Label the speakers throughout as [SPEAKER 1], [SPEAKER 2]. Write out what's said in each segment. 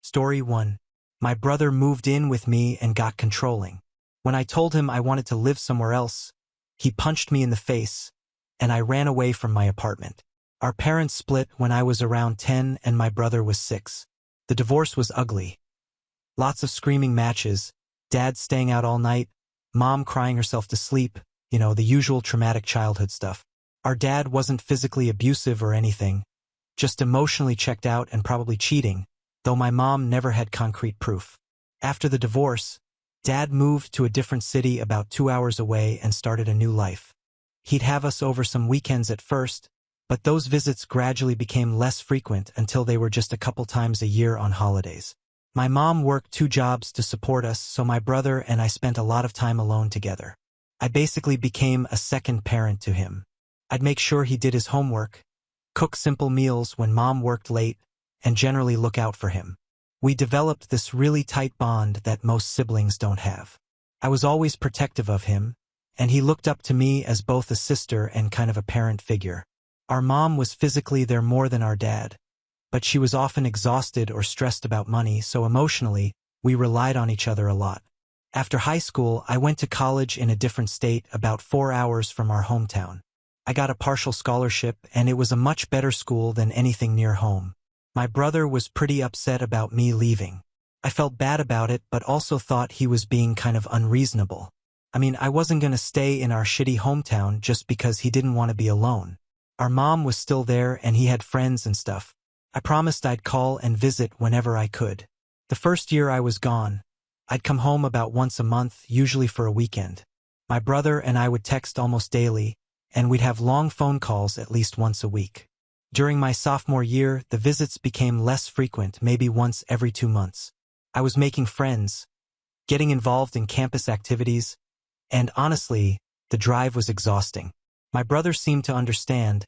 [SPEAKER 1] Story 1. My brother moved in with me and got controlling. When I told him I wanted to live somewhere else, he punched me in the face, and I ran away from my apartment. Our parents split when I was around 10 and my brother was 6. The divorce was ugly. Lots of screaming matches, dad staying out all night, mom crying herself to sleep, the usual traumatic childhood stuff. Our dad wasn't physically abusive or anything, just emotionally checked out and probably cheating, though my mom never had concrete proof. After the divorce, Dad moved to a different city about 2 hours away and started a new life. He'd have us over some weekends at first, but those visits gradually became less frequent until they were just a couple times a year on holidays. My mom worked 2 jobs to support us, so my brother and I spent a lot of time alone together. I basically became a second parent to him. I'd make sure he did his homework, cook simple meals when mom worked late, and generally look out for him. We developed this really tight bond that most siblings don't have. I was always protective of him, and he looked up to me as both a sister and kind of a parent figure. Our mom was physically there more than our dad, but she was often exhausted or stressed about money, so emotionally, we relied on each other a lot. After high school, I went to college in a different state about 4 hours from our hometown. I got a partial scholarship, and it was a much better school than anything near home. My brother was pretty upset about me leaving. I felt bad about it, but also thought he was being kind of unreasonable. I wasn't gonna stay in our shitty hometown just because he didn't want to be alone. Our mom was still there and he had friends and stuff. I promised I'd call and visit whenever I could. The first year I was gone, I'd come home about once a month, usually for a weekend. My brother and I would text almost daily, and we'd have long phone calls at least once a week. During my sophomore year, the visits became less frequent, maybe once every 2 months. I was making friends, getting involved in campus activities, and honestly, the drive was exhausting. My brother seemed to understand,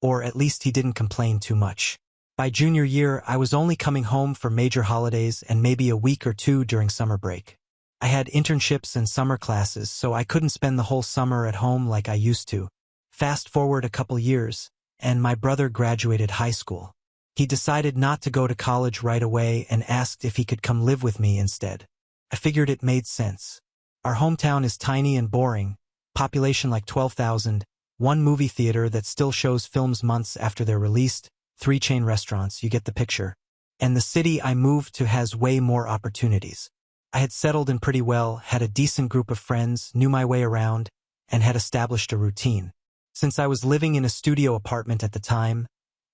[SPEAKER 1] or at least he didn't complain too much. By junior year, I was only coming home for major holidays and maybe a week or 2 during summer break. I had internships and summer classes, so I couldn't spend the whole summer at home like I used to. Fast forward a couple years, and my brother graduated high school. He decided not to go to college right away and asked if he could come live with me instead. I figured it made sense. Our hometown is tiny and boring, population like 12,000, 1 movie theater that still shows films months after they're released, 3 chain restaurants, you get the picture. And the city I moved to has way more opportunities. I had settled in pretty well, had a decent group of friends, knew my way around, and had established a routine. Since I was living in a studio apartment at the time,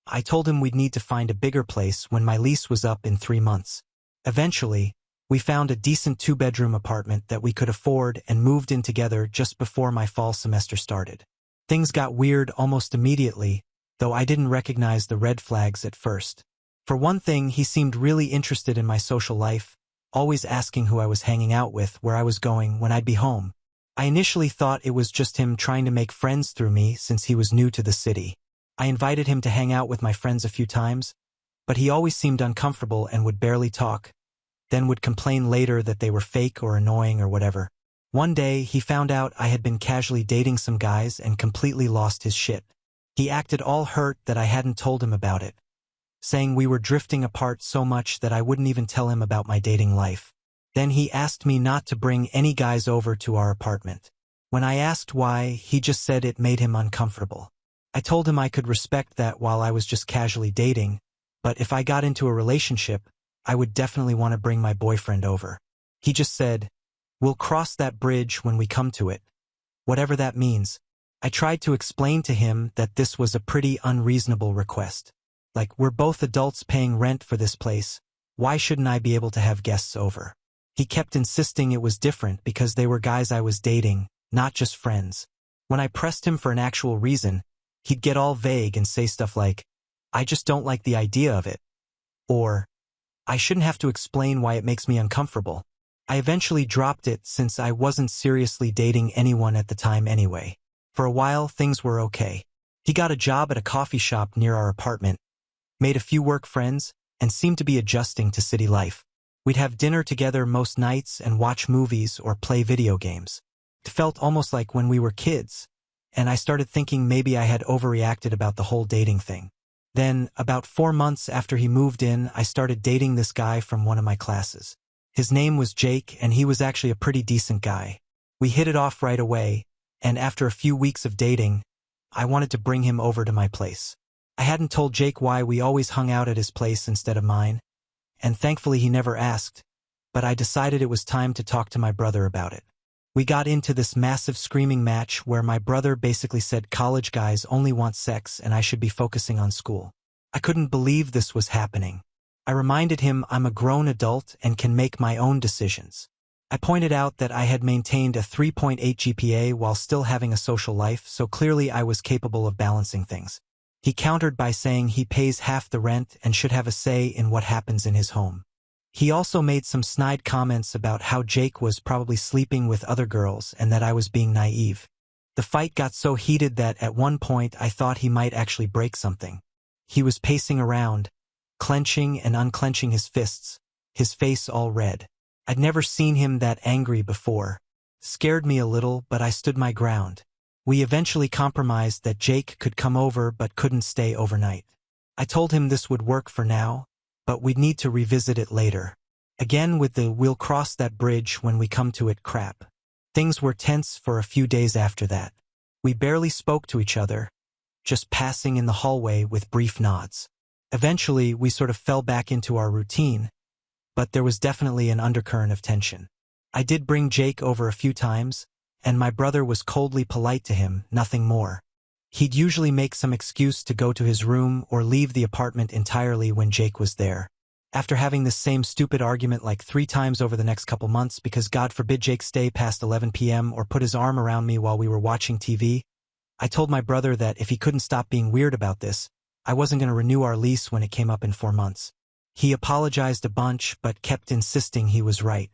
[SPEAKER 1] I told him we'd need to find a bigger place when my lease was up in 3 months. Eventually, we found a decent 2-bedroom apartment that we could afford and moved in together just before my fall semester started. Things got weird almost immediately, though I didn't recognize the red flags at first. For one thing, he seemed really interested in my social life, always asking who I was hanging out with, where I was going, when I'd be home. I initially thought it was just him trying to make friends through me since he was new to the city. I invited him to hang out with my friends a few times, but he always seemed uncomfortable and would barely talk, then would complain later that they were fake or annoying or whatever. One day, he found out I had been casually dating some guys and completely lost his shit. He acted all hurt that I hadn't told him about it, saying we were drifting apart so much that I wouldn't even tell him about my dating life. Then he asked me not to bring any guys over to our apartment. When I asked why, he just said it made him uncomfortable. I told him I could respect that while I was just casually dating, but if I got into a relationship, I would definitely want to bring my boyfriend over. He just said, "We'll cross that bridge when we come to it," whatever that means. I tried to explain to him that this was a pretty unreasonable request. Like, we're both adults paying rent for this place, why shouldn't I be able to have guests over? He kept insisting it was different because they were guys I was dating, not just friends. When I pressed him for an actual reason, he'd get all vague and say stuff like, "I just don't like the idea of it," or, "I shouldn't have to explain why it makes me uncomfortable." I eventually dropped it since I wasn't seriously dating anyone at the time anyway. For a while, things were okay. He got a job at a coffee shop near our apartment, made a few work friends, and seemed to be adjusting to city life. We'd have dinner together most nights and watch movies or play video games. It felt almost like when we were kids, and I started thinking maybe I had overreacted about the whole dating thing. Then, about 4 months after he moved in, I started dating this guy from one of my classes. His name was Jake, and he was actually a pretty decent guy. We hit it off right away, and after a few weeks of dating, I wanted to bring him over to my place. I hadn't told Jake why we always hung out at his place instead of mine, and thankfully he never asked, but I decided it was time to talk to my brother about it. We got into this massive screaming match where my brother basically said college guys only want sex and I should be focusing on school. I couldn't believe this was happening. I reminded him I'm a grown adult and can make my own decisions. I pointed out that I had maintained a 3.8 GPA while still having a social life, so clearly I was capable of balancing things. He countered by saying he pays half the rent and should have a say in what happens in his home. He also made some snide comments about how Jake was probably sleeping with other girls and that I was being naive. The fight got so heated that at one point I thought he might actually break something. He was pacing around, clenching and unclenching his fists, his face all red. I'd never seen him that angry before. Scared me a little, but I stood my ground. We eventually compromised that Jake could come over but couldn't stay overnight. I told him this would work for now, but we'd need to revisit it later. Again with the "we'll cross that bridge when we come to it" crap. Things were tense for a few days after that. We barely spoke to each other, just passing in the hallway with brief nods. Eventually, we sort of fell back into our routine, but there was definitely an undercurrent of tension. I did bring Jake over a few times, and my brother was coldly polite to him, nothing more. He'd usually make some excuse to go to his room or leave the apartment entirely when Jake was there. After having this same stupid argument like 3 times over the next couple months because God forbid Jake stay past 11 p.m. or put his arm around me while we were watching TV, I told my brother that if he couldn't stop being weird about this, I wasn't going to renew our lease when it came up in 4 months. He apologized a bunch but kept insisting he was right.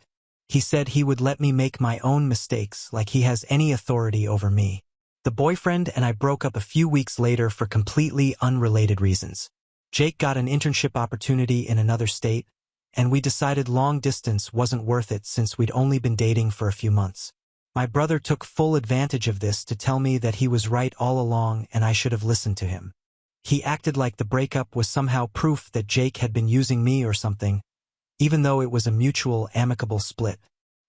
[SPEAKER 1] He said he would let me make my own mistakes like he has any authority over me. The boyfriend and I broke up a few weeks later for completely unrelated reasons. Jake got an internship opportunity in another state, and we decided long distance wasn't worth it since we'd only been dating for a few months. My brother took full advantage of this to tell me that he was right all along and I should have listened to him. He acted like the breakup was somehow proof that Jake had been using me or something, even though it was a mutual, amicable split.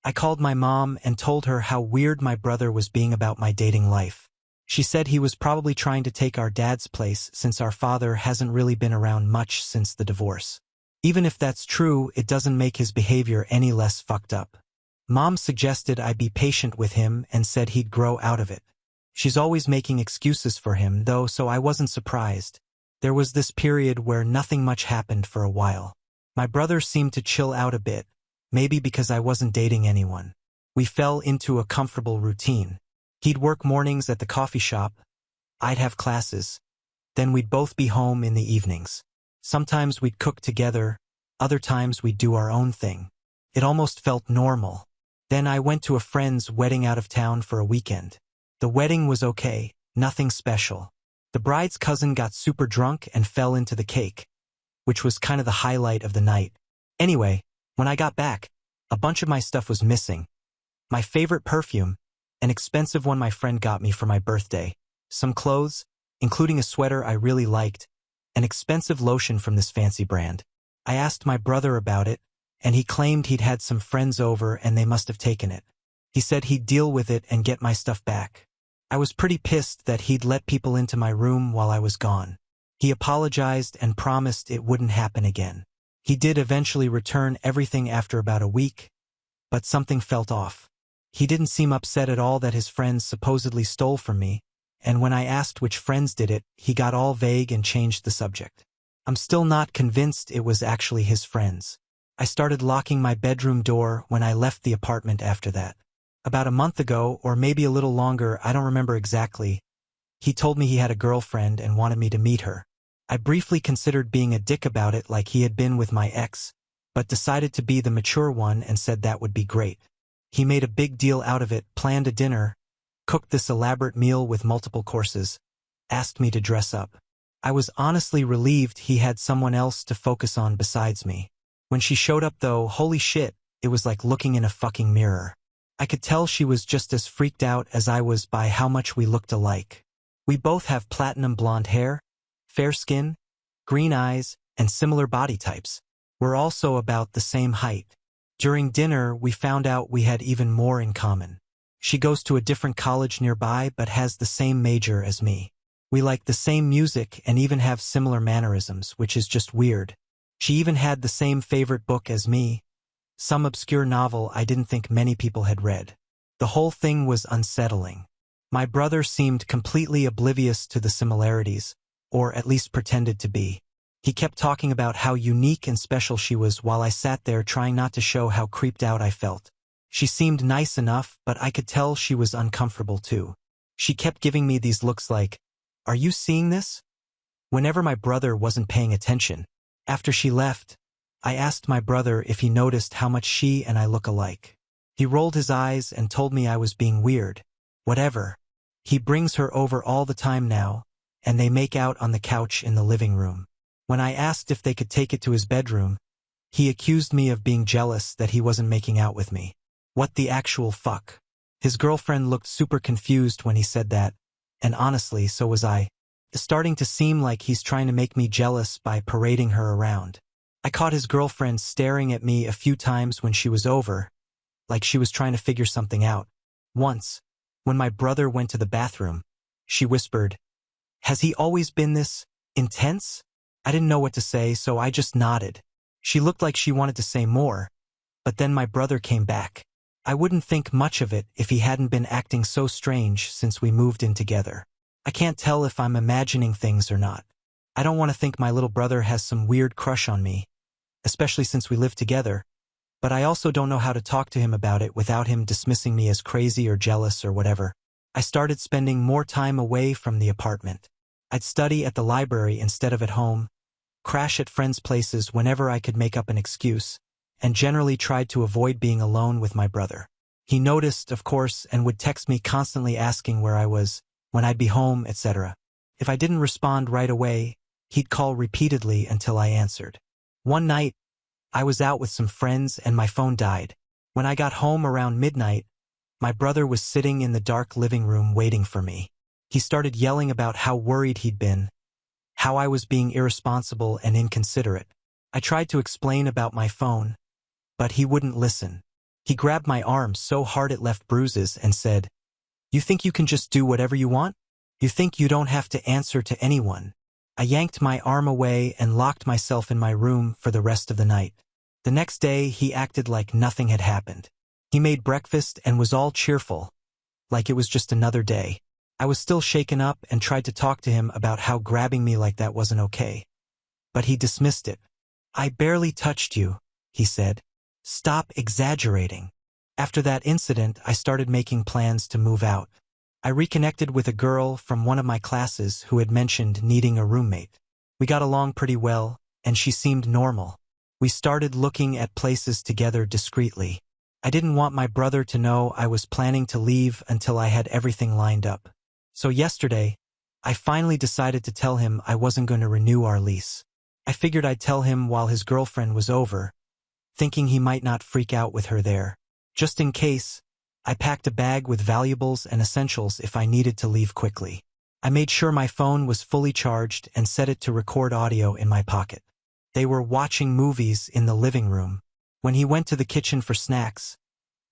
[SPEAKER 1] I called my mom and told her how weird my brother was being about my dating life. She said he was probably trying to take our dad's place since our father hasn't really been around much since the divorce. Even if that's true, it doesn't make his behavior any less fucked up. Mom suggested I be patient with him and said he'd grow out of it. She's always making excuses for him, though, so I wasn't surprised. There was this period where nothing much happened for a while. My brother seemed to chill out a bit, maybe because I wasn't dating anyone. We fell into a comfortable routine. He'd work mornings at the coffee shop, I'd have classes, then we'd both be home in the evenings. Sometimes we'd cook together, other times we'd do our own thing. It almost felt normal. Then I went to a friend's wedding out of town for a weekend. The wedding was okay, nothing special. The bride's cousin got super drunk and fell into the cake, which was kind of the highlight of the night. Anyway, when I got back, a bunch of my stuff was missing. My favorite perfume, an expensive one my friend got me for my birthday, some clothes, including a sweater I really liked, an expensive lotion from this fancy brand. I asked my brother about it, and he claimed he'd had some friends over and they must have taken it. He said he'd deal with it and get my stuff back. I was pretty pissed that he'd let people into my room while I was gone. He apologized and promised it wouldn't happen again. He did eventually return everything after about a week, but something felt off. He didn't seem upset at all that his friends supposedly stole from me, and when I asked which friends did it, he got all vague and changed the subject. I'm still not convinced it was actually his friends. I started locking my bedroom door when I left the apartment after that. About a month ago, or maybe a little longer, I don't remember exactly, he told me he had a girlfriend and wanted me to meet her. I briefly considered being a dick about it like he had been with my ex, but decided to be the mature one and said that would be great. He made a big deal out of it, planned a dinner, cooked this elaborate meal with multiple courses, asked me to dress up. I was honestly relieved he had someone else to focus on besides me. When she showed up though, holy shit, it was like looking in a fucking mirror. I could tell she was just as freaked out as I was by how much we looked alike. We both have platinum blonde hair, fair skin, green eyes, and similar body types. We're also about the same height. During dinner, we found out we had even more in common. She goes to a different college nearby but has the same major as me. We like the same music and even have similar mannerisms, which is just weird. She even had the same favorite book as me, some obscure novel I didn't think many people had read. The whole thing was unsettling. My brother seemed completely oblivious to the similarities, or at least pretended to be. He kept talking about how unique and special she was while I sat there trying not to show how creeped out I felt. She seemed nice enough, but I could tell she was uncomfortable too. She kept giving me these looks like, "Are you seeing this?" Whenever my brother wasn't paying attention. After she left, I asked my brother if he noticed how much she and I look alike. He rolled his eyes and told me I was being weird. Whatever. He brings her over all the time now, and they make out on the couch in the living room. When I asked if they could take it to his bedroom, he accused me of being jealous that he wasn't making out with me. What the actual fuck? His girlfriend looked super confused when he said that, and honestly, so was I. It's starting to seem like he's trying to make me jealous by parading her around. I caught his girlfriend staring at me a few times when she was over, like she was trying to figure something out. Once, when my brother went to the bathroom, she whispered, "Has he always been this intense?" I didn't know what to say, so I just nodded. She looked like she wanted to say more, but then my brother came back. I wouldn't think much of it if he hadn't been acting so strange since we moved in together. I can't tell if I'm imagining things or not. I don't want to think my little brother has some weird crush on me, especially since we live together, but I also don't know how to talk to him about it without him dismissing me as crazy or jealous or whatever. I started spending more time away from the apartment. I'd study at the library instead of at home, crash at friends' places whenever I could make up an excuse, and generally tried to avoid being alone with my brother. He noticed, of course, and would text me constantly asking where I was, when I'd be home, etc. If I didn't respond right away, he'd call repeatedly until I answered. One night, I was out with some friends and my phone died. When I got home around midnight, my brother was sitting in the dark living room waiting for me. He started yelling about how worried he'd been, how I was being irresponsible and inconsiderate. I tried to explain about my phone, but he wouldn't listen. He grabbed my arm so hard it left bruises and said, "You think you can just do whatever you want? You think you don't have to answer to anyone?" I yanked my arm away and locked myself in my room for the rest of the night. The next day, he acted like nothing had happened. He made breakfast and was all cheerful, like it was just another day. I was still shaken up and tried to talk to him about how grabbing me like that wasn't okay. But he dismissed it. "I barely touched you," he said. "Stop exaggerating." After that incident, I started making plans to move out. I reconnected with a girl from one of my classes who had mentioned needing a roommate. We got along pretty well, and she seemed normal. We started looking at places together discreetly. I didn't want my brother to know I was planning to leave until I had everything lined up. So yesterday, I finally decided to tell him I wasn't going to renew our lease. I figured I'd tell him while his girlfriend was over, thinking he might not freak out with her there. Just in case, I packed a bag with valuables and essentials if I needed to leave quickly. I made sure my phone was fully charged and set it to record audio in my pocket. They were watching movies in the living room. When he went to the kitchen for snacks,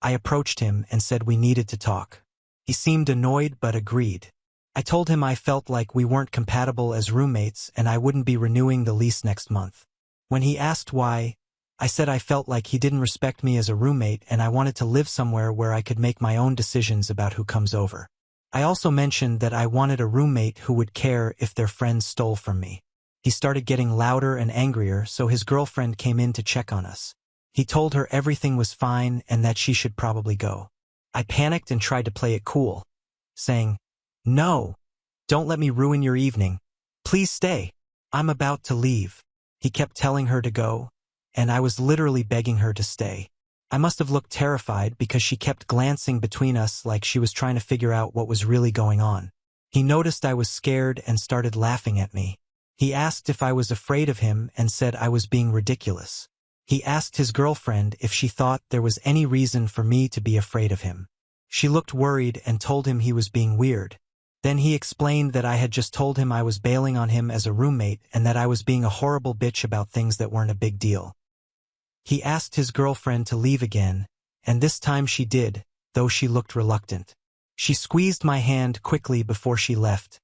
[SPEAKER 1] I approached him and said we needed to talk. He seemed annoyed but agreed. I told him I felt like we weren't compatible as roommates and I wouldn't be renewing the lease next month. When he asked why, I said I felt like he didn't respect me as a roommate and I wanted to live somewhere where I could make my own decisions about who comes over. I also mentioned that I wanted a roommate who would care if their friends stole from me. He started getting louder and angrier, so his girlfriend came in to check on us. He told her everything was fine and that she should probably go. I panicked and tried to play it cool, saying, "No, don't let me ruin your evening. Please stay. I'm about to leave." He kept telling her to go, and I was literally begging her to stay. I must have looked terrified because she kept glancing between us like she was trying to figure out what was really going on. He noticed I was scared and started laughing at me. He asked if I was afraid of him and said I was being ridiculous. He asked his girlfriend if she thought there was any reason for me to be afraid of him. She looked worried and told him he was being weird. Then he explained that I had just told him I was bailing on him as a roommate and that I was being a horrible bitch about things that weren't a big deal. He asked his girlfriend to leave again, and this time she did, though she looked reluctant. She squeezed my hand quickly before she left,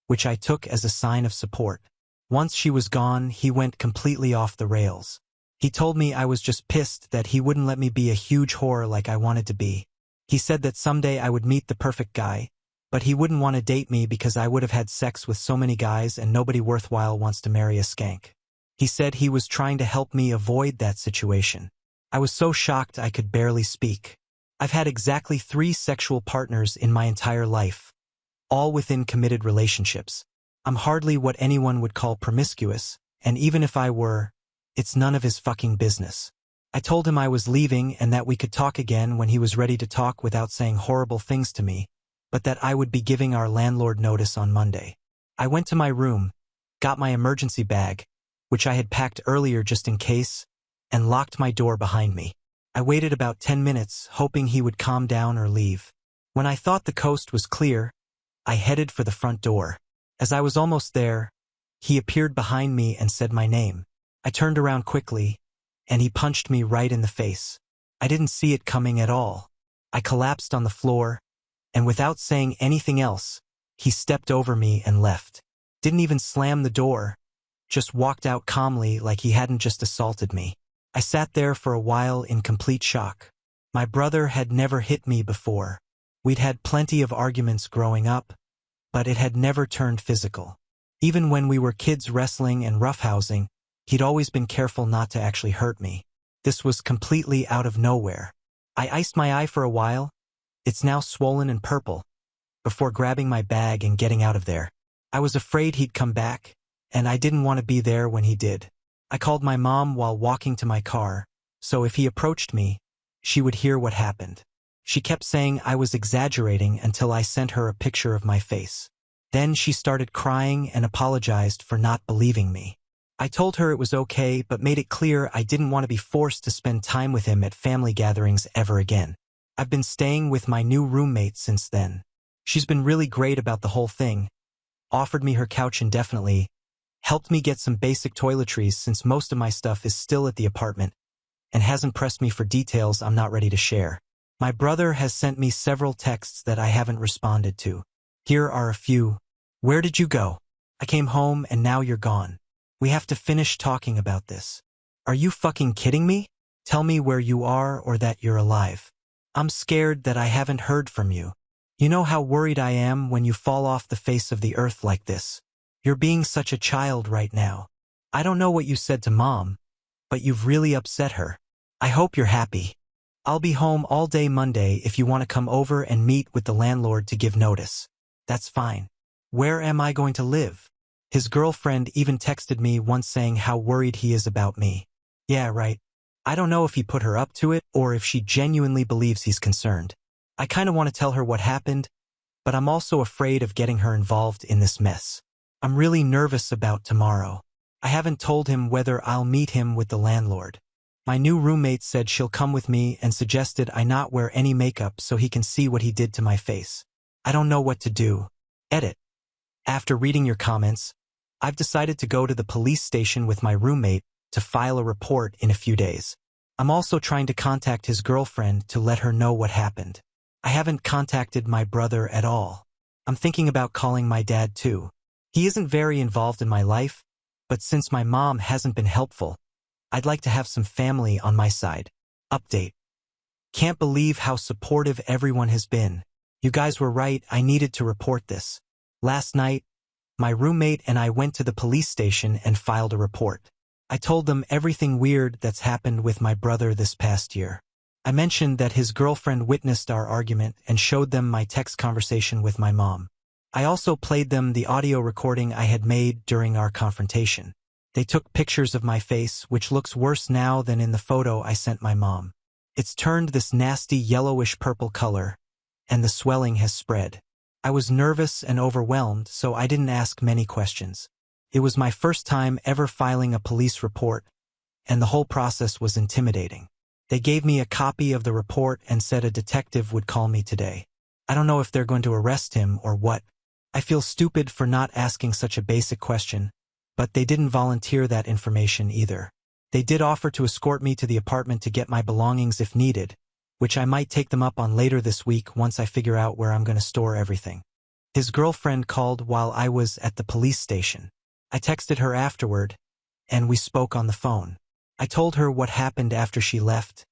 [SPEAKER 1] which I took as a sign of support. Once she was gone, he went completely off the rails. He told me I was just pissed that he wouldn't let me be a huge whore like I wanted to be. He said that someday I would meet the perfect guy, but he wouldn't want to date me because I would have had sex with so many guys and nobody worthwhile wants to marry a skank. He said he was trying to help me avoid that situation. I was so shocked I could barely speak. I've had exactly 3 sexual partners in my entire life, all within committed relationships. I'm hardly what anyone would call promiscuous, and even if I were, it's none of his fucking business. I told him I was leaving and that we could talk again when he was ready to talk without saying horrible things to me, but that I would be giving our landlord notice on Monday. I went to my room, got my emergency bag, which I had packed earlier just in case, and locked my door behind me. I waited about 10 minutes, hoping he would calm down or leave. When I thought the coast was clear, I headed for the front door. As I was almost there, he appeared behind me and said my name. I turned around quickly, and he punched me right in the face. I didn't see it coming at all. I collapsed on the floor, and without saying anything else, he stepped over me and left. Didn't even slam the door, just walked out calmly like he hadn't just assaulted me. I sat there for a while in complete shock. My brother had never hit me before. We'd had plenty of arguments growing up, but it had never turned physical. Even when we were kids wrestling and roughhousing, he'd always been careful not to actually hurt me. This was completely out of nowhere. I iced my eye for a while, it's now swollen and purple, before grabbing my bag and getting out of there. I was afraid he'd come back, and I didn't want to be there when he did. I called my mom while walking to my car, so if he approached me, she would hear what happened. She kept saying I was exaggerating until I sent her a picture of my face. Then she started crying and apologized for not believing me. I told her it was okay, but made it clear I didn't want to be forced to spend time with him at family gatherings ever again. I've been staying with my new roommate since then. She's been really great about the whole thing, offered me her couch indefinitely, helped me get some basic toiletries since most of my stuff is still at the apartment, and hasn't pressed me for details I'm not ready to share. My brother has sent me several texts that I haven't responded to. Here are a few. Where did you go? I came home and now you're gone. We have to finish talking about this. Are you fucking kidding me? Tell me where you are or that you're alive. I'm scared that I haven't heard from you. You know how worried I am when you fall off the face of the earth like this. You're being such a child right now. I don't know what you said to Mom, but you've really upset her. I hope you're happy. I'll be home all day Monday if you want to come over and meet with the landlord to give notice. That's fine. Where am I going to live? His girlfriend even texted me once saying how worried he is about me. Yeah, right. I don't know if he put her up to it or if she genuinely believes he's concerned. I kind of want to tell her what happened, but I'm also afraid of getting her involved in this mess. I'm really nervous about tomorrow. I haven't told him whether I'll meet him with the landlord. My new roommate said she'll come with me and suggested I not wear any makeup so he can see what he did to my face. I don't know what to do. Edit. After reading your comments, I've decided to go to the police station with my roommate to file a report in a few days. I'm also trying to contact his girlfriend to let her know what happened. I haven't contacted my brother at all. I'm thinking about calling my dad too. He isn't very involved in my life, but since my mom hasn't been helpful, I'd like to have some family on my side. Update. Can't believe how supportive everyone has been. You guys were right, I needed to report this. Last night, my roommate and I went to the police station and filed a report. I told them everything weird that's happened with my brother this past year. I mentioned that his girlfriend witnessed our argument and showed them my text conversation with my mom. I also played them the audio recording I had made during our confrontation. They took pictures of my face, which looks worse now than in the photo I sent my mom. It's turned this nasty yellowish purple color, and the swelling has spread. I was nervous and overwhelmed, so I didn't ask many questions. It was my first time ever filing a police report, and the whole process was intimidating. They gave me a copy of the report and said a detective would call me today. I don't know if they're going to arrest him or what. I feel stupid for not asking such a basic question, but they didn't volunteer that information either. They did offer to escort me to the apartment to get my belongings if needed, which I might take them up on later this week once I figure out where I'm going to store everything. His girlfriend called while I was at the police station. I texted her afterward, and we spoke on the phone. I told her what happened after she left,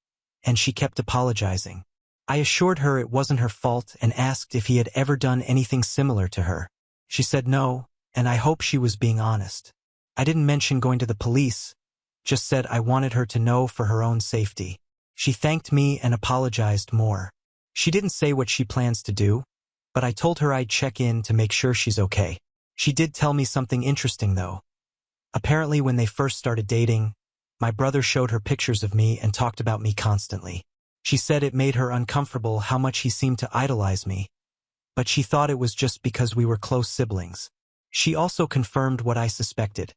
[SPEAKER 1] and she kept apologizing. I assured her it wasn't her fault and asked if he had ever done anything similar to her. She said no, and I hope she was being honest. I didn't mention going to the police, just said I wanted her to know for her own safety. She thanked me and apologized more. She didn't say what she plans to do, but I told her I'd check in to make sure she's okay. She did tell me something interesting though. Apparently when they first started dating, my brother showed her pictures of me and talked about me constantly. She said it made her uncomfortable how much he seemed to idolize me, but she thought it was just because we were close siblings. She also confirmed what I suspected,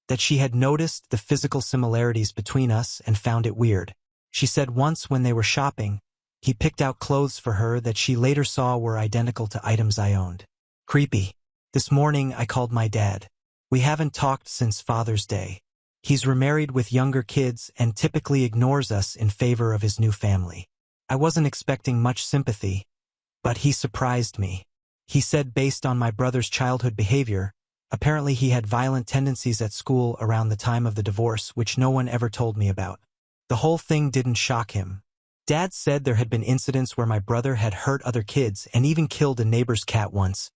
[SPEAKER 1] that she had noticed the physical similarities between us and found it weird. She said once when they were shopping, he picked out clothes for her that she later saw were identical to items I owned. Creepy. This morning I called my dad. We haven't talked since Father's Day. He's remarried with younger kids and typically ignores us in favor of his new family. I wasn't expecting much sympathy, but he surprised me. He said based on my brother's childhood behavior, apparently he had violent tendencies at school around the time of the divorce, which no one ever told me about. The whole thing didn't shock him. Dad said there had been incidents where my brother had hurt other kids and even killed a neighbor's cat once,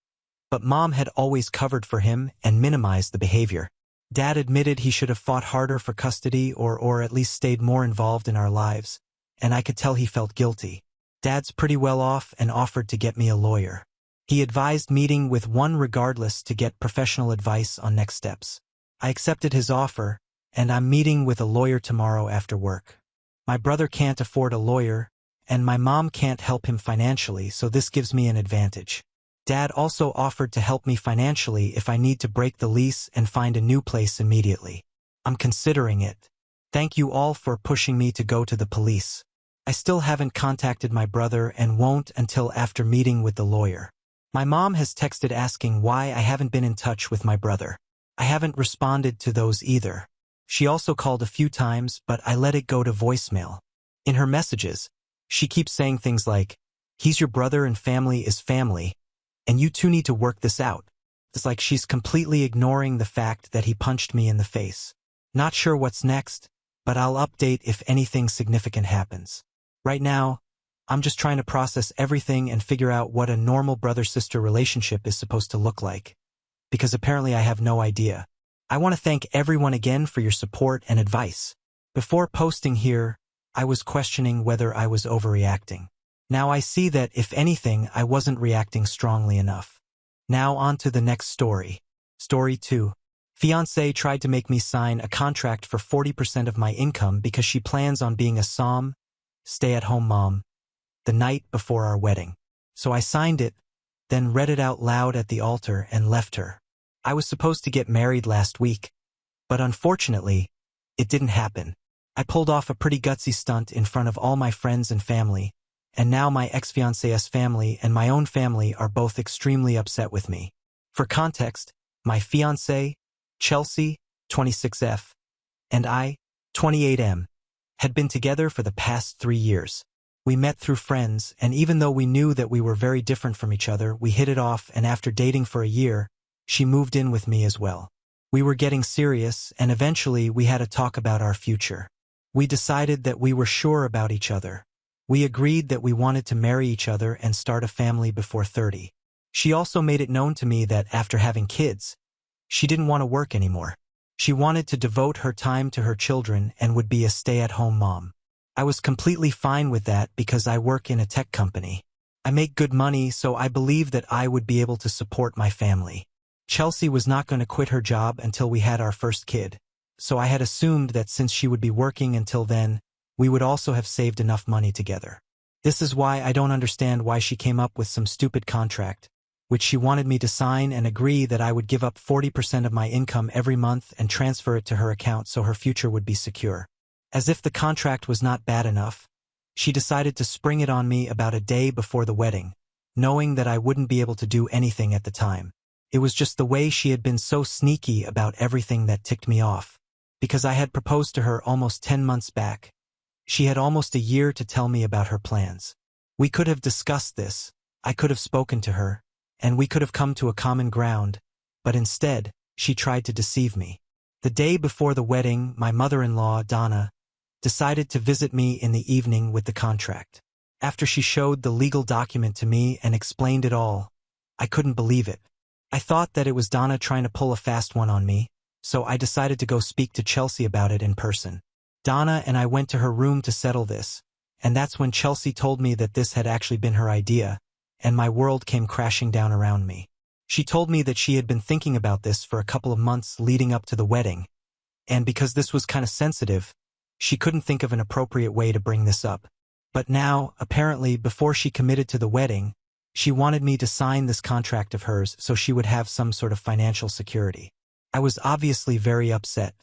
[SPEAKER 1] but Mom had always covered for him and minimized the behavior. Dad admitted he should have fought harder for custody or at least stayed more involved in our lives, and I could tell he felt guilty. Dad's pretty well off and offered to get me a lawyer. He advised meeting with one regardless to get professional advice on next steps. I accepted his offer, and I'm meeting with a lawyer tomorrow after work. My brother can't afford a lawyer, and my mom can't help him financially, so this gives me an advantage. Dad also offered to help me financially if I need to break the lease and find a new place immediately. I'm considering it. Thank you all for pushing me to go to the police. I still haven't contacted my brother and won't until after meeting with the lawyer. My mom has texted asking why I haven't been in touch with my brother. I haven't responded to those either. She also called a few times, but I let it go to voicemail. In her messages, she keeps saying things like, "He's your brother and family is family, and you two need to work this out." It's like she's completely ignoring the fact that he punched me in the face. Not sure what's next, but I'll update if anything significant happens. Right now, I'm just trying to process everything and figure out what a normal brother-sister relationship is supposed to look like, because apparently I have no idea. I want to thank everyone again for your support and advice. Before posting here, I was questioning whether I was overreacting. Now I see that, if anything, I wasn't reacting strongly enough. Now on to the next story. Story 2. Fiancé tried to make me sign a contract for 40% of my income because she plans on being a SOM, stay-at-home mom, the night before our wedding. So I signed it, then read it out loud at the altar and left her. I was supposed to get married last week, but unfortunately, it didn't happen. I pulled off a pretty gutsy stunt in front of all my friends and family, and now my ex-fiancé's family and my own family are both extremely upset with me. For context, my fiancé, Chelsea, 26F, and I, 28M, had been together for the past 3 years. We met through friends, and even though we knew that we were very different from each other, we hit it off, and after dating for a year, she moved in with me as well. We were getting serious, and eventually we had a talk about our future. We decided that we were sure about each other. We agreed that we wanted to marry each other and start a family before 30. She also made it known to me that after having kids, she didn't want to work anymore. She wanted to devote her time to her children and would be a stay-at-home mom. I was completely fine with that because I work in a tech company. I make good money, so I believe that I would be able to support my family. Chelsea was not going to quit her job until we had our first kid, so I had assumed that since she would be working until then, we would also have saved enough money together. This is why I don't understand why she came up with some stupid contract, which she wanted me to sign and agree that I would give up 40% of my income every month and transfer it to her account so her future would be secure. As if the contract was not bad enough, she decided to spring it on me about a day before the wedding, knowing that I wouldn't be able to do anything at the time. It was just the way she had been so sneaky about everything that ticked me off. Because I had proposed to her almost 10 months back. She had almost a year to tell me about her plans. We could have discussed this, I could have spoken to her, and we could have come to a common ground, but instead, she tried to deceive me. The day before the wedding, my mother-in-law, Donna, decided to visit me in the evening with the contract. After she showed the legal document to me and explained it all, I couldn't believe it. I thought that it was Donna trying to pull a fast one on me, so I decided to go speak to Chelsea about it in person. Donna and I went to her room to settle this, and that's when Chelsea told me that this had actually been her idea, and my world came crashing down around me. She told me that she had been thinking about this for a couple of months leading up to the wedding, and because this was kind of sensitive, she couldn't think of an appropriate way to bring this up. But now, apparently, before she committed to the wedding, she wanted me to sign this contract of hers so she would have some sort of financial security. I was obviously very upset.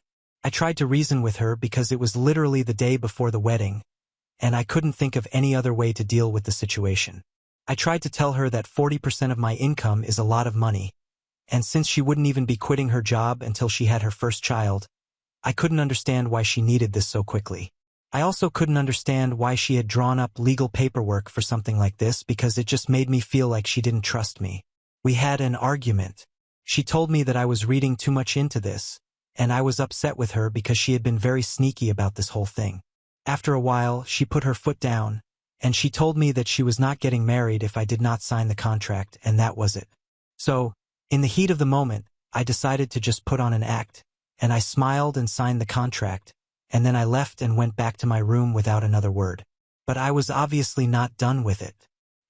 [SPEAKER 1] I tried to reason with her because it was literally the day before the wedding, and I couldn't think of any other way to deal with the situation. I tried to tell her that 40% of my income is a lot of money, and since she wouldn't even be quitting her job until she had her first child, I couldn't understand why she needed this so quickly. I also couldn't understand why she had drawn up legal paperwork for something like this because it just made me feel like she didn't trust me. We had an argument. She told me that I was reading too much into this, and I was upset with her because she had been very sneaky about this whole thing. After a while, she put her foot down, and she told me that she was not getting married if I did not sign the contract, and that was it. So, in the heat of the moment, I decided to just put on an act, and I smiled and signed the contract, and then I left and went back to my room without another word. But I was obviously not done with it.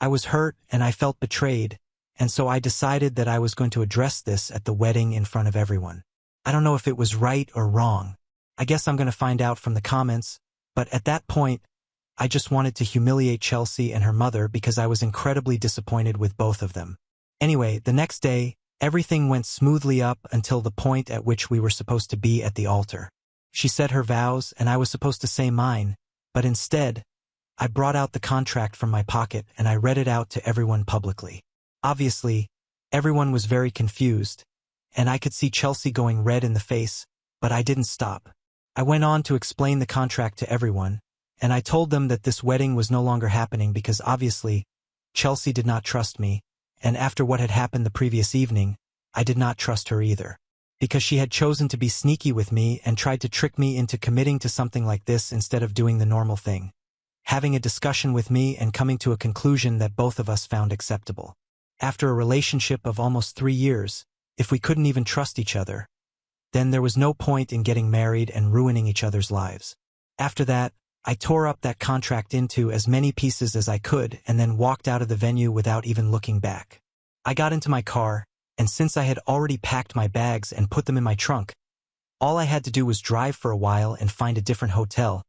[SPEAKER 1] I was hurt and I felt betrayed, and so I decided that I was going to address this at the wedding in front of everyone. I don't know if it was right or wrong. I guess I'm going to find out from the comments, but at that point, I just wanted to humiliate Chelsea and her mother because I was incredibly disappointed with both of them. Anyway, the next day, everything went smoothly up until the point at which we were supposed to be at the altar. She said her vows and I was supposed to say mine, but instead, I brought out the contract from my pocket and I read it out to everyone publicly. Obviously, everyone was very confused, and I could see Chelsea going red in the face, but I didn't stop. I went on to explain the contract to everyone, and I told them that this wedding was no longer happening because obviously, Chelsea did not trust me, and after what had happened the previous evening, I did not trust her either. Because she had chosen to be sneaky with me and tried to trick me into committing to something like this instead of doing the normal thing. Having a discussion with me and coming to a conclusion that both of us found acceptable. After a relationship of almost 3 years, if we couldn't even trust each other, then there was no point in getting married and ruining each other's lives. After that, I tore up that contract into as many pieces as I could and then walked out of the venue without even looking back. I got into my car, and since I had already packed my bags and put them in my trunk, all I had to do was drive for a while and find a different hotel,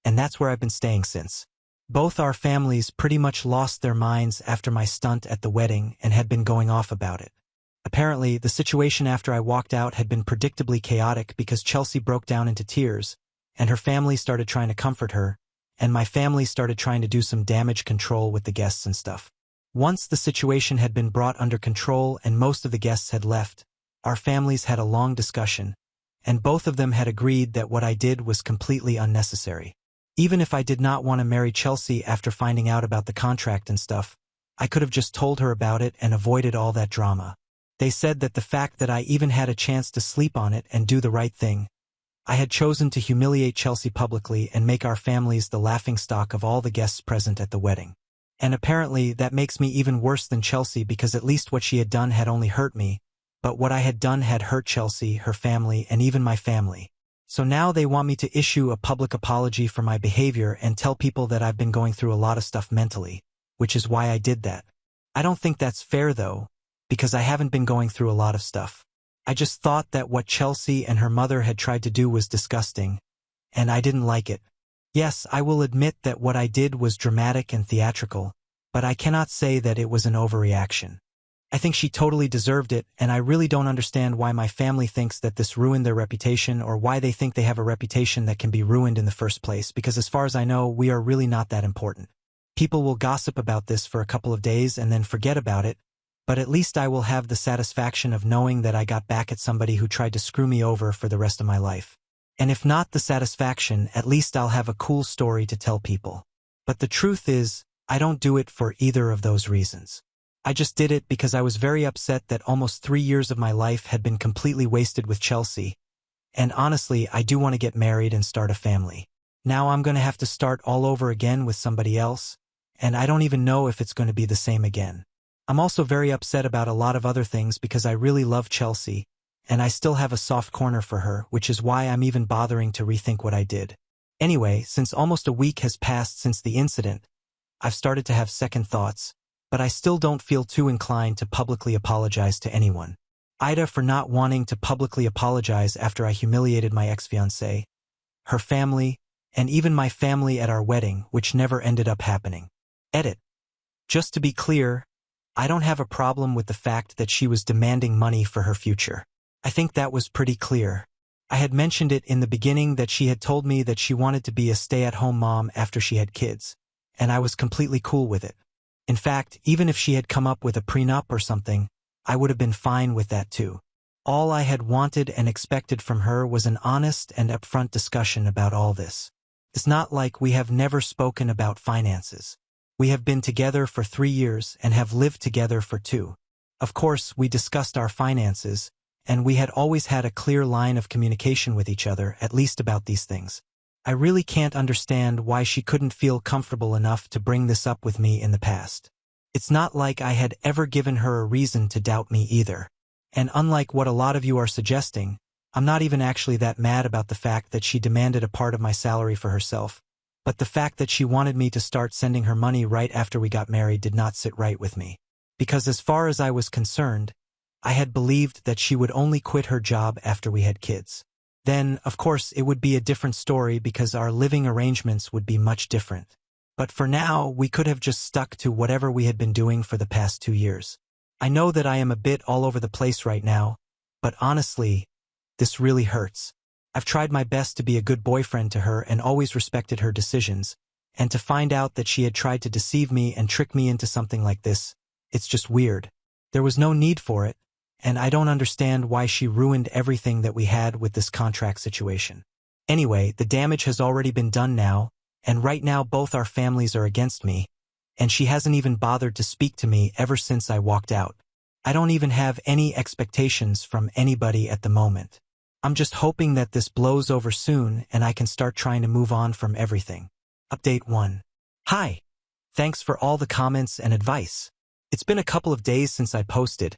[SPEAKER 1] and that's where I've been staying since. Both our families pretty much lost their minds after my stunt at the wedding and had been going off about it. Apparently, the situation after I walked out had been predictably chaotic because Chelsea broke down into tears, and her family started trying to comfort her, and my family started trying to do some damage control with the guests and stuff. Once the situation had been brought under control and most of the guests had left, our families had a long discussion, and both of them had agreed that what I did was completely unnecessary. Even if I did not want to marry Chelsea after finding out about the contract and stuff, I could have just told her about it and avoided all that drama. They said that the fact that I even had a chance to sleep on it and do the right thing, I had chosen to humiliate Chelsea publicly and make our families the laughingstock of all the guests present at the wedding. And apparently that makes me even worse than Chelsea because at least what she had done had only hurt me, but what I had done had hurt Chelsea, her family, and even my family. So now they want me to issue a public apology for my behavior and tell people that I've been going through a lot of stuff mentally, which is why I did that. I don't think that's fair though, because I haven't been going through a lot of stuff. I just thought that what Chelsea and her mother had tried to do was disgusting, and I didn't like it. Yes, I will admit that what I did was dramatic and theatrical, but I cannot say that it was an overreaction. I think she totally deserved it, and I really don't understand why my family thinks that this ruined their reputation or why they think they have a reputation that can be ruined in the first place, because as far as I know, we are really not that important. People will gossip about this for a couple of days and then forget about it, but at least I will have the satisfaction of knowing that I got back at somebody who tried to screw me over for the rest of my life. And if not the satisfaction, at least I'll have a cool story to tell people. But the truth is, I don't do it for either of those reasons. I just did it because I was very upset that almost 3 years of my life had been completely wasted with Chelsea. And honestly, I do want to get married and start a family. Now I'm going to have to start all over again with somebody else, and I don't even know if it's going to be the same again. I'm also very upset about a lot of other things because I really love Chelsea, and I still have a soft corner for her, which is why I'm even bothering to rethink what I did. Anyway, since almost a week has passed since the incident, I've started to have second thoughts, but I still don't feel too inclined to publicly apologize to anyone. Aita for not wanting to publicly apologize after I humiliated my ex-fiancé, her family, and even my family at our wedding, which never ended up happening. Edit. Just to be clear, I don't have a problem with the fact that she was demanding money for her future. I think that was pretty clear. I had mentioned it in the beginning that she had told me that she wanted to be a stay-at-home mom after she had kids, and I was completely cool with it. In fact, even if she had come up with a prenup or something, I would have been fine with that too. All I had wanted and expected from her was an honest and upfront discussion about all this. It's not like we have never spoken about finances. We have been together for 3 years and have lived together for 2. Of course, we discussed our finances, and we had always had a clear line of communication with each other, at least about these things. I really can't understand why she couldn't feel comfortable enough to bring this up with me in the past. It's not like I had ever given her a reason to doubt me either. And unlike what a lot of you are suggesting, I'm not even actually that mad about the fact that she demanded a part of my salary for herself, but the fact that she wanted me to start sending her money right after we got married did not sit right with me. Because as far as I was concerned, I had believed that she would only quit her job after we had kids. Then, of course, it would be a different story because our living arrangements would be much different. But for now, we could have just stuck to whatever we had been doing for the past 2 years. I know that I am a bit all over the place right now, but honestly, this really hurts. I've tried my best to be a good boyfriend to her and always respected her decisions, and to find out that she had tried to deceive me and trick me into something like this, it's just weird. There was no need for it, and I don't understand why she ruined everything that we had with this contract situation. Anyway, the damage has already been done now, and right now both our families are against me, and she hasn't even bothered to speak to me ever since I walked out. I don't even have any expectations from anybody at the moment. I'm just hoping that this blows over soon and I can start trying to move on from everything. Update 1. Hi. Thanks for all the comments and advice. It's been a couple of days since I posted,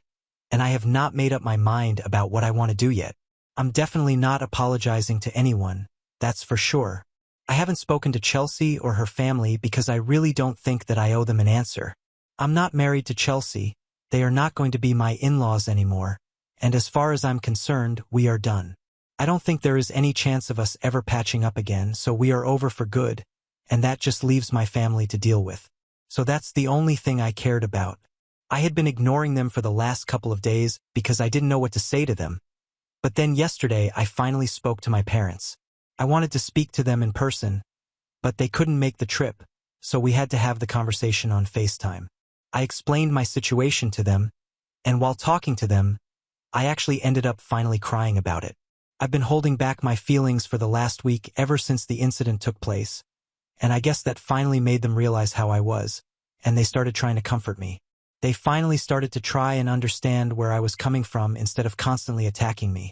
[SPEAKER 1] and I have not made up my mind about what I want to do yet. I'm definitely not apologizing to anyone, that's for sure. I haven't spoken to Chelsea or her family because I really don't think that I owe them an answer. I'm not married to Chelsea, they are not going to be my in-laws anymore, and as far as I'm concerned, we are done. I don't think there is any chance of us ever patching up again, so we are over for good, and that just leaves my family to deal with. So that's the only thing I cared about. I had been ignoring them for the last couple of days because I didn't know what to say to them. But then yesterday I finally spoke to my parents. I wanted to speak to them in person, but they couldn't make the trip, so we had to have the conversation on FaceTime. I explained my situation to them, and while talking to them, I actually ended up finally crying about it. I've been holding back my feelings for the last week ever since the incident took place, and I guess that finally made them realize how I was, and they started trying to comfort me. They finally started to try and understand where I was coming from instead of constantly attacking me,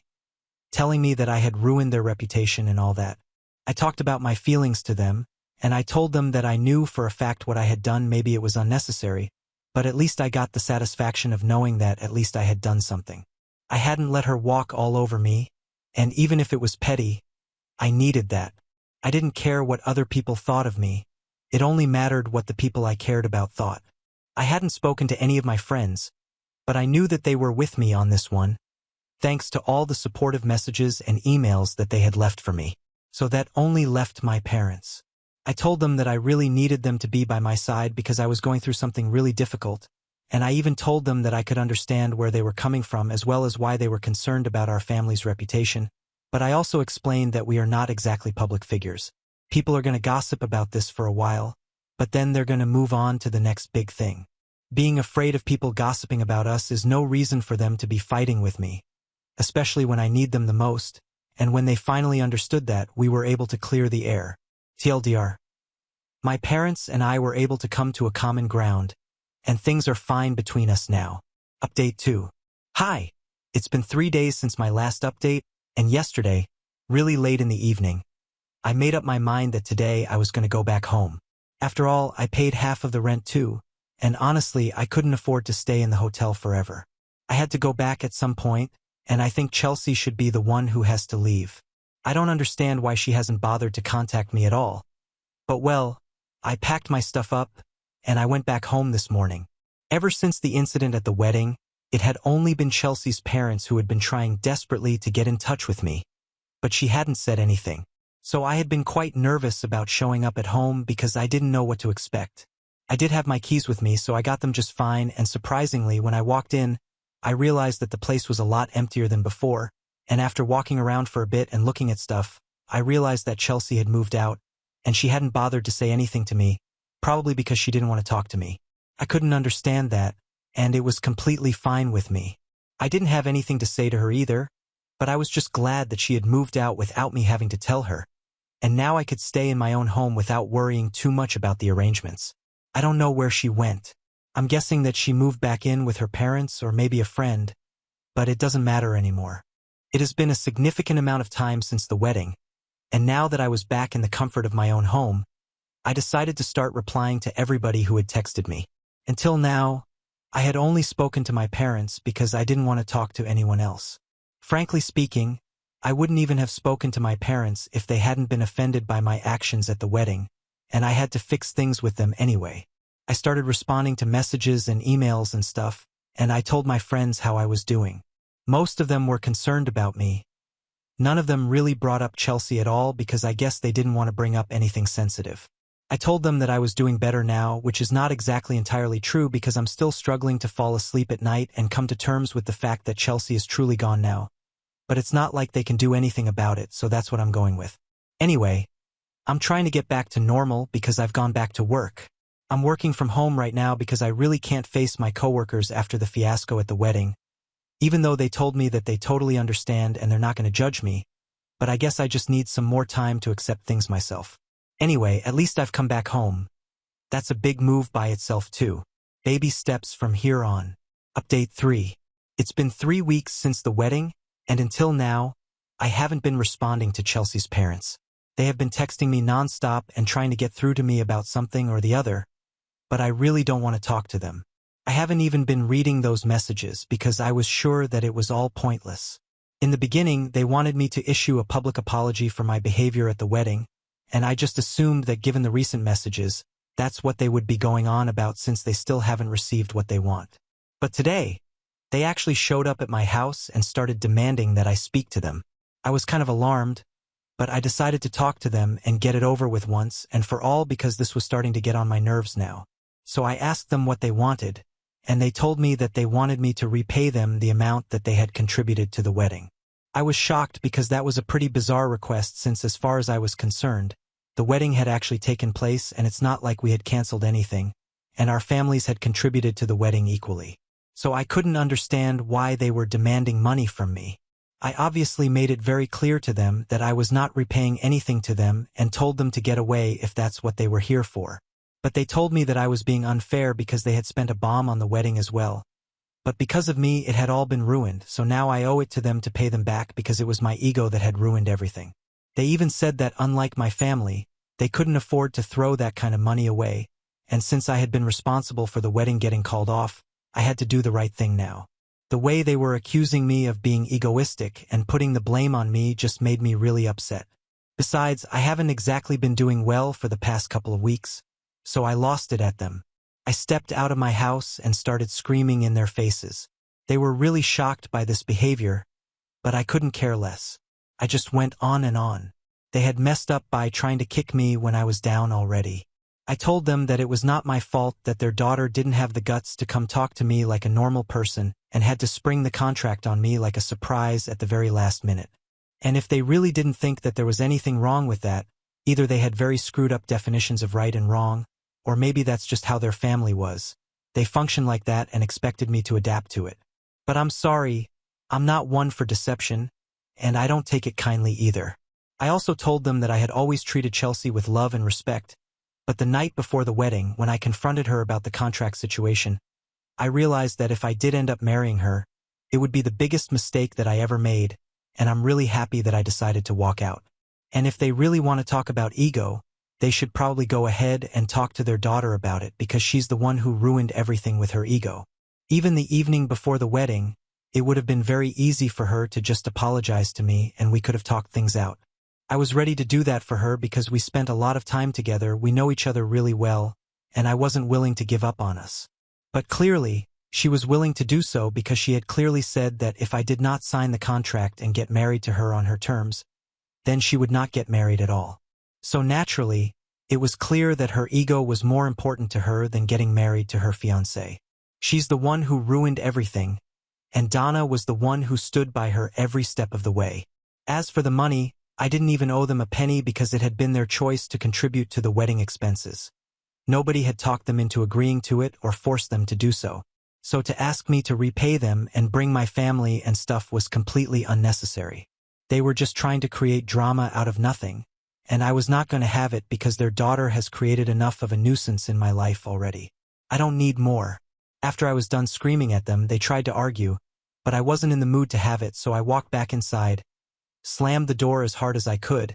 [SPEAKER 1] telling me that I had ruined their reputation and all that. I talked about my feelings to them, and I told them that I knew for a fact what I had done, maybe it was unnecessary, but at least I got the satisfaction of knowing that at least I had done something. I hadn't let her walk all over me, and even if it was petty, I needed that. I didn't care what other people thought of me. It only mattered what the people I cared about thought. I hadn't spoken to any of my friends, but I knew that they were with me on this one, thanks to all the supportive messages and emails that they had left for me. So that only left my parents. I told them that I really needed them to be by my side because I was going through something really difficult, and I even told them that I could understand where they were coming from as well as why they were concerned about our family's reputation, but I also explained that we are not exactly public figures. People are going to gossip about this for a while, but then they're gonna move on to the next big thing. Being afraid of people gossiping about us is no reason for them to be fighting with me, especially when I need them the most, and when they finally understood that, we were able to clear the air. TLDR. My parents and I were able to come to a common ground, and things are fine between us now. Update 2. Hi! It's been 3 days since my last update, and yesterday, really late in the evening, I made up my mind that today I was going to go back home. After all, I paid half of the rent too, and honestly, I couldn't afford to stay in the hotel forever. I had to go back at some point, and I think Chelsea should be the one who has to leave. I don't understand why she hasn't bothered to contact me at all. But well, I packed my stuff up, and I went back home this morning. Ever since the incident at the wedding, it had only been Chelsea's parents who had been trying desperately to get in touch with me. But she hadn't said anything. So I had been quite nervous about showing up at home because I didn't know what to expect. I did have my keys with me, so I got them just fine, and surprisingly, when I walked in, I realized that the place was a lot emptier than before, and after walking around for a bit and looking at stuff, I realized that Chelsea had moved out, and she hadn't bothered to say anything to me, probably because she didn't want to talk to me. I couldn't understand that, and it was completely fine with me. I didn't have anything to say to her either, but I was just glad that she had moved out without me having to tell her, and now I could stay in my own home without worrying too much about the arrangements. I don't know where she went. I'm guessing that she moved back in with her parents or maybe a friend, but it doesn't matter anymore. It has been a significant amount of time since the wedding, and now that I was back in the comfort of my own home, I decided to start replying to everybody who had texted me. Until now, I had only spoken to my parents because I didn't want to talk to anyone else. Frankly speaking, I wouldn't even have spoken to my parents if they hadn't been offended by my actions at the wedding, and I had to fix things with them anyway. I started responding to messages and emails and stuff, and I told my friends how I was doing. Most of them were concerned about me. None of them really brought up Chelsea at all because I guess they didn't want to bring up anything sensitive. I told them that I was doing better now, which is not exactly entirely true because I'm still struggling to fall asleep at night and come to terms with the fact that Chelsea is truly gone now. But it's not like they can do anything about it, so that's what I'm going with. Anyway, I'm trying to get back to normal because I've gone back to work. I'm working from home right now because I really can't face my coworkers after the fiasco at the wedding, even though they told me that they totally understand and they're not going to judge me, but I guess I just need some more time to accept things myself. Anyway, at least I've come back home. That's a big move by itself too. Baby steps from here on. Update 3. It's been 3 weeks since the wedding, and until now, I haven't been responding to Chelsea's parents. They have been texting me nonstop and trying to get through to me about something or the other, but I really don't want to talk to them. I haven't even been reading those messages because I was sure that it was all pointless. In the beginning, they wanted me to issue a public apology for my behavior at the wedding, and I just assumed that given the recent messages, that's what they would be going on about since they still haven't received what they want. But today, they actually showed up at my house and started demanding that I speak to them. I was kind of alarmed, but I decided to talk to them and get it over with once and for all because this was starting to get on my nerves now. So I asked them what they wanted, and they told me that they wanted me to repay them the amount that they had contributed to the wedding. I was shocked because that was a pretty bizarre request since, as far as I was concerned, the wedding had actually taken place and it's not like we had canceled anything, and our families had contributed to the wedding equally. So I couldn't understand why they were demanding money from me. I obviously made it very clear to them that I was not repaying anything to them and told them to get away if that's what they were here for. But they told me that I was being unfair because they had spent a bomb on the wedding as well. But because of me, it had all been ruined, so now I owe it to them to pay them back because it was my ego that had ruined everything. They even said that, unlike my family, they couldn't afford to throw that kind of money away, and since I had been responsible for the wedding getting called off, I had to do the right thing now. The way they were accusing me of being egoistic and putting the blame on me just made me really upset. Besides, I haven't exactly been doing well for the past couple of weeks, so I lost it at them. I stepped out of my house and started screaming in their faces. They were really shocked by this behavior, but I couldn't care less. I just went on and on. They had messed up by trying to kick me when I was down already. I told them that it was not my fault that their daughter didn't have the guts to come talk to me like a normal person and had to spring the contract on me like a surprise at the very last minute. And if they really didn't think that there was anything wrong with that, either they had very screwed up definitions of right and wrong, or maybe that's just how their family was. They functioned like that and expected me to adapt to it. But I'm sorry, I'm not one for deception, and I don't take it kindly either. I also told them that I had always treated Chelsea with love and respect, but the night before the wedding, when I confronted her about the contract situation, I realized that if I did end up marrying her, it would be the biggest mistake that I ever made, and I'm really happy that I decided to walk out. And if they really want to talk about ego, they should probably go ahead and talk to their daughter about it because she's the one who ruined everything with her ego. Even the evening before the wedding, it would have been very easy for her to just apologize to me and we could have talked things out. I was ready to do that for her because we spent a lot of time together, we know each other really well, and I wasn't willing to give up on us. But clearly, she was willing to do so because she had clearly said that if I did not sign the contract and get married to her on her terms, then she would not get married at all. So naturally, it was clear that her ego was more important to her than getting married to her fiancé. She's the one who ruined everything, and Donna was the one who stood by her every step of the way. As for the money, I didn't even owe them a penny because it had been their choice to contribute to the wedding expenses. Nobody had talked them into agreeing to it or forced them to do so. So to ask me to repay them and bring my family and stuff was completely unnecessary. They were just trying to create drama out of nothing, and I was not going to have it because their daughter has created enough of a nuisance in my life already. I don't need more. After I was done screaming at them, they tried to argue, but I wasn't in the mood to have it, so I walked back inside, slammed the door as hard as I could,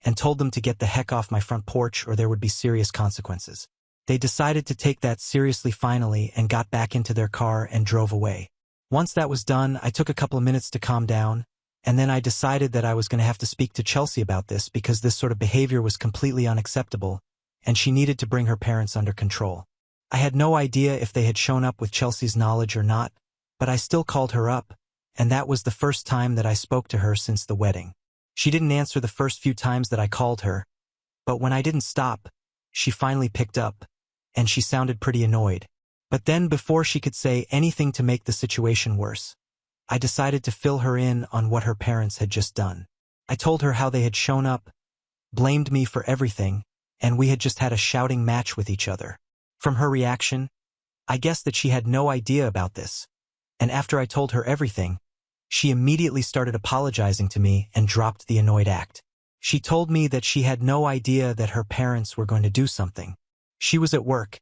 [SPEAKER 1] and told them to get the heck off my front porch or there would be serious consequences. They decided to take that seriously finally and got back into their car and drove away. Once that was done, I took a couple of minutes to calm down, and then I decided that I was going to have to speak to Chelsea about this because this sort of behavior was completely unacceptable, and she needed to bring her parents under control. I had no idea if they had shown up with Chelsea's knowledge or not, but I still called her up, and that was the first time that I spoke to her since the wedding. She didn't answer the first few times that I called her, but when I didn't stop, she finally picked up, and she sounded pretty annoyed. But then before she could say anything to make the situation worse, I decided to fill her in on what her parents had just done. I told her how they had shown up, blamed me for everything, and we had just had a shouting match with each other. From her reaction, I guessed that she had no idea about this, and after I told her everything, she immediately started apologizing to me and dropped the annoyed act. She told me that she had no idea that her parents were going to do something. She was at work,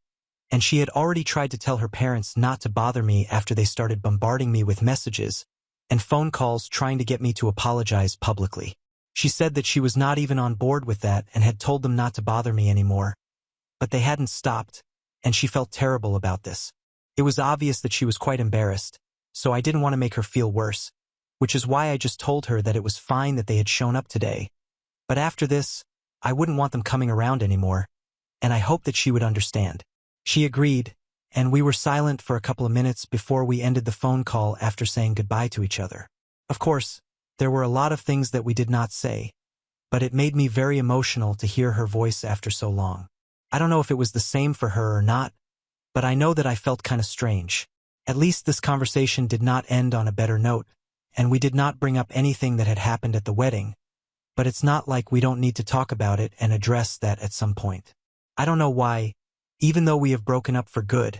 [SPEAKER 1] and she had already tried to tell her parents not to bother me after they started bombarding me with messages and phone calls trying to get me to apologize publicly. She said that she was not even on board with that and had told them not to bother me anymore, but they hadn't stopped, and she felt terrible about this. It was obvious that she was quite embarrassed, so I didn't want to make her feel worse, which is why I just told her that it was fine that they had shown up today. But after this, I wouldn't want them coming around anymore, and I hoped that she would understand. She agreed, and we were silent for a couple of minutes before we ended the phone call after saying goodbye to each other. Of course, there were a lot of things that we did not say, but it made me very emotional to hear her voice after so long. I don't know if it was the same for her or not, but I know that I felt kind of strange. At least this conversation did not end on a better note, and we did not bring up anything that had happened at the wedding, but it's not like we don't need to talk about it and address that at some point. I don't know why, even though we have broken up for good,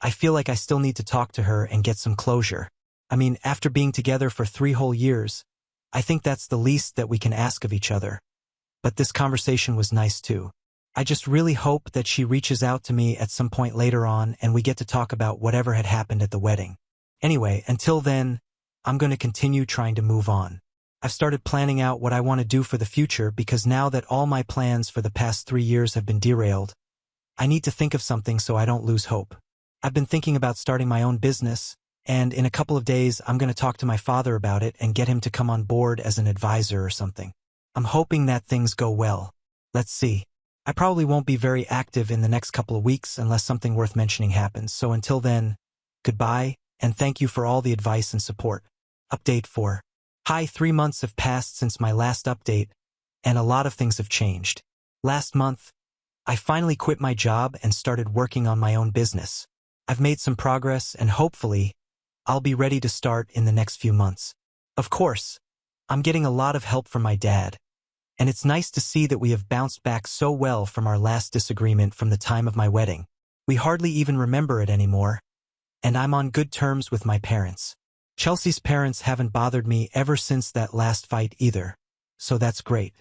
[SPEAKER 1] I feel like I still need to talk to her and get some closure. I mean, after being together for 3 whole years, I think that's the least that we can ask of each other. But this conversation was nice too. I just really hope that she reaches out to me at some point later on and we get to talk about whatever had happened at the wedding. Anyway, until then, I'm going to continue trying to move on. I've started planning out what I want to do for the future because now that all my plans for the past 3 years have been derailed, I need to think of something so I don't lose hope. I've been thinking about starting my own business, and in a couple of days I'm going to talk to my father about it and get him to come on board as an advisor or something. I'm hoping that things go well. Let's see. I probably won't be very active in the next couple of weeks unless something worth mentioning happens, so until then, goodbye, and thank you for all the advice and support. Update 4. Hi, 3 months have passed since my last update, and a lot of things have changed. Last month, I finally quit my job and started working on my own business. I've made some progress and hopefully, I'll be ready to start in the next few months. Of course, I'm getting a lot of help from my dad, And it's nice to see that we have bounced back so well from our last disagreement from the time of my wedding. We hardly even remember it anymore, and I'm on good terms with my parents. Chelsea's parents haven't bothered me ever since that last fight either, so that's great.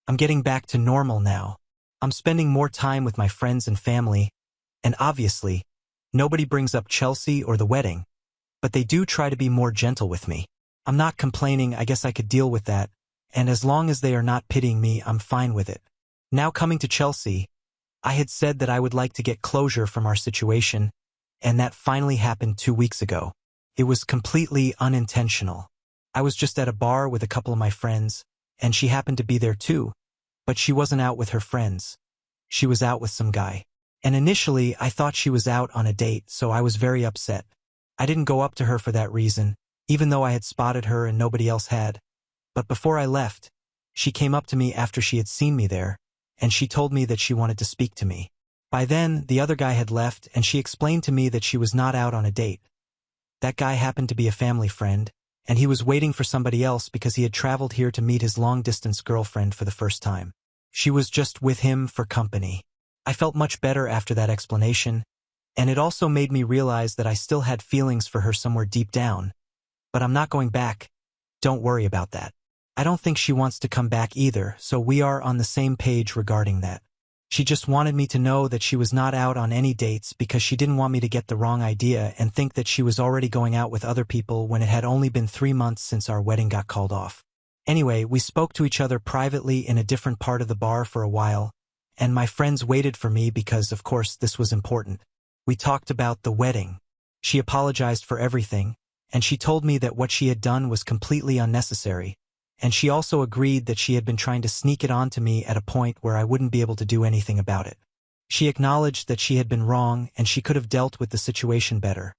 [SPEAKER 1] I'm getting back to normal now. I'm spending more time with my friends and family, and obviously, nobody brings up Chelsea or the wedding, but they do try to be more gentle with me. I'm not complaining, I guess I could deal with that, and as long as they are not pitying me, I'm fine with it. Now coming to Chelsea, I had said that I would like to get closure from our situation, and that finally happened 2 weeks ago. It was completely unintentional. I was just at a bar with a couple of my friends, and she happened to be there too, but she wasn't out with her friends. She was out with some guy. And initially, I thought she was out on a date, so I was very upset. I didn't go up to her for that reason, even though I had spotted her and nobody else had. But before I left, she came up to me after she had seen me there, and she told me that she wanted to speak to me. By then, the other guy had left, and she explained to me that she was not out on a date. That guy happened to be a family friend, and he was waiting for somebody else because he had traveled here to meet his long-distance girlfriend for the first time. She was just with him for company. I felt much better after that explanation, and it also made me realize that I still had feelings for her somewhere deep down. But I'm not going back. Don't worry about that. I don't think she wants to come back either, so we are on the same page regarding that. She just wanted me to know that she was not out on any dates because she didn't want me to get the wrong idea and think that she was already going out with other people when it had only been 3 months since our wedding got called off. Anyway, we spoke to each other privately in a different part of the bar for a while, and my friends waited for me because, of course, this was important. We talked about the wedding. She apologized for everything, and she told me that what she had done was completely unnecessary, and she also agreed that she had been trying to sneak it onto me at a point where I wouldn't be able to do anything about it. She acknowledged that she had been wrong and she could have dealt with the situation better,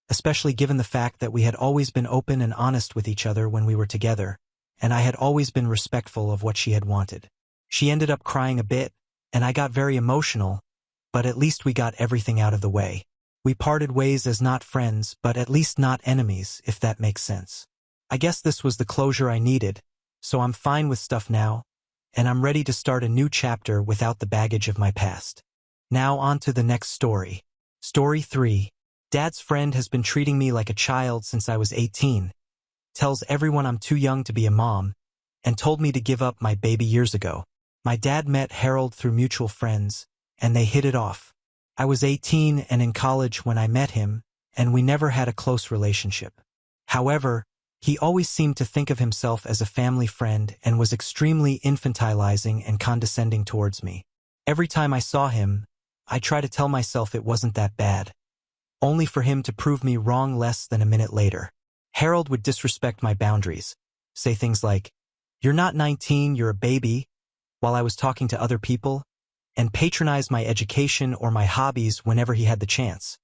[SPEAKER 1] especially given the fact that we had always been open and honest with each other when we were together, and I had always been respectful of what she had wanted. She ended up crying a bit, and I got very emotional, but at least we got everything out of the way. We parted ways as not friends, but at least not enemies, if that makes sense. I guess this was the closure I needed, so I'm fine with stuff now, and I'm ready to start a new chapter without the baggage of my past. Now on to the next story. Story 3. Dad's friend has been treating me like a child since I was 18. Tells everyone I'm too young to be a mom, and told me to give up my baby years ago. My dad met Harold through mutual friends, and they hit it off. I was 18 and in college when I met him, and we never had a close relationship. However, he always seemed to think of himself as a family friend and was extremely infantilizing and condescending towards me. Every time I saw him, I tried to tell myself it wasn't that bad, only for him to prove me wrong less than a minute later. Harold would disrespect my boundaries, say things like, "You're not 19, you're a baby," while I was talking to other people, and patronize my education or my hobbies whenever he had the chance.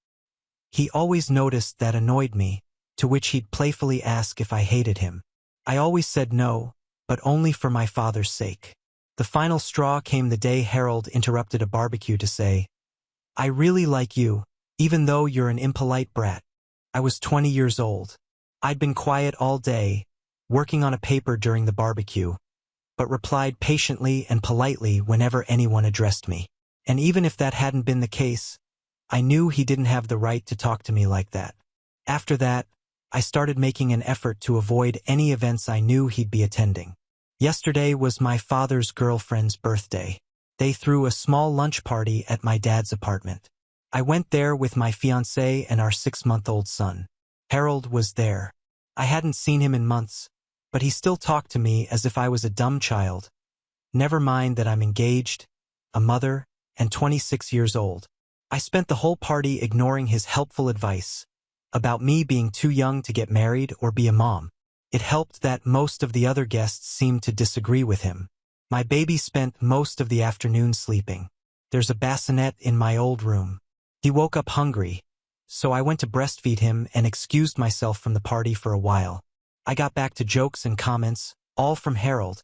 [SPEAKER 1] He always noticed that annoyed me, to which he'd playfully ask if I hated him. I always said no, but only for my father's sake. The final straw came the day Harold interrupted a barbecue to say, "I really like you, even though you're an impolite brat." I was 20 years old. I'd been quiet all day, working on a paper during the barbecue, but replied patiently and politely whenever anyone addressed me. And even if that hadn't been the case, I knew he didn't have the right to talk to me like that. After that, I started making an effort to avoid any events I knew he'd be attending. Yesterday was my father's girlfriend's birthday. They threw a small lunch party at my dad's apartment. I went there with my fiancée and our 6-month-old son. Harold was there. I hadn't seen him in months, but he still talked to me as if I was a dumb child. Never mind that I'm engaged, a mother, and 26 years old. I spent the whole party ignoring his helpful advice about me being too young to get married or be a mom. It helped that most of the other guests seemed to disagree with him. My baby spent most of the afternoon sleeping. There's a bassinet in my old room. He woke up hungry, so I went to breastfeed him and excused myself from the party for a while. I got back to jokes and comments, all from Harold,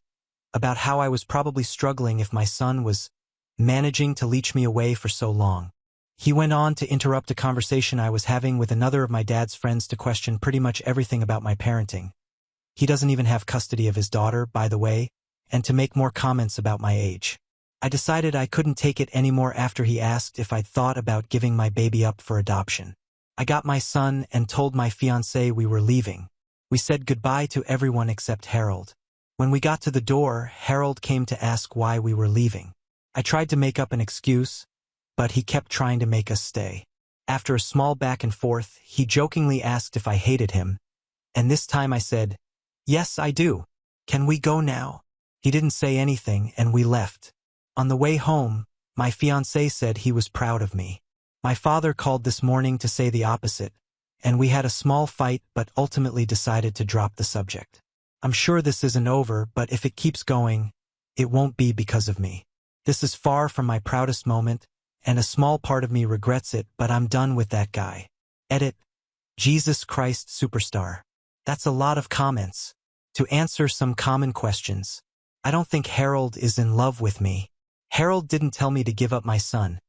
[SPEAKER 1] about how I was probably struggling if my son was managing to leech me away for so long. He went on to interrupt a conversation I was having with another of my dad's friends to question pretty much everything about my parenting. He doesn't even have custody of his daughter, by the way, and to make more comments about my age. I decided I couldn't take it anymore after he asked if I'd thought about giving my baby up for adoption. I got my son and told my fiancé we were leaving. We said goodbye to everyone except Harold. When we got to the door, Harold came to ask why we were leaving. I tried to make up an excuse, but he kept trying to make us stay. After a small back and forth, he jokingly asked if I hated him, and this time I said, "Yes, I do. Can we go now?" He didn't say anything, and we left. On the way home, my fiancé said he was proud of me. My father called this morning to say the opposite, and we had a small fight but ultimately decided to drop the subject. I'm sure this isn't over, but if it keeps going, it won't be because of me. This is far from my proudest moment, and a small part of me regrets it, but I'm done with that guy. Edit. Jesus Christ Superstar. That's a lot of comments. To answer some common questions. I don't think Harold is in love with me. Harold didn't tell me to give up my son.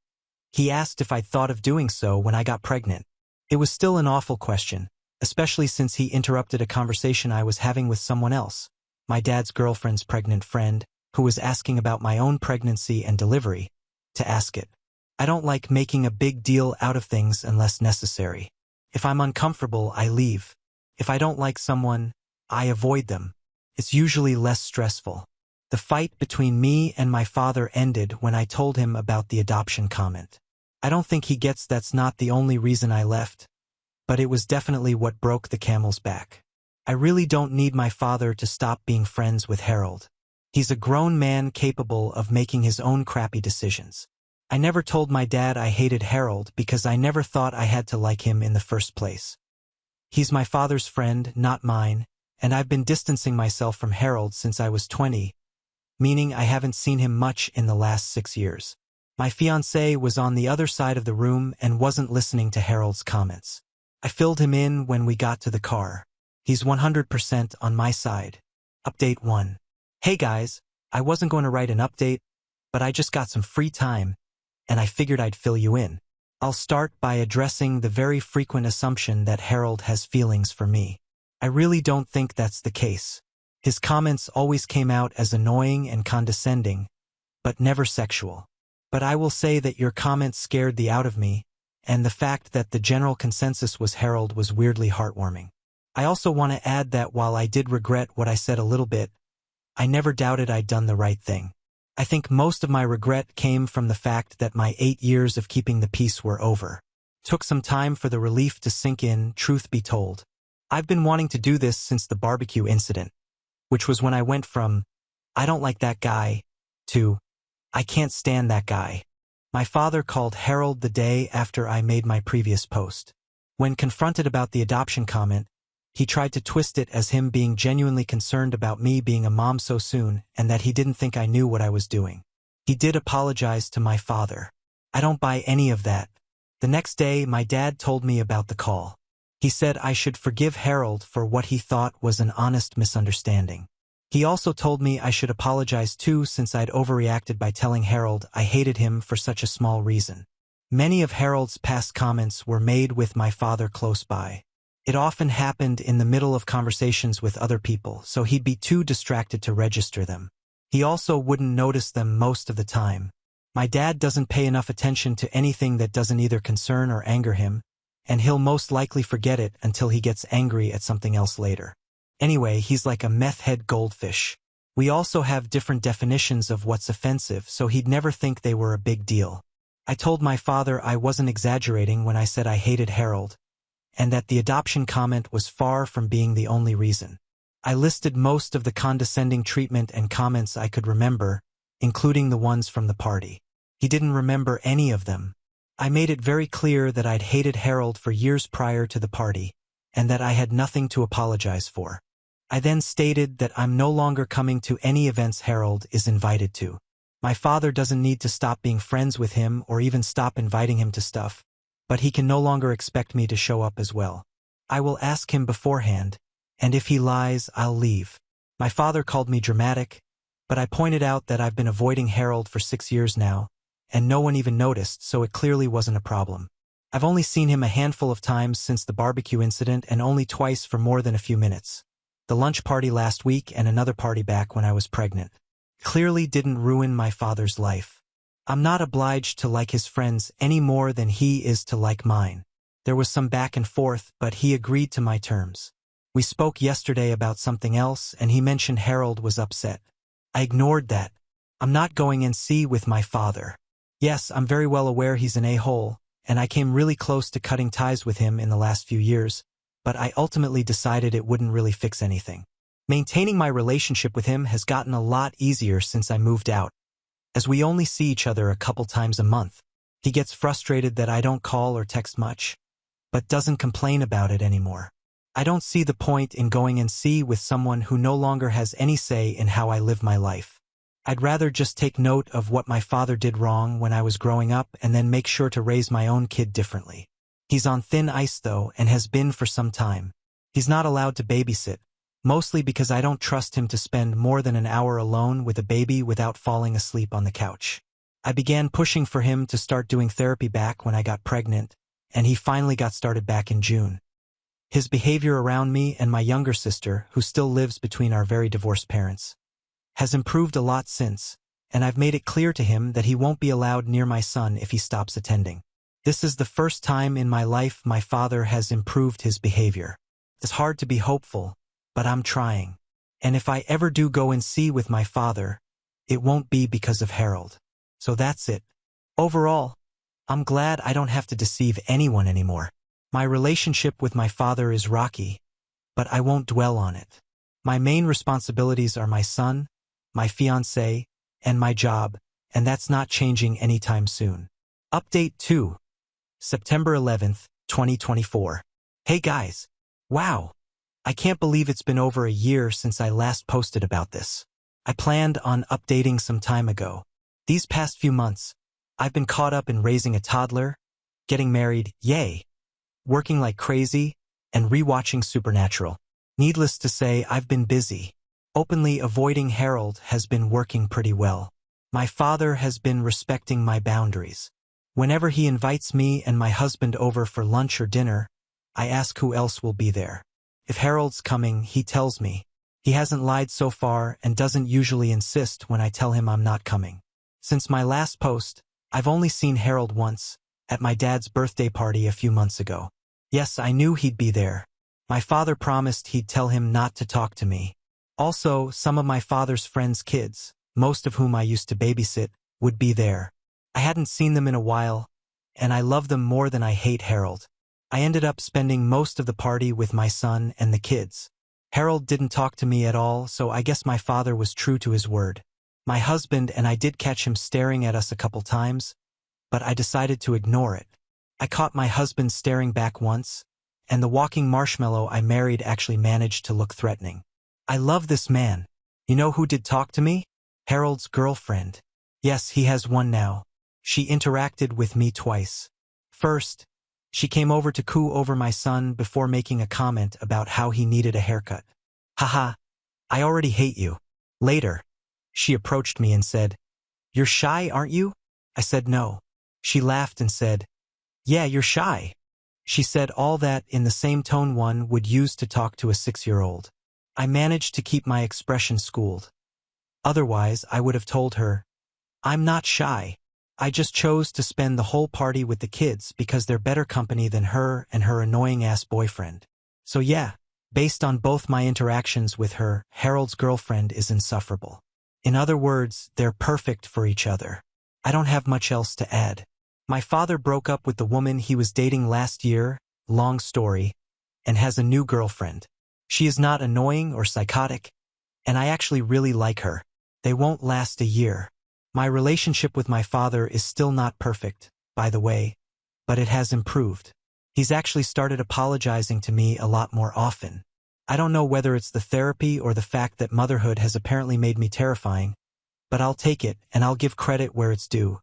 [SPEAKER 1] He asked if I'd thought of doing so when I got pregnant. It was still an awful question, especially since he interrupted a conversation I was having with someone else, my dad's girlfriend's pregnant friend, who was asking about my own pregnancy and delivery, to ask it. I don't like making a big deal out of things unless necessary. If I'm uncomfortable, I leave. If I don't like someone, I avoid them. It's usually less stressful. The fight between me and my father ended when I told him about the adoption comment. I don't think he gets that's not the only reason I left, but it was definitely what broke the camel's back. I really don't need my father to stop being friends with Harold. He's a grown man capable of making his own crappy decisions. I never told my dad I hated Harold because I never thought I had to like him in the first place. He's my father's friend, not mine, and I've been distancing myself from Harold since I was 20, meaning I haven't seen him much in the last 6 years. My fiancé was on the other side of the room and wasn't listening to Harold's comments. I filled him in when we got to the car. He's 100% on my side. Update 1. Hey guys, I wasn't going to write an update, but I just got some free time, and I figured I'd fill you in. I'll start by addressing the very frequent assumption that Harold has feelings for me. I really don't think that's the case. His comments always came out as annoying and condescending, but never sexual. But I will say that your comments scared the out of me, and the fact that the general consensus was Harold was weirdly heartwarming. I also want to add that while I did regret what I said a little bit, I never doubted I'd done the right thing. I think most of my regret came from the fact that my 8 years of keeping the peace were over. Took some time for the relief to sink in, truth be told. I've been wanting to do this since the barbecue incident, which was when I went from, "I don't like that guy," to, "I can't stand that guy." My father called Harold the day after I made my previous post. When confronted about the adoption comment, he tried to twist it as him being genuinely concerned about me being a mom so soon and that he didn't think I knew what I was doing. He did apologize to my father. I don't buy any of that. The next day, my dad told me about the call. He said I should forgive Harold for what he thought was an honest misunderstanding. He also told me I should apologize too since I'd overreacted by telling Harold I hated him for such a small reason. Many of Harold's past comments were made with my father close by. It often happened in the middle of conversations with other people, so he'd be too distracted to register them. He also wouldn't notice them most of the time. My dad doesn't pay enough attention to anything that doesn't either concern or anger him, and he'll most likely forget it until he gets angry at something else later. Anyway, he's like a meth-head goldfish. We also have different definitions of what's offensive, so he'd never think they were a big deal. I told my father I wasn't exaggerating when I said I hated Harold, and that the adoption comment was far from being the only reason. I listed most of the condescending treatment and comments I could remember, including the ones from the party. He didn't remember any of them. I made it very clear that I'd hated Harold for years prior to the party, and that I had nothing to apologize for. I then stated that I'm no longer coming to any events Harold is invited to. My father doesn't need to stop being friends with him or even stop inviting him to stuff, but he can no longer expect me to show up as well. I will ask him beforehand, and if he lies, I'll leave. My father called me dramatic, but I pointed out that I've been avoiding Harold for 6 years now, and no one even noticed, so it clearly wasn't a problem. I've only seen him a handful of times since the barbecue incident and only twice for more than a few minutes. The lunch party last week and another party back when I was pregnant. clearly didn't ruin my father's life. I'm not obliged to like his friends any more than he is to like mine. There was some back and forth, but he agreed to my terms. We spoke yesterday about something else, and he mentioned Harold was upset. I ignored that. I'm not going and see with my father. Yes, I'm very well aware he's an a-hole, and I came really close to cutting ties with him in the last few years, but I ultimately decided it wouldn't really fix anything. Maintaining my relationship with him has gotten a lot easier since I moved out, as we only see each other a couple times a month. He gets frustrated that I don't call or text much, but doesn't complain about it anymore. I don't see the point in going and see with someone who no longer has any say in how I live my life. I'd rather just take note of what my father did wrong when I was growing up and then make sure to raise my own kid differently. He's on thin ice though, and has been for some time. He's not allowed to babysit, mostly because I don't trust him to spend more than an hour alone with a baby without falling asleep on the couch. I began pushing for him to start doing therapy back when I got pregnant, and he finally got started back in June. His behavior around me and my younger sister, who still lives between our very divorced parents, has improved a lot since, and I've made it clear to him that he won't be allowed near my son if he stops attending. This is the first time in my life my father has improved his behavior. It's hard to be hopeful, but I'm trying. And if I ever do go and see with my father, it won't be because of Harold. So that's it. Overall, I'm glad I don't have to deceive anyone anymore. My relationship with my father is rocky, but I won't dwell on it. My main responsibilities are my son, my fiancé, and my job, and that's not changing anytime soon. Update 2. September 11th, 2024. Hey guys. Wow. I can't believe it's been over a year since I last posted about this. I planned on updating some time ago. These past few months, I've been caught up in raising a toddler, getting married, yay, working like crazy, and rewatching Supernatural. Needless to say, I've been busy. Openly avoiding Harold has been working pretty well. My father has been respecting my boundaries. Whenever he invites me and my husband over for lunch or dinner, I ask who else will be there. If Harold's coming, he tells me. He hasn't lied so far and doesn't usually insist when I tell him I'm not coming. Since my last post, I've only seen Harold once, at my dad's birthday party a few months ago. Yes, I knew he'd be there. My father promised he'd tell him not to talk to me. Also, some of my father's friends' kids, most of whom I used to babysit, would be there. I hadn't seen them in a while, and I love them more than I hate Harold. I ended up spending most of the party with my son and the kids. Harold didn't talk to me at all, so I guess my father was true to his word. My husband and I did catch him staring at us a couple times, but I decided to ignore it. I caught my husband staring back once, and the walking marshmallow I married actually managed to look threatening. I love this man. You know who did talk to me? Harold's girlfriend. Yes, he has one now. She interacted with me twice. First, she came over to coo over my son before making a comment about how he needed a haircut. Haha, I already hate you. Later, she approached me and said, "You're shy, aren't you?" I said no. She laughed and said, "Yeah, you're shy." She said all that in the same tone one would use to talk to a 6-year-old. I managed to keep my expression schooled. Otherwise, I would have told her, "I'm not shy. I just chose to spend the whole party with the kids because they're better company than her and her annoying-ass boyfriend." So yeah, based on both my interactions with her, Harold's girlfriend is insufferable. In other words, they're perfect for each other. I don't have much else to add. My father broke up with the woman he was dating last year, long story, and has a new girlfriend. She is not annoying or psychotic, and I actually really like her. They won't last a year. My relationship with my father is still not perfect, by the way, but it has improved. He's actually started apologizing to me a lot more often. I don't know whether it's the therapy or the fact that motherhood has apparently made me terrifying, but I'll take it and I'll give credit where it's due.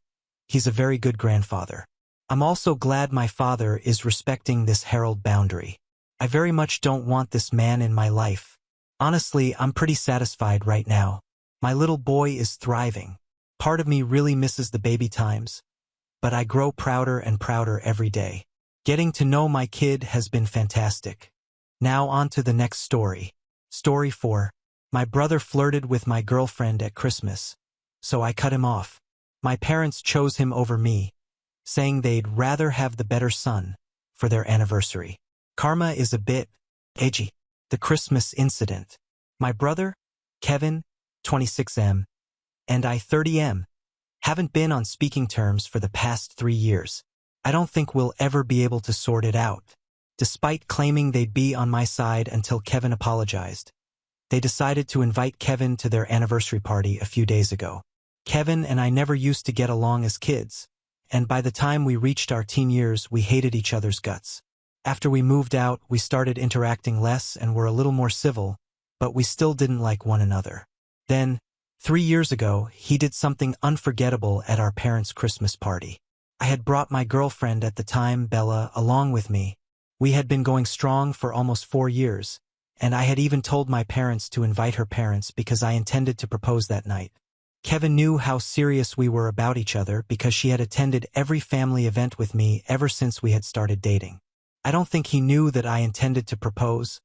[SPEAKER 1] He's a very good grandfather. I'm also glad my father is respecting this Harold boundary. I very much don't want this man in my life. Honestly, I'm pretty satisfied right now. My little boy is thriving. Part of me really misses the baby times, but I grow prouder and prouder every day. Getting to know my kid has been fantastic. Now on to the next story. Story 4. My brother flirted with my girlfriend at Christmas, so I cut him off. My parents chose him over me, saying they'd rather have the better son for their anniversary. Karma is a bit edgy. The Christmas incident. My brother, Kevin, 26M, and I, 30M, haven't been on speaking terms for the past 3 years. I don't think we'll ever be able to sort it out. Despite claiming they'd be on my side until Kevin apologized, they decided to invite Kevin to their anniversary party a few days ago. Kevin and I never used to get along as kids, and by the time we reached our teen years, we hated each other's guts. After we moved out, we started interacting less and were a little more civil, but we still didn't like one another. Then, 3 years ago, he did something unforgettable at our parents' Christmas party. I had brought my girlfriend at the time, Bella, along with me. We had been going strong for almost 4 years, and I had even told my parents to invite her parents because I intended to propose that night. Kevin knew how serious we were about each other because she had attended every family event with me ever since we had started dating. I don't think he knew that I intended to propose,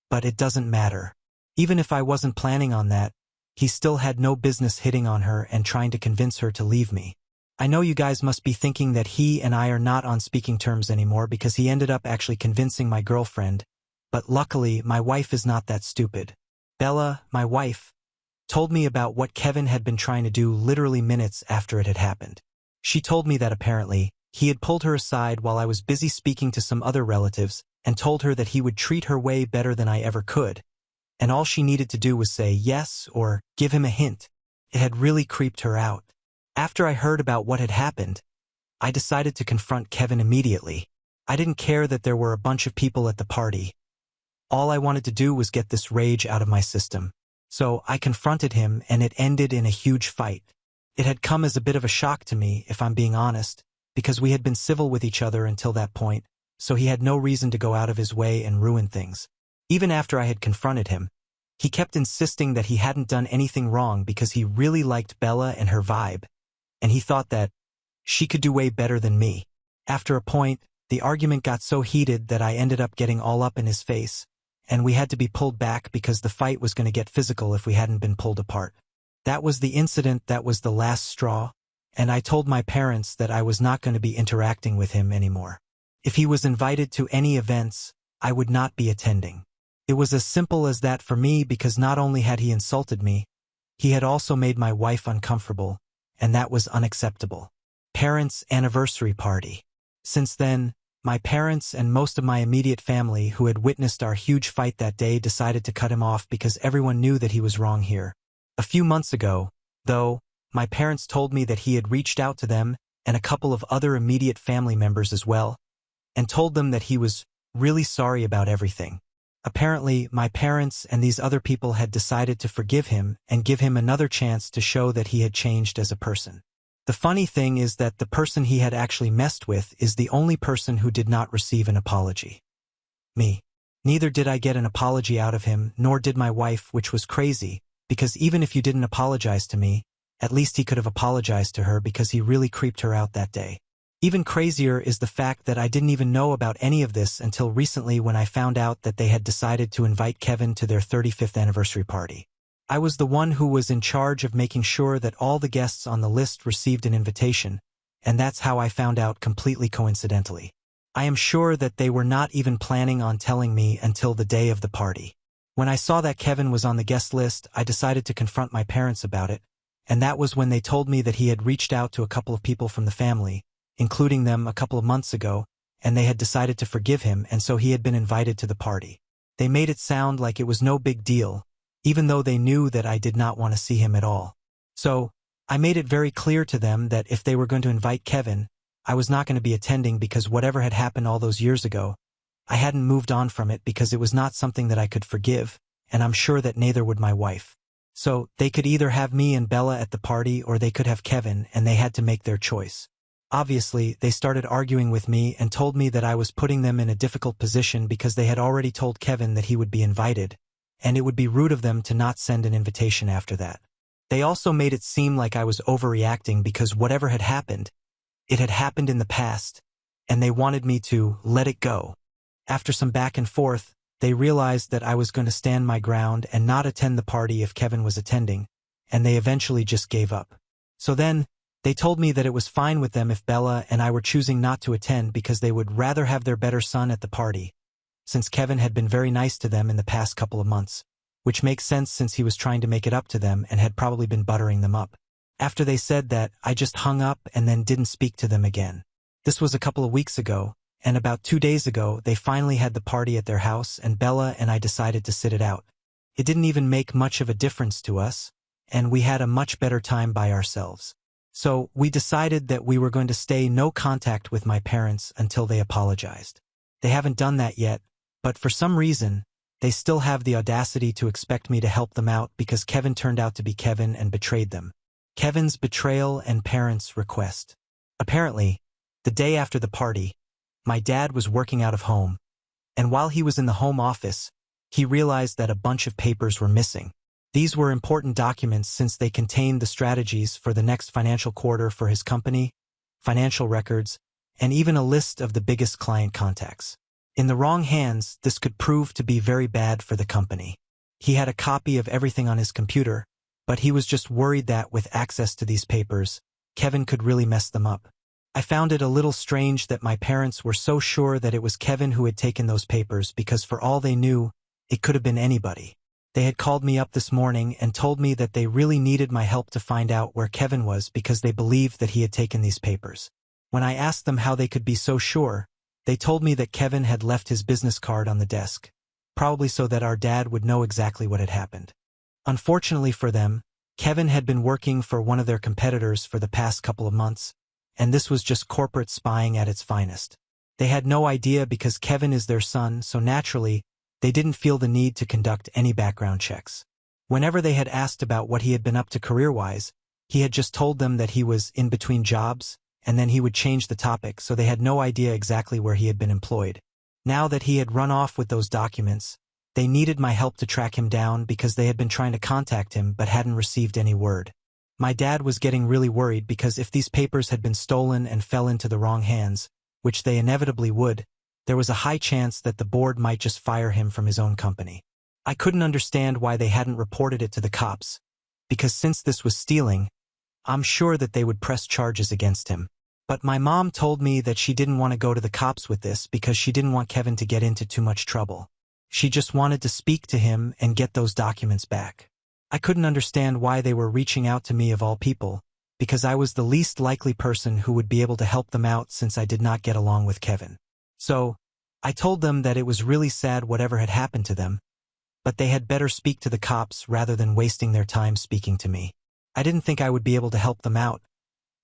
[SPEAKER 1] but it doesn't matter. Even if I wasn't planning on that, he still had no business hitting on her and trying to convince her to leave me. I know you guys must be thinking that he and I are not on speaking terms anymore because he ended up actually convincing my girlfriend, but luckily my wife is not that stupid. Bella, my wife, told me about what Kevin had been trying to do literally minutes after it had happened. She told me that apparently, he had pulled her aside while I was busy speaking to some other relatives and told her that he would treat her way better than I ever could, and all she needed to do was say yes or give him a hint. It had really creeped her out. After I heard about what had happened, I decided to confront Kevin immediately. I didn't care that there were a bunch of people at the party. All I wanted to do was get this rage out of my system. So I confronted him and it ended in a huge fight. It had come as a bit of a shock to me, if I'm being honest, because we had been civil with each other until that point, so he had no reason to go out of his way and ruin things. Even after I had confronted him, he kept insisting that he hadn't done anything wrong because he really liked Bella and her vibe, and he thought that she could do way better than me. After a point, the argument got so heated that I ended up getting all up in his face, and we had to be pulled back because the fight was going to get physical if we hadn't been pulled apart. That was the incident that was the last straw, and I told my parents that I was not going to be interacting with him anymore. If he was invited to any events, I would not be attending. It was as simple as that for me because not only had he insulted me, he had also made my wife uncomfortable, and that was unacceptable. Parents' anniversary party. Since then, my parents and most of my immediate family who had witnessed our huge fight that day decided to cut him off because everyone knew that he was wrong here. A few months ago, though, my parents told me that he had reached out to them and a couple of other immediate family members as well, and told them that he was really sorry about everything. Apparently, my parents and these other people had decided to forgive him and give him another chance to show that he had changed as a person. The funny thing is that the person he had actually messed with is the only person who did not receive an apology. Me. Neither did I get an apology out of him, nor did my wife, which was crazy, because even if you didn't apologize to me, at least he could have apologized to her because he really creeped her out that day. Even crazier is the fact that I didn't even know about any of this until recently when I found out that they had decided to invite Kevin to their 35th anniversary party. I was the one who was in charge of making sure that all the guests on the list received an invitation, and that's how I found out completely coincidentally. I am sure that they were not even planning on telling me until the day of the party. When I saw that Kevin was on the guest list, I decided to confront my parents about it, and that was when they told me that he had reached out to a couple of people from the family, including them a couple of months ago, and they had decided to forgive him, and so he had been invited to the party. They made it sound like it was no big deal, even though they knew that I did not want to see him at all. So, I made it very clear to them that if they were going to invite Kevin, I was not going to be attending because whatever had happened all those years ago, I hadn't moved on from it because it was not something that I could forgive, and I'm sure that neither would my wife. So, they could either have me and Bella at the party or they could have Kevin, and they had to make their choice. Obviously, they started arguing with me and told me that I was putting them in a difficult position because they had already told Kevin that he would be invited, and it would be rude of them to not send an invitation after that. They also made it seem like I was overreacting because whatever had happened, it had happened in the past, and they wanted me to let it go. After some back and forth, they realized that I was going to stand my ground and not attend the party if Kevin was attending, and they eventually just gave up. So then, they told me that it was fine with them if Bella and I were choosing not to attend because they would rather have their better son at the party, since Kevin had been very nice to them in the past couple of months, which makes sense since he was trying to make it up to them and had probably been buttering them up. After they said that, I just hung up and then didn't speak to them again. This was a couple of weeks ago, and about 2 days ago they finally had the party at their house and Bella and I decided to sit it out. It didn't even make much of a difference to us, and we had a much better time by ourselves. So we decided that we were going to stay no contact with my parents until they apologized. They haven't done that yet, but for some reason, they still have the audacity to expect me to help them out because Kevin turned out to be Kevin and betrayed them. Kevin's betrayal and parents' request. Apparently, the day after the party, my dad was working out of home, and while he was in the home office, he realized that a bunch of papers were missing. These were important documents since they contained the strategies for the next financial quarter for his company, financial records, and even a list of the biggest client contacts. In the wrong hands, this could prove to be very bad for the company. He had a copy of everything on his computer, but he was just worried that with access to these papers, Kevin could really mess them up. I found it a little strange that my parents were so sure that it was Kevin who had taken those papers because for all they knew, it could have been anybody. They had called me up this morning and told me that they really needed my help to find out where Kevin was because they believed that he had taken these papers. When I asked them how they could be so sure, they told me that Kevin had left his business card on the desk, probably so that our dad would know exactly what had happened. Unfortunately for them, Kevin had been working for one of their competitors for the past couple of months, and this was just corporate spying at its finest. They had no idea because Kevin is their son, so naturally, they didn't feel the need to conduct any background checks. Whenever they had asked about what he had been up to career-wise, he had just told them that he was in between jobs, and then he would change the topic, so they had no idea exactly where he had been employed. Now that he had run off with those documents, they needed my help to track him down because they had been trying to contact him but hadn't received any word. My dad was getting really worried because if these papers had been stolen and fell into the wrong hands, which they inevitably would, there was a high chance that the board might just fire him from his own company. I couldn't understand why they hadn't reported it to the cops, because since this was stealing, I'm sure that they would press charges against him. But my mom told me that she didn't want to go to the cops with this because she didn't want Kevin to get into too much trouble. She just wanted to speak to him and get those documents back. I couldn't understand why they were reaching out to me of all people, because I was the least likely person who would be able to help them out since I did not get along with Kevin. So, I told them that it was really sad whatever had happened to them, but they had better speak to the cops rather than wasting their time speaking to me. I didn't think I would be able to help them out,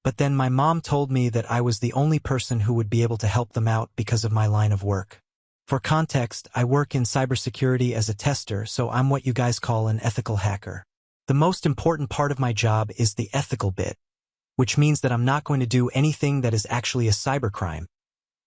[SPEAKER 1] but then my mom told me that I was the only person who would be able to help them out because of my line of work. For context, I work in cybersecurity as a tester, so I'm what you guys call an ethical hacker. The most important part of my job is the ethical bit, which means that I'm not going to do anything that is actually a cybercrime.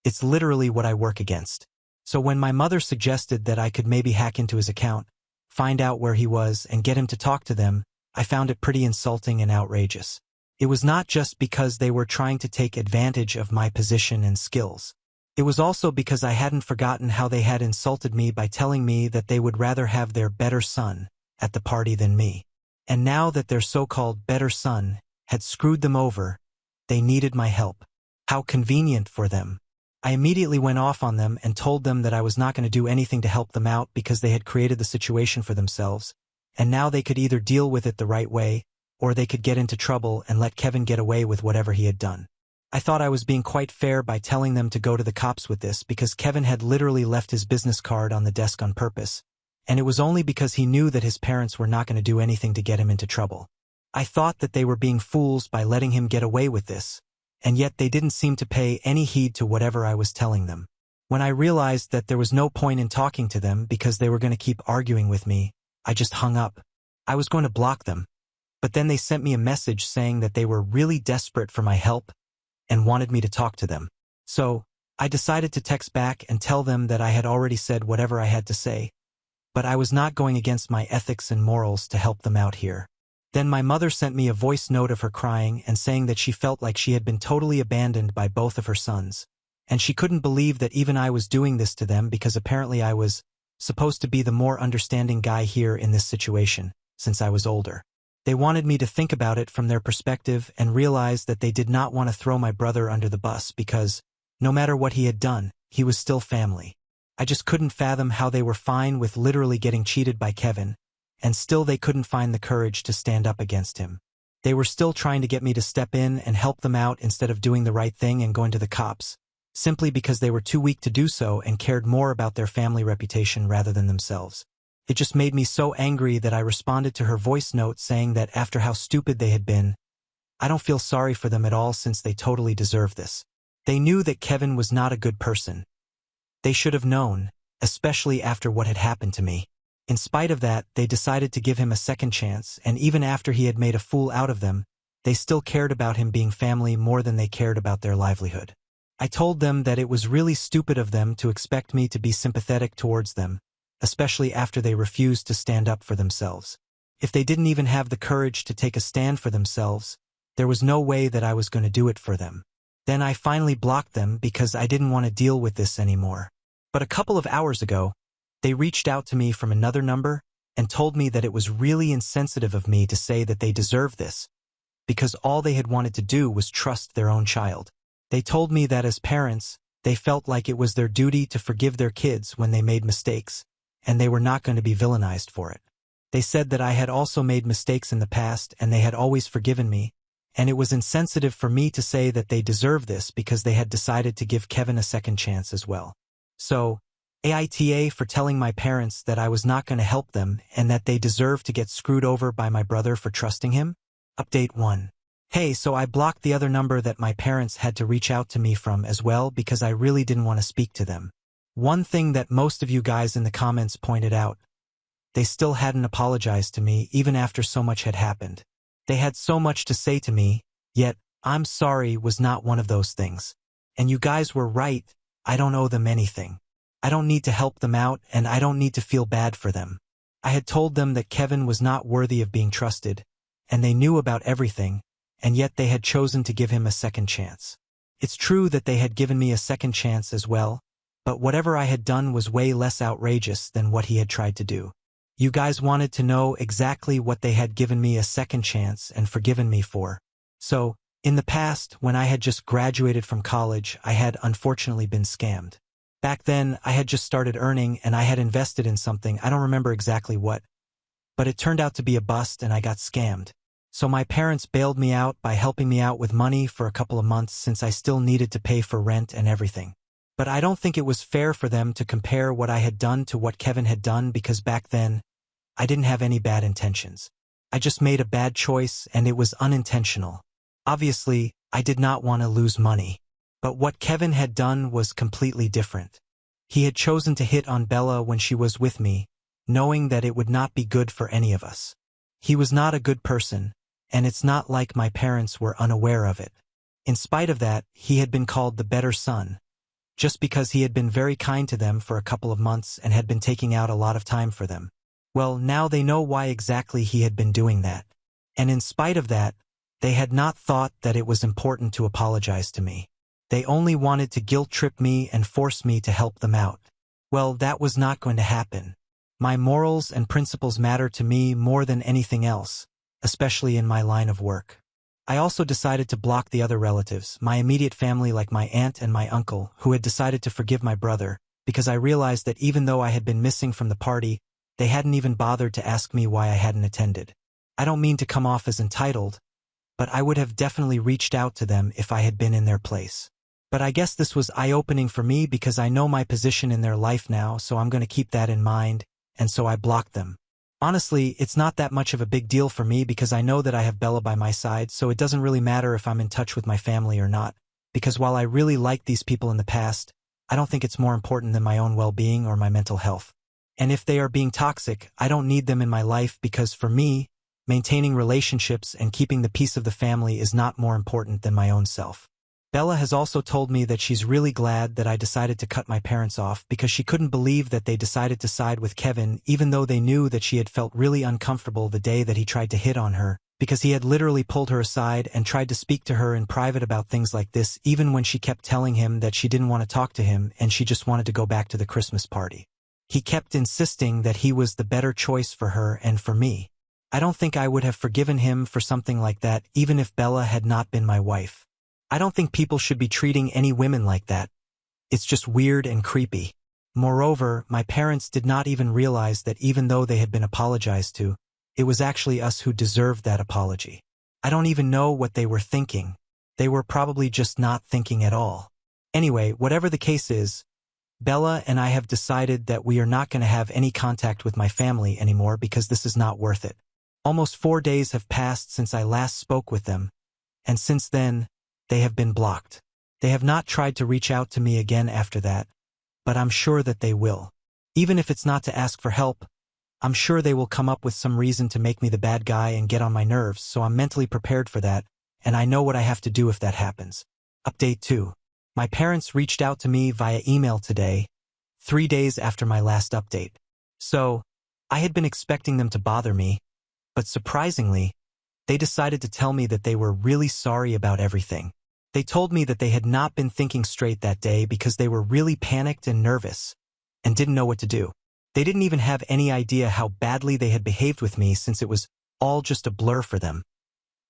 [SPEAKER 1] It's literally what I work against. So when my mother suggested that I could maybe hack into his account, find out where he was, and get him to talk to them, I found it pretty insulting and outrageous. It was not just because they were trying to take advantage of my position and skills. It was also because I hadn't forgotten how they had insulted me by telling me that they would rather have their better son at the party than me. And now that their so-called better son had screwed them over, they needed my help. How convenient for them. I immediately went off on them and told them that I was not going to do anything to help them out because they had created the situation for themselves, and now they could either deal with it the right way, or they could get into trouble and let Kevin get away with whatever he had done. I thought I was being quite fair by telling them to go to the cops with this because Kevin had literally left his business card on the desk on purpose, and it was only because he knew that his parents were not going to do anything to get him into trouble. I thought that they were being fools by letting him get away with this, and yet they didn't seem to pay any heed to whatever I was telling them. When I realized that there was no point in talking to them because they were going to keep arguing with me, I just hung up. I was going to block them, but then they sent me a message saying that they were really desperate for my help and wanted me to talk to them. So, I decided to text back and tell them that I had already said whatever I had to say, but I was not going against my ethics and morals to help them out here. Then my mother sent me a voice note of her crying and saying that she felt like she had been totally abandoned by both of her sons, and she couldn't believe that even I was doing this to them because apparently I was supposed to be the more understanding guy here in this situation, since I was older. They wanted me to think about it from their perspective and realize that they did not want to throw my brother under the bus because, no matter what he had done, he was still family. I just couldn't fathom how they were fine with literally getting cheated by Kevin, and still they couldn't find the courage to stand up against him. They were still trying to get me to step in and help them out instead of doing the right thing and going to the cops, simply because they were too weak to do so and cared more about their family reputation rather than themselves. It just made me so angry that I responded to her voice note saying that after how stupid they had been, I don't feel sorry for them at all since they totally deserve this. They knew that Kevin was not a good person. They should have known, especially after what had happened to me. In spite of that, they decided to give him a second chance, and even after he had made a fool out of them, they still cared about him being family more than they cared about their livelihood. I told them that it was really stupid of them to expect me to be sympathetic towards them, especially after they refused to stand up for themselves. If they didn't even have the courage to take a stand for themselves, there was no way that I was going to do it for them. Then I finally blocked them because I didn't want to deal with this anymore. But a couple of hours ago, they reached out to me from another number and told me that it was really insensitive of me to say that they deserved this, because all they had wanted to do was trust their own child. They told me that as parents, they felt like it was their duty to forgive their kids when they made mistakes, and they were not going to be villainized for it. They said that I had also made mistakes in the past and they had always forgiven me, and it was insensitive for me to say that they deserved this because they had decided to give Kevin a second chance as well. So, AITA for telling my parents that I was not going to help them and that they deserved to get screwed over by my brother for trusting him? Update 1. Hey, so I blocked the other number that my parents had to reach out to me from as well because I really didn't want to speak to them. One thing that most of you guys in the comments pointed out, they still hadn't apologized to me even after so much had happened. They had so much to say to me, yet, I'm sorry was not one of those things. And you guys were right, I don't owe them anything. I don't need to help them out and I don't need to feel bad for them. I had told them that Kevin was not worthy of being trusted, and they knew about everything, and yet they had chosen to give him a second chance. It's true that they had given me a second chance as well, but whatever I had done was way less outrageous than what he had tried to do. You guys wanted to know exactly what they had given me a second chance and forgiven me for. So, in the past, when I had just graduated from college, I had unfortunately been scammed. Back then, I had just started earning and I had invested in something, I don't remember exactly what, but it turned out to be a bust and I got scammed. So my parents bailed me out by helping me out with money for a couple of months since I still needed to pay for rent and everything. But I don't think it was fair for them to compare what I had done to what Kevin had done because back then, I didn't have any bad intentions. I just made a bad choice and it was unintentional. Obviously, I did not want to lose money. But what Kevin had done was completely different. He had chosen to hit on Bella when she was with me, knowing that it would not be good for any of us. He was not a good person, and it's not like my parents were unaware of it. In spite of that, he had been called the better son, just because he had been very kind to them for a couple of months and had been taking out a lot of time for them. Well, now they know why exactly he had been doing that. And in spite of that, they had not thought that it was important to apologize to me. They only wanted to guilt-trip me and force me to help them out. Well, that was not going to happen. My morals and principles matter to me more than anything else, especially in my line of work. I also decided to block the other relatives, my immediate family like my aunt and my uncle, who had decided to forgive my brother, because I realized that even though I had been missing from the party, they hadn't even bothered to ask me why I hadn't attended. I don't mean to come off as entitled, but I would have definitely reached out to them if I had been in their place. But I guess this was eye-opening for me because I know my position in their life now, so I'm going to keep that in mind, and so I blocked them. Honestly, it's not that much of a big deal for me because I know that I have Bella by my side, so it doesn't really matter if I'm in touch with my family or not, because while I really liked these people in the past, I don't think it's more important than my own well-being or my mental health. And if they are being toxic, I don't need them in my life because for me, maintaining relationships and keeping the peace of the family is not more important than my own self. Bella has also told me that she's really glad that I decided to cut my parents off because she couldn't believe that they decided to side with Kevin even though they knew that she had felt really uncomfortable the day that he tried to hit on her, because he had literally pulled her aside and tried to speak to her in private about things like this even when she kept telling him that she didn't want to talk to him and she just wanted to go back to the Christmas party. He kept insisting that he was the better choice for her and for me. I don't think I would have forgiven him for something like that even if Bella had not been my wife. I don't think people should be treating any women like that. It's just weird and creepy. Moreover, my parents did not even realize that even though they had been apologized to, it was actually us who deserved that apology. I don't even know what they were thinking. They were probably just not thinking at all. Anyway, whatever the case is, Bella and I have decided that we are not going to have any contact with my family anymore because this is not worth it. Almost 4 days have passed since I last spoke with them, and since then, they have been blocked. They have not tried to reach out to me again after that, but I'm sure that they will. Even if it's not to ask for help, I'm sure they will come up with some reason to make me the bad guy and get on my nerves, so I'm mentally prepared for that, and I know what I have to do if that happens. Update 2. My parents reached out to me via email today, 3 days after my last update. So, I had been expecting them to bother me, but surprisingly, they decided to tell me that they were really sorry about everything. They told me that they had not been thinking straight that day because they were really panicked and nervous, and didn't know what to do. They didn't even have any idea how badly they had behaved with me since it was all just a blur for them.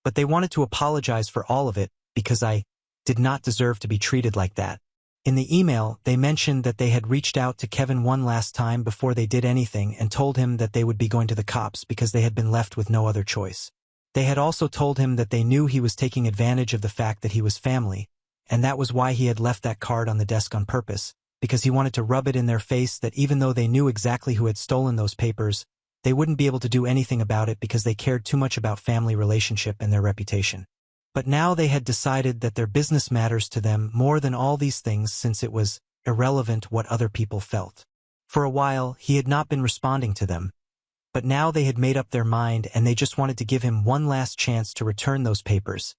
[SPEAKER 1] But they wanted to apologize for all of it because I did not deserve to be treated like that. In the email, they mentioned that they had reached out to Kevin one last time before they did anything and told him that they would be going to the cops because they had been left with no other choice. They had also told him that they knew he was taking advantage of the fact that he was family, and that was why he had left that card on the desk on purpose, because he wanted to rub it in their face that even though they knew exactly who had stolen those papers, they wouldn't be able to do anything about it because they cared too much about family relationship and their reputation. But now they had decided that their business matters to them more than all these things since it was irrelevant what other people felt. For a while, he had not been responding to them, but now they had made up their mind and they just wanted to give him one last chance to return those papers,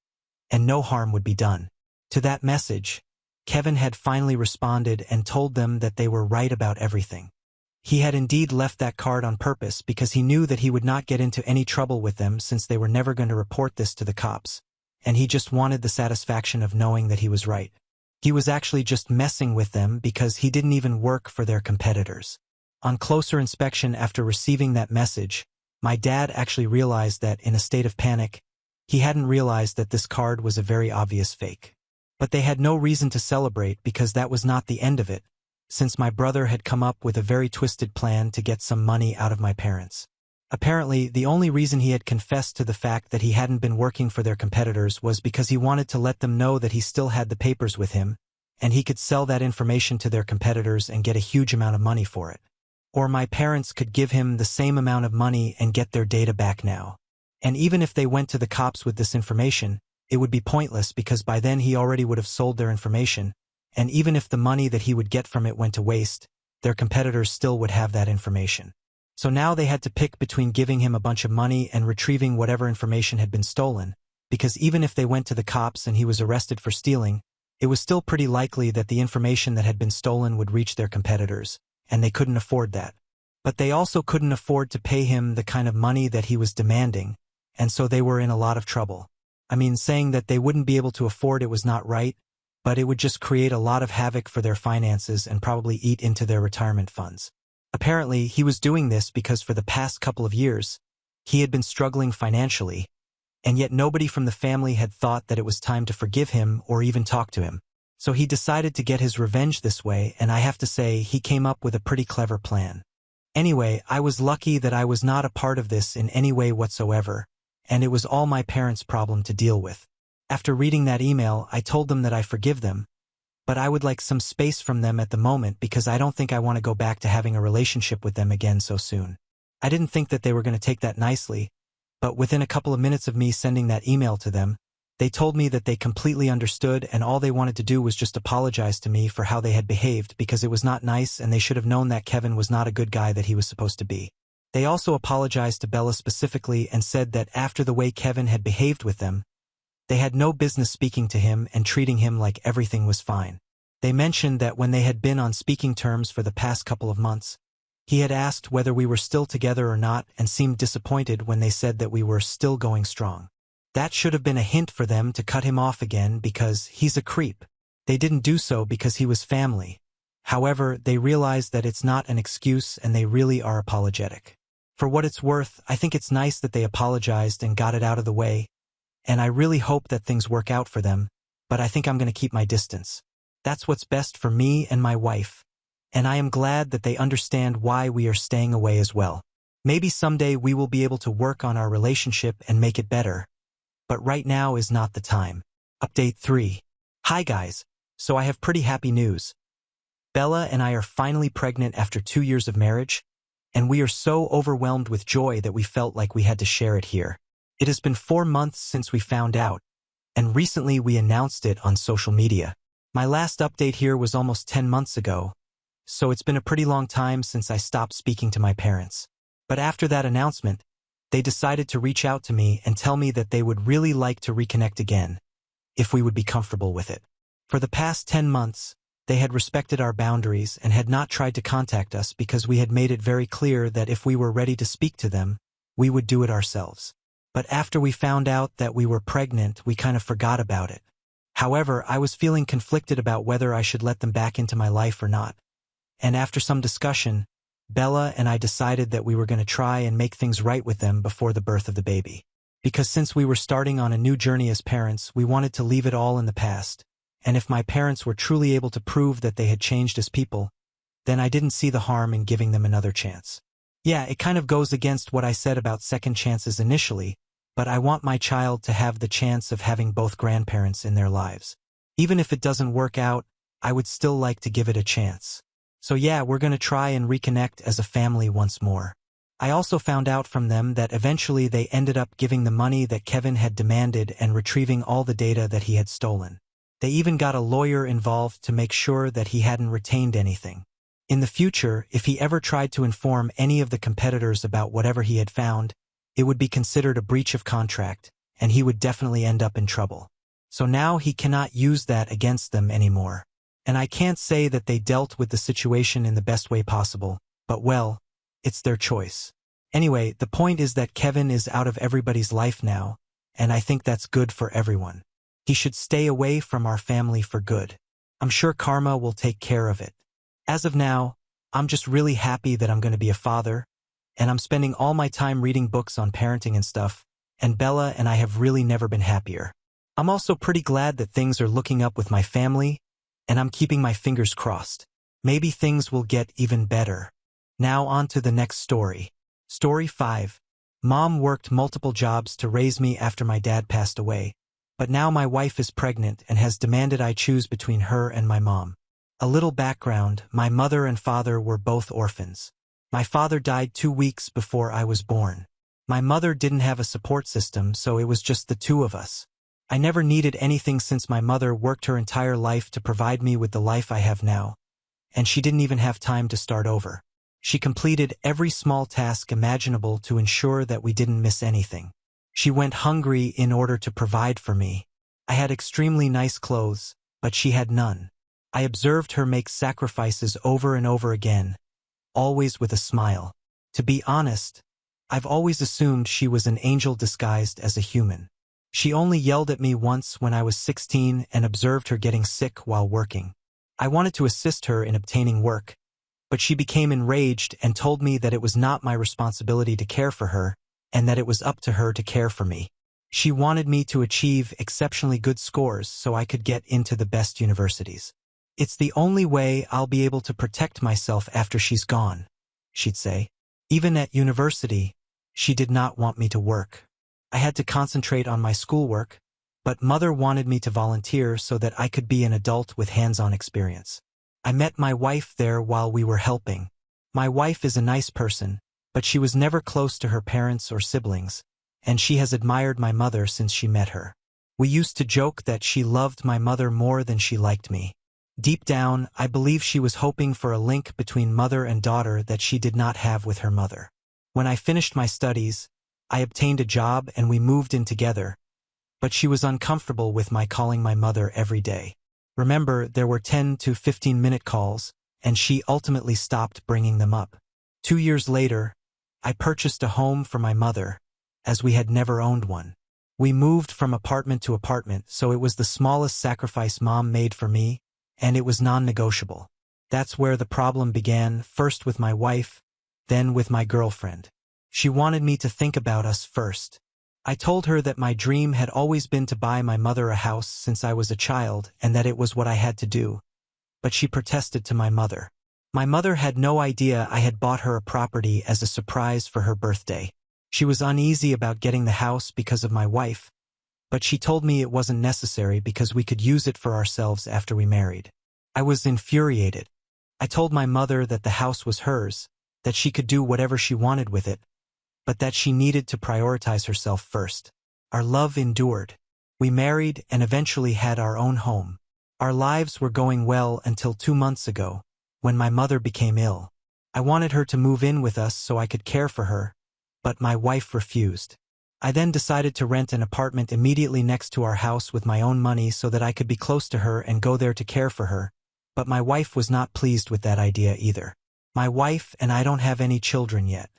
[SPEAKER 1] and no harm would be done. To that message, Kevin had finally responded and told them that they were right about everything. He had indeed left that card on purpose because he knew that he would not get into any trouble with them since they were never going to report this to the cops, and he just wanted the satisfaction of knowing that he was right. He was actually just messing with them because he didn't even work for their competitors. On closer inspection after receiving that message, my dad actually realized that, in a state of panic, he hadn't realized that this card was a very obvious fake. But they had no reason to celebrate because that was not the end of it, since my brother had come up with a very twisted plan to get some money out of my parents. Apparently, the only reason he had confessed to the fact that he hadn't been working for their competitors was because he wanted to let them know that he still had the papers with him, and he could sell that information to their competitors and get a huge amount of money for it. Or my parents could give him the same amount of money and get their data back now. And even if they went to the cops with this information, it would be pointless because by then he already would have sold their information, and even if the money that he would get from it went to waste, their competitors still would have that information. So now they had to pick between giving him a bunch of money and retrieving whatever information had been stolen, because even if they went to the cops and he was arrested for stealing, it was still pretty likely that the information that had been stolen would reach their competitors, and they couldn't afford that. But they also couldn't afford to pay him the kind of money that he was demanding, and so they were in a lot of trouble. I mean, saying that they wouldn't be able to afford it was not right, but it would just create a lot of havoc for their finances and probably eat into their retirement funds. Apparently, he was doing this because for the past couple of years, he had been struggling financially, and yet nobody from the family had thought that it was time to forgive him or even talk to him. So he decided to get his revenge this way, and I have to say he came up with a pretty clever plan. Anyway, I was lucky that I was not a part of this in any way whatsoever, and it was all my parents' problem to deal with. After reading that email, I told them that I forgive them, but I would like some space from them at the moment because I don't think I want to go back to having a relationship with them again so soon. I didn't think that they were going to take that nicely, but within a couple of minutes of me sending that email to them, they told me that they completely understood and all they wanted to do was just apologize to me for how they had behaved because it was not nice and they should have known that Kevin was not a good guy that he was supposed to be. They also apologized to Bella specifically and said that after the way Kevin had behaved with them, they had no business speaking to him and treating him like everything was fine. They mentioned that when they had been on speaking terms for the past couple of months, he had asked whether we were still together or not and seemed disappointed when they said that we were still going strong. That should have been a hint for them to cut him off again because he's a creep. They didn't do so because he was family, However, they realize that it's not an excuse and they really are apologetic. For what it's worth, I think it's nice that they apologized and got it out of the way, and I really hope that things work out for them, but I think I'm going to keep my distance. That's what's best for me and my wife, and I am glad that they understand why we are staying away as well. Maybe someday we will be able to work on our relationship and make it better, but right now is not the time. Update 3. Hi guys, so I have pretty happy news. Bella and I are finally pregnant after 2 years of marriage, and we are so overwhelmed with joy that we felt like we had to share it here. It has been 4 months since we found out, and recently we announced it on social media. My last update here was almost 10 months ago, so it's been a pretty long time since I stopped speaking to my parents. But after that announcement, they decided to reach out to me and tell me that they would really like to reconnect again, if we would be comfortable with it. For the past 10 months, they had respected our boundaries and had not tried to contact us because we had made it very clear that if we were ready to speak to them, we would do it ourselves. But after we found out that we were pregnant, we kind of forgot about it. However, I was feeling conflicted about whether I should let them back into my life or not. And after some discussion, Bella and I decided that we were going to try and make things right with them before the birth of the baby. Because since we were starting on a new journey as parents, we wanted to leave it all in the past. And if my parents were truly able to prove that they had changed as people, then I didn't see the harm in giving them another chance. Yeah, it kind of goes against what I said about second chances initially, but I want my child to have the chance of having both grandparents in their lives. Even if it doesn't work out, I would still like to give it a chance. So yeah, we're going to try and reconnect as a family once more. I also found out from them that eventually they ended up giving the money that Kevin had demanded and retrieving all the data that he had stolen. They even got a lawyer involved to make sure that he hadn't retained anything. In the future, if he ever tried to inform any of the competitors about whatever he had found, it would be considered a breach of contract, and he would definitely end up in trouble. So now he cannot use that against them anymore. And I can't say that they dealt with the situation in the best way possible, but well, it's their choice. Anyway, the point is that Kevin is out of everybody's life now, and I think that's good for everyone. He should stay away from our family for good. I'm sure karma will take care of it. As of now, I'm just really happy that I'm going to be a father, and I'm spending all my time reading books on parenting and stuff, and Bella and I have really never been happier. I'm also pretty glad that things are looking up with my family, and I'm keeping my fingers crossed. Maybe things will get even better. Now on to the next story. Story 5. Mom worked multiple jobs to raise me after my dad passed away, but now my wife is pregnant and has demanded I choose between her and my mom. A little background, my mother and father were both orphans. My father died 2 weeks before I was born. My mother didn't have a support system, so it was just the two of us. I never needed anything since my mother worked her entire life to provide me with the life I have now, and she didn't even have time to start over. She completed every small task imaginable to ensure that we didn't miss anything. She went hungry in order to provide for me. I had extremely nice clothes, but she had none. I observed her make sacrifices over and over again, always with a smile. To be honest, I've always assumed she was an angel disguised as a human. She only yelled at me once when I was 16 and observed her getting sick while working. I wanted to assist her in obtaining work, but she became enraged and told me that it was not my responsibility to care for her, and that it was up to her to care for me. She wanted me to achieve exceptionally good scores so I could get into the best universities. It's the only way I'll be able to protect myself after she's gone, she'd say. Even at university, she did not want me to work. I had to concentrate on my schoolwork, but Mother wanted me to volunteer so that I could be an adult with hands-on experience. I met my wife there while we were helping. My wife is a nice person, but she was never close to her parents or siblings, and she has admired my mother since she met her. We used to joke that she loved my mother more than she liked me. Deep down, I believe she was hoping for a link between mother and daughter that she did not have with her mother. When I finished my studies, I obtained a job and we moved in together, but she was uncomfortable with my calling my mother every day. Remember, there were 10 to 15-minute calls, and she ultimately stopped bringing them up. 2 years later, I purchased a home for my mother, as we had never owned one. We moved from apartment to apartment, so it was the smallest sacrifice Mom made for me, and it was non-negotiable. That's where the problem began, first with my wife, then with my girlfriend. She wanted me to think about us first. I told her that my dream had always been to buy my mother a house since I was a child and that it was what I had to do. But she protested to my mother. My mother had no idea I had bought her a property as a surprise for her birthday. She was uneasy about getting the house because of my wife, but she told me it wasn't necessary because we could use it for ourselves after we married. I was infuriated. I told my mother that the house was hers, that she could do whatever she wanted with it, but that she needed to prioritize herself first. Our love endured. We married and eventually had our own home. Our lives were going well until 2 months ago, when my mother became ill. I wanted her to move in with us so I could care for her, but my wife refused. I then decided to rent an apartment immediately next to our house with my own money so that I could be close to her and go there to care for her, but my wife was not pleased with that idea either. My wife and I don't have any children yet.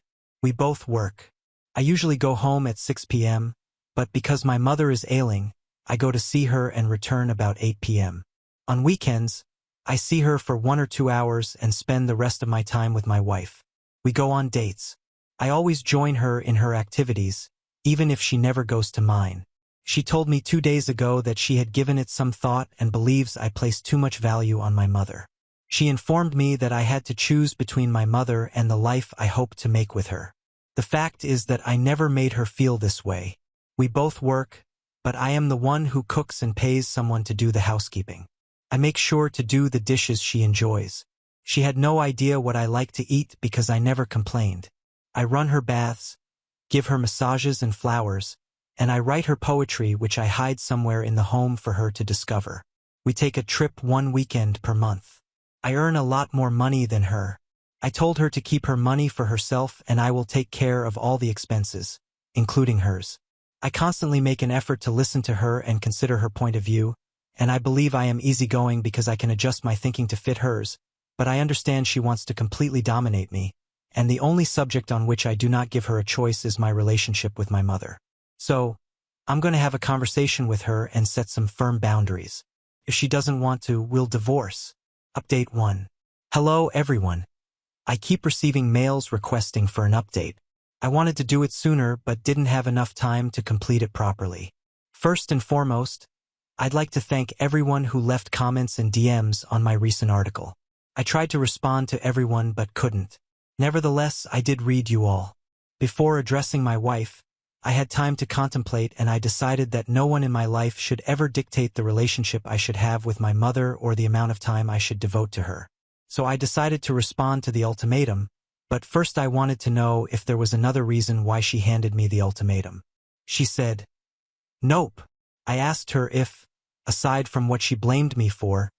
[SPEAKER 1] We both work. I usually go home at 6 p.m., but because my mother is ailing, I go to see her and return about 8 p.m. On weekends, I see her for 1 or 2 hours and spend the rest of my time with my wife. We go on dates. I always join her in her activities, even if she never goes to mine. She told me 2 days ago that she had given it some thought and believes I place too much value on my mother. She informed me that I had to choose between my mother and the life I hoped to make with her. The fact is that I never made her feel this way. We both work, but I am the one who cooks and pays someone to do the housekeeping. I make sure to do the dishes she enjoys. She had no idea what I like to eat because I never complained. I run her baths, give her massages and flowers, and I write her poetry which I hide somewhere in the home for her to discover. We take a trip 1 weekend per month. I earn a lot more money than her. I told her to keep her money for herself and I will take care of all the expenses, including hers. I constantly make an effort to listen to her and consider her point of view, and I believe I am easygoing because I can adjust my thinking to fit hers, but I understand she wants to completely dominate me, and the only subject on which I do not give her a choice is my relationship with my mother. So, I'm going to have a conversation with her and set some firm boundaries. If she doesn't want to, we'll divorce. Update 1. Hello everyone. I keep receiving mails requesting for an update. I wanted to do it sooner but didn't have enough time to complete it properly. First and foremost, I'd like to thank everyone who left comments and DMs on my recent article. I tried to respond to everyone but couldn't. Nevertheless, I did read you all. Before addressing my wife, I had time to contemplate and I decided that no one in my life should ever dictate the relationship I should have with my mother or the amount of time I should devote to her. So I decided to respond to the ultimatum, but first I wanted to know if there was another reason why she handed me the ultimatum. She said, "Nope." I asked her if, aside from what she blamed me for,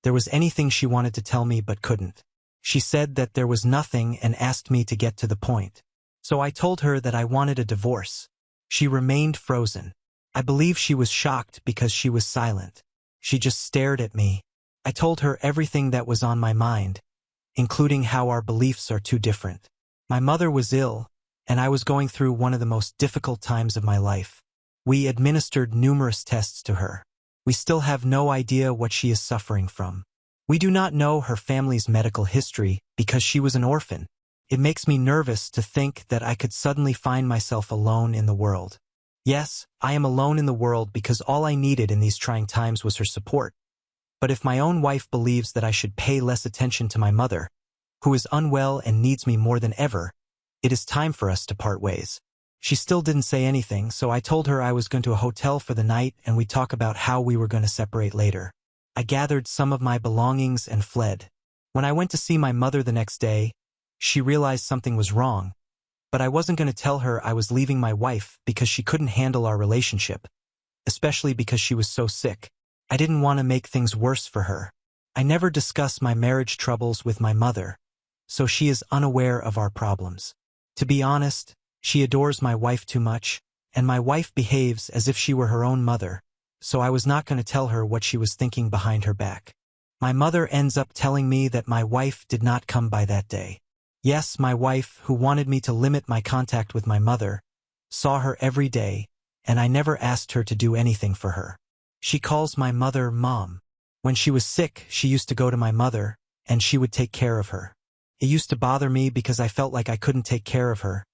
[SPEAKER 1] there was anything she wanted to tell me but couldn't. She said that there was nothing and asked me to get to the point. So I told her that I wanted a divorce. She remained frozen. I believe she was shocked because she was silent. She just stared at me. I told her everything that was on my mind, including how our beliefs are too different. My mother was ill, and I was going through one of the most difficult times of my life. We administered numerous tests to her. We still have no idea what she is suffering from. We do not know her family's medical history because she was an orphan. It makes me nervous to think that I could suddenly find myself alone in the world. Yes, I am alone in the world because all I needed in these trying times was her support. But if my own wife believes that I should pay less attention to my mother, who is unwell and needs me more than ever, it is time for us to part ways. She still didn't say anything, so I told her I was going to a hotel for the night and we'd talk about how we were going to separate later. I gathered some of my belongings and fled. When I went to see my mother the next day, she realized something was wrong, but I wasn't going to tell her I was leaving my wife because she couldn't handle our relationship, especially because she was so sick. I didn't want to make things worse for her. I never discuss my marriage troubles with my mother, so she is unaware of our problems. To be honest, she adores my wife too much, and my wife behaves as if she were her own mother, so I was not going to tell her what she was thinking behind her back. My mother ends up telling me that my wife did not come by that day. Yes, my wife, who wanted me to limit my contact with my mother, saw her every day, and I never asked her to do anything for her. She calls my mother Mom. When she was sick, she used to go to my mother, and she would take care of her. It used to bother me because I felt like I couldn't take care of her,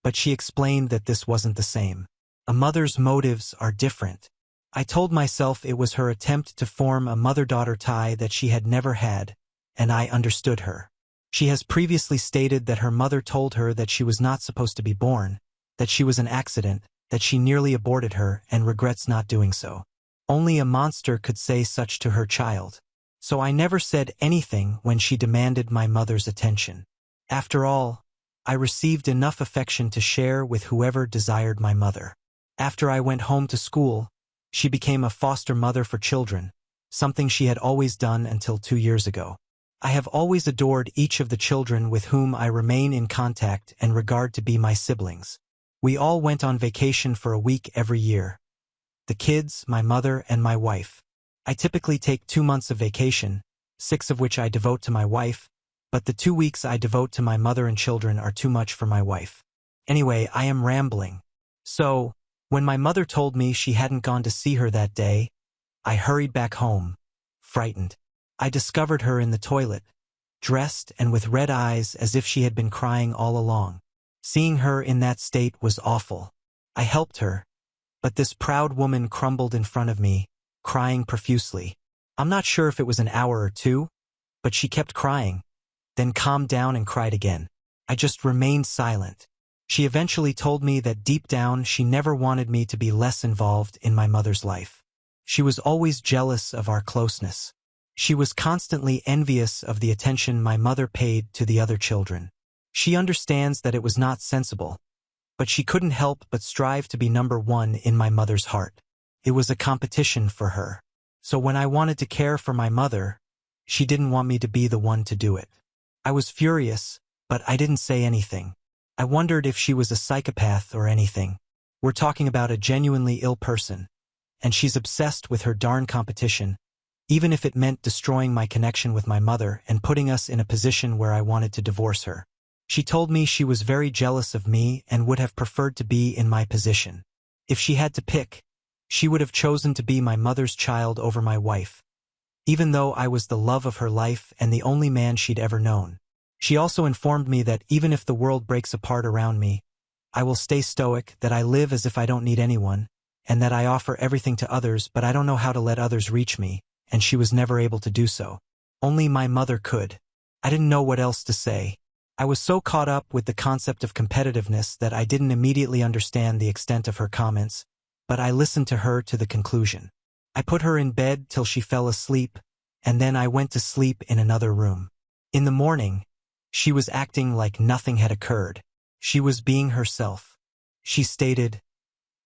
[SPEAKER 1] but she explained that this wasn't the same. A mother's motives are different. I told myself it was her attempt to form a mother-daughter tie that she had never had, and I understood her. She has previously stated that her mother told her that she was not supposed to be born, that she was an accident, that she nearly aborted her and regrets not doing so. Only a monster could say such to her child. So I never said anything when she demanded my mother's attention. After all, I received enough affection to share with whoever desired my mother. After I went home to school, she became a foster mother for children, something she had always done until 2 years ago. I have always adored each of the children with whom I remain in contact and regard to be my siblings. We all went on vacation for a week every year. The kids, my mother, and my wife. I typically take 2 months of vacation, 6 of which I devote to my wife, but the 2 weeks I devote to my mother and children are too much for my wife. Anyway, I am rambling. So, when my mother told me she hadn't gone to see her that day, I hurried back home, frightened. I discovered her in the toilet, dressed and with red eyes as if she had been crying all along. Seeing her in that state was awful. I helped her, but this proud woman crumbled in front of me, crying profusely. I'm not sure if it was an hour or 2, but she kept crying, then calmed down and cried again. I just remained silent. She eventually told me that deep down she never wanted me to be less involved in my mother's life. She was always jealous of our closeness. She was constantly envious of the attention my mother paid to the other children. She understands that it was not sensible, but she couldn't help but strive to be number 1 in my mother's heart. It was a competition for her. So when I wanted to care for my mother, she didn't want me to be the one to do it. I was furious, but I didn't say anything. I wondered if she was a psychopath or anything. We're talking about a genuinely ill person, and she's obsessed with her darn competition, even if it meant destroying my connection with my mother and putting us in a position where I wanted to divorce her. She told me she was very jealous of me and would have preferred to be in my position. If she had to pick, she would have chosen to be my mother's child over my wife, even though I was the love of her life and the only man she'd ever known. She also informed me that even if the world breaks apart around me, I will stay stoic, that I live as if I don't need anyone, and that I offer everything to others but I don't know how to let others reach me, and she was never able to do so. Only my mother could. I didn't know what else to say. I was so caught up with the concept of competitiveness that I didn't immediately understand the extent of her comments, but I listened to her to the conclusion. I put her in bed till she fell asleep, and then I went to sleep in another room. In the morning, she was acting like nothing had occurred. She was being herself. She stated,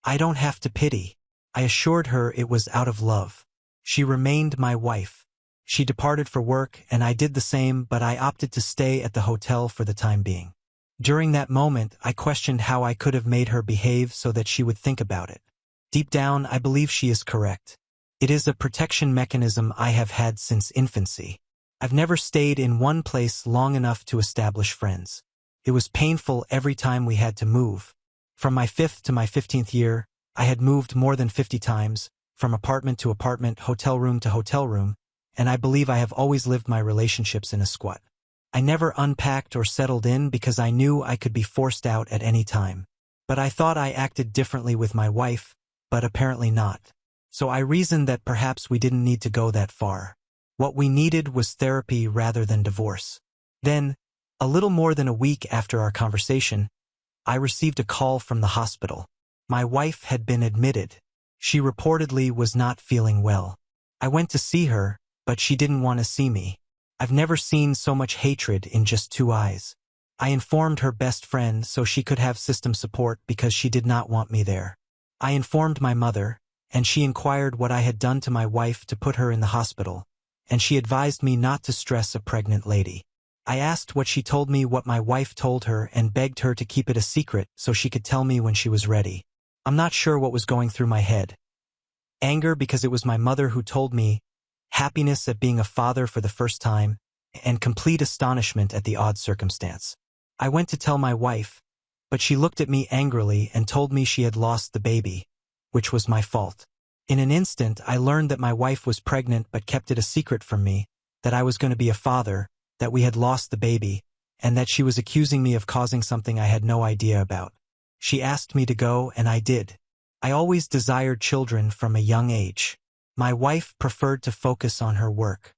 [SPEAKER 1] "I don't have to pity." I assured her it was out of love. She remained my wife. She departed for work, and I did the same, but I opted to stay at the hotel for the time being. During that moment, I questioned how I could have made her behave so that she would think about it. Deep down, I believe she is correct. It is a protection mechanism I have had since infancy. I've never stayed in one place long enough to establish friends. It was painful every time we had to move. From my 5th to my 15th year, I had moved more than 50 times, from apartment to apartment, hotel room to hotel room, and I believe I have always lived my relationships in a squat. I never unpacked or settled in because I knew I could be forced out at any time. But I thought I acted differently with my wife, but apparently not. So I reasoned that perhaps we didn't need to go that far. What we needed was therapy rather than divorce. Then, a little more than a week after our conversation, I received a call from the hospital. My wife had been admitted. She reportedly was not feeling well. I went to see her, but she didn't want to see me. I've never seen so much hatred in just 2 eyes. I informed her best friend so she could have system support because she did not want me there. I informed my mother, and she inquired what I had done to my wife to put her in the hospital, and she advised me not to stress a pregnant lady. I asked what she told me, what my wife told her, and begged her to keep it a secret so she could tell me when she was ready. I'm not sure what was going through my head. Anger because it was my mother who told me, happiness at being a father for the first time, and complete astonishment at the odd circumstance. I went to tell my wife, but she looked at me angrily and told me she had lost the baby, which was my fault. In an instant, I learned that my wife was pregnant but kept it a secret from me, that I was going to be a father, that we had lost the baby, and that she was accusing me of causing something I had no idea about. She asked me to go, and I did. I always desired children from a young age. My wife preferred to focus on her work.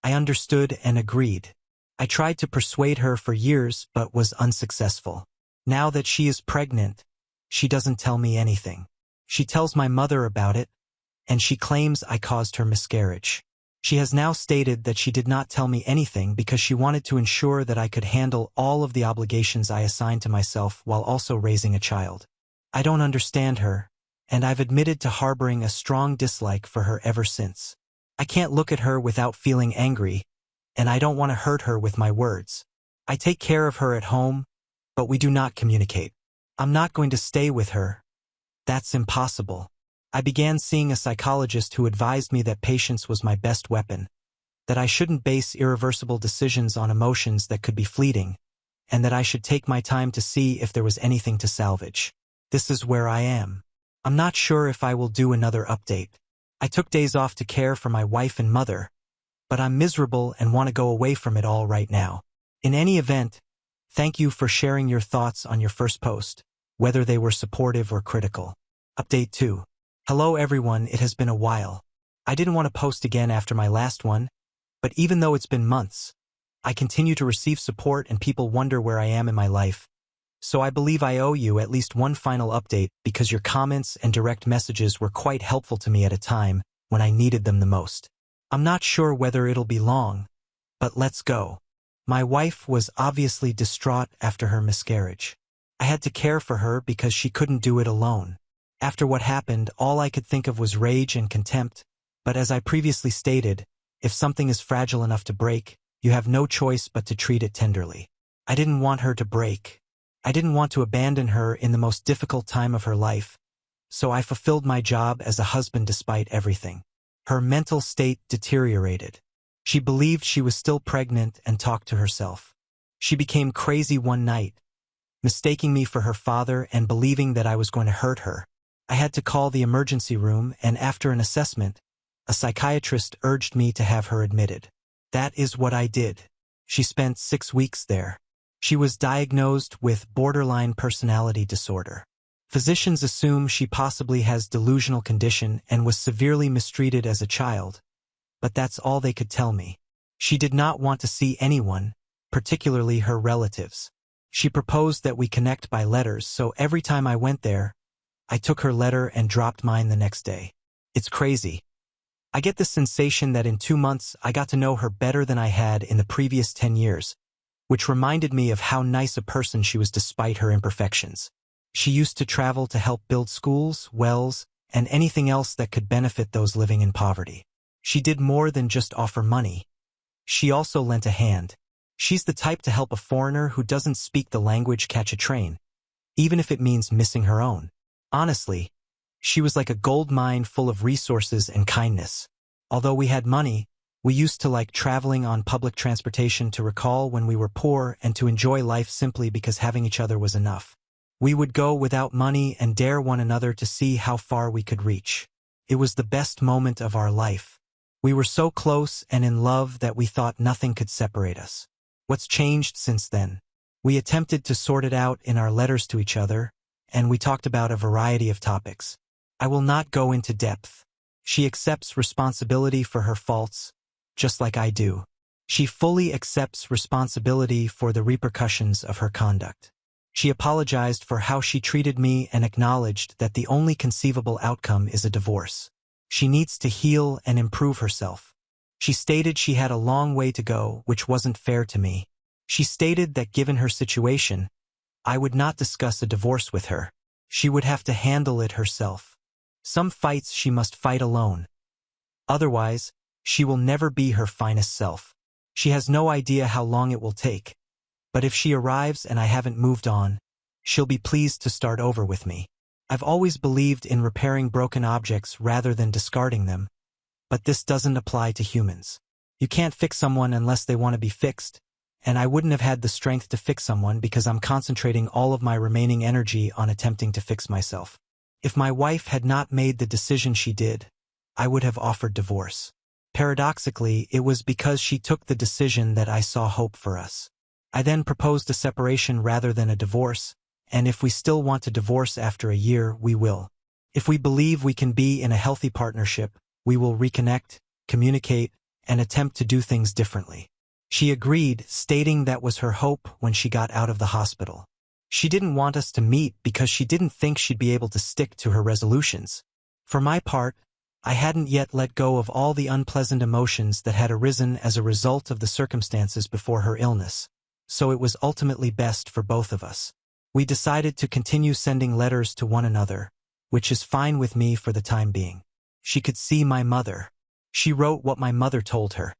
[SPEAKER 1] I understood and agreed. I tried to persuade her for years but was unsuccessful. Now that she is pregnant, she doesn't tell me anything. She tells my mother about it, and she claims I caused her miscarriage. She has now stated that she did not tell me anything because she wanted to ensure that I could handle all of the obligations I assigned to myself while also raising a child. I don't understand her, and I've admitted to harboring a strong dislike for her ever since. I can't look at her without feeling angry, and I don't want to hurt her with my words. I take care of her at home, but we do not communicate. I'm not going to stay with her. That's impossible. I began seeing a psychologist who advised me that patience was my best weapon, that I shouldn't base irreversible decisions on emotions that could be fleeting, and that I should take my time to see if there was anything to salvage. This is where I am. I'm not sure if I will do another update. I took days off to care for my wife and mother, but I'm miserable and want to go away from it all right now. In any event, thank you for sharing your thoughts on your first post, whether they were supportive or critical. Update 2. Hello everyone, it has been a while. I didn't want to post again after my last one, but even though it's been months, I continue to receive support and people wonder where I am in my life. So I believe I owe you at least one final update because your comments and direct messages were quite helpful to me at a time when I needed them the most. I'm not sure whether it'll be long, but let's go. My wife was obviously distraught after her miscarriage. I had to care for her because she couldn't do it alone. After what happened, all I could think of was rage and contempt, but as I previously stated, if something is fragile enough to break, you have no choice but to treat it tenderly. I didn't want her to break. I didn't want to abandon her in the most difficult time of her life, so I fulfilled my job as a husband despite everything. Her mental state deteriorated. She believed she was still pregnant and talked to herself. She became crazy one night, mistaking me for her father and believing that I was going to hurt her. I had to call the emergency room, and after an assessment, a psychiatrist urged me to have her admitted. That is what I did. She spent 6 weeks there. She was diagnosed with borderline personality disorder. Physicians assume she possibly has delusional condition and was severely mistreated as a child, but that's all they could tell me. She did not want to see anyone, particularly her relatives. She proposed that we connect by letters, so every time I went there, I took her letter and dropped mine the next day. It's crazy. I get the sensation that in 2 months I got to know her better than I had in the previous 10 years, which reminded me of how nice a person she was despite her imperfections. She used to travel to help build schools, wells, and anything else that could benefit those living in poverty. She did more than just offer money. She also lent a hand. She's the type to help a foreigner who doesn't speak the language catch a train, even if it means missing her own. Honestly, she was like a gold mine full of resources and kindness. Although we had money, we used to like traveling on public transportation to recall when we were poor and to enjoy life simply because having each other was enough. We would go without money and dare one another to see how far we could reach. It was the best moment of our life. We were so close and in love that we thought nothing could separate us. What's changed since then? We attempted to sort it out in our letters to each other, and we talked about a variety of topics. I will not go into depth. She accepts responsibility for her faults, just like I do. She fully accepts responsibility for the repercussions of her conduct. She apologized for how she treated me and acknowledged that the only conceivable outcome is a divorce. She needs to heal and improve herself. She stated she had a long way to go, which wasn't fair to me. She stated that given her situation, I would not discuss a divorce with her. She would have to handle it herself. Some fights she must fight alone. Otherwise, she will never be her finest self. She has no idea how long it will take. But if she arrives and I haven't moved on, she'll be pleased to start over with me. I've always believed in repairing broken objects rather than discarding them, but this doesn't apply to humans. You can't fix someone unless they want to be fixed, and I wouldn't have had the strength to fix someone because I'm concentrating all of my remaining energy on attempting to fix myself. If my wife had not made the decision she did, I would have offered divorce. Paradoxically, it was because she took the decision that I saw hope for us. I then proposed a separation rather than a divorce, and if we still want to divorce after a year, we will. If we believe we can be in a healthy partnership, we will reconnect, communicate, and attempt to do things differently. She agreed, stating that was her hope when she got out of the hospital. She didn't want us to meet because she didn't think she'd be able to stick to her resolutions. For my part, I hadn't yet let go of all the unpleasant emotions that had arisen as a result of the circumstances before her illness, so it was ultimately best for both of us. We decided to continue sending letters to one another, which is fine with me for the time being. She could see my mother. She wrote what my mother told her.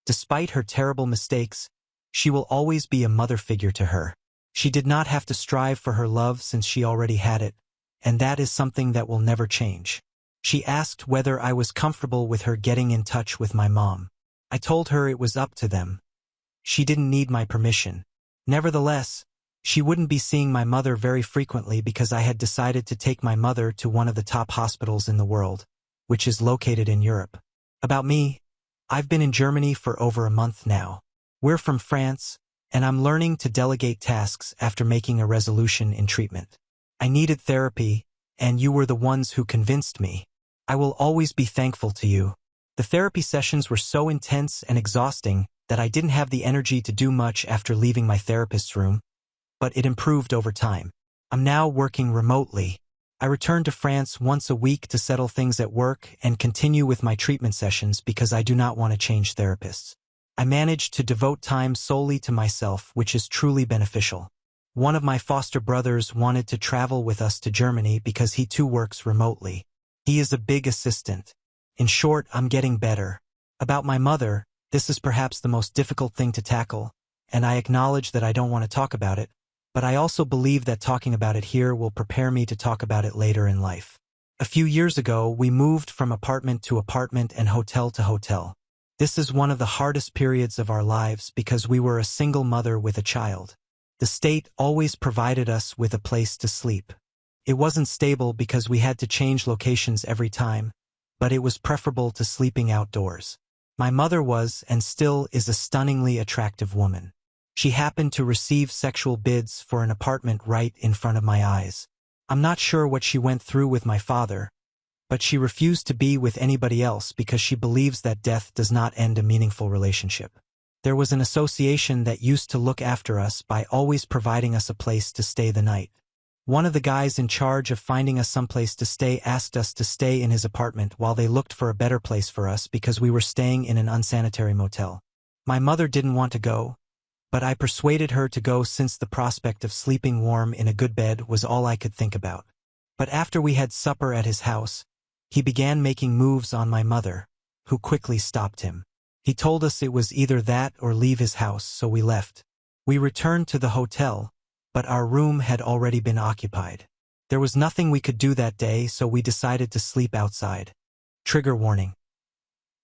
[SPEAKER 1] Despite her terrible mistakes, she will always be a mother figure to her. She did not have to strive for her love since she already had it, and that is something that will never change. She asked whether I was comfortable with her getting in touch with my mom. I told her it was up to them. She didn't need my permission. Nevertheless, she wouldn't be seeing my mother very frequently because I had decided to take my mother to one of the top hospitals in the world, which is located in Europe. About me, I've been in Germany for over a month now. We're from France, and I'm learning to delegate tasks after making a resolution in treatment. I needed therapy, and you were the ones who convinced me. I will always be thankful to you. The therapy sessions were so intense and exhausting that I didn't have the energy to do much after leaving my therapist's room, but it improved over time. I'm now working remotely. I return to France once a week to settle things at work and continue with my treatment sessions because I do not want to change therapists. I managed to devote time solely to myself, which is truly beneficial. One of my foster brothers wanted to travel with us to Germany because he too works remotely. He is a big assistant. In short, I'm getting better. About my mother, this is perhaps the most difficult thing to tackle, and I acknowledge that I don't want to talk about it, but I also believe that talking about it here will prepare me to talk about it later in life. A few years ago, we moved from apartment to apartment and hotel to hotel. This is one of the hardest periods of our lives because we were a single mother with a child. The state always provided us with a place to sleep. It wasn't stable because we had to change locations every time, but it was preferable to sleeping outdoors. My mother was, and still is, a stunningly attractive woman. She happened to receive sexual bids for an apartment right in front of my eyes. I'm not sure what she went through with my father, but she refused to be with anybody else because she believes that death does not end a meaningful relationship. There was an association that used to look after us by always providing us a place to stay the night. One of the guys in charge of finding us someplace to stay asked us to stay in his apartment while they looked for a better place for us because we were staying in an unsanitary motel. My mother didn't want to go, but I persuaded her to go since the prospect of sleeping warm in a good bed was all I could think about. But after we had supper at his house, he began making moves on my mother, who quickly stopped him. He told us it was either that or leave his house, so we left. We returned to the hotel, but our room had already been occupied. There was nothing we could do that day, so we decided to sleep outside. Trigger warning.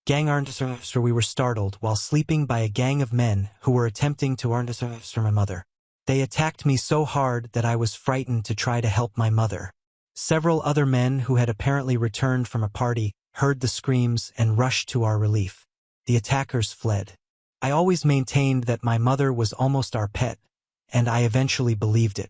[SPEAKER 1] We were startled while sleeping by a gang of men who were attempting to for my mother. They attacked me so hard that I was frightened to try to help my mother. Several other men who had apparently returned from a party heard the screams and rushed to our relief. The attackers fled. I always maintained that my mother was almost our pet, and I eventually believed it.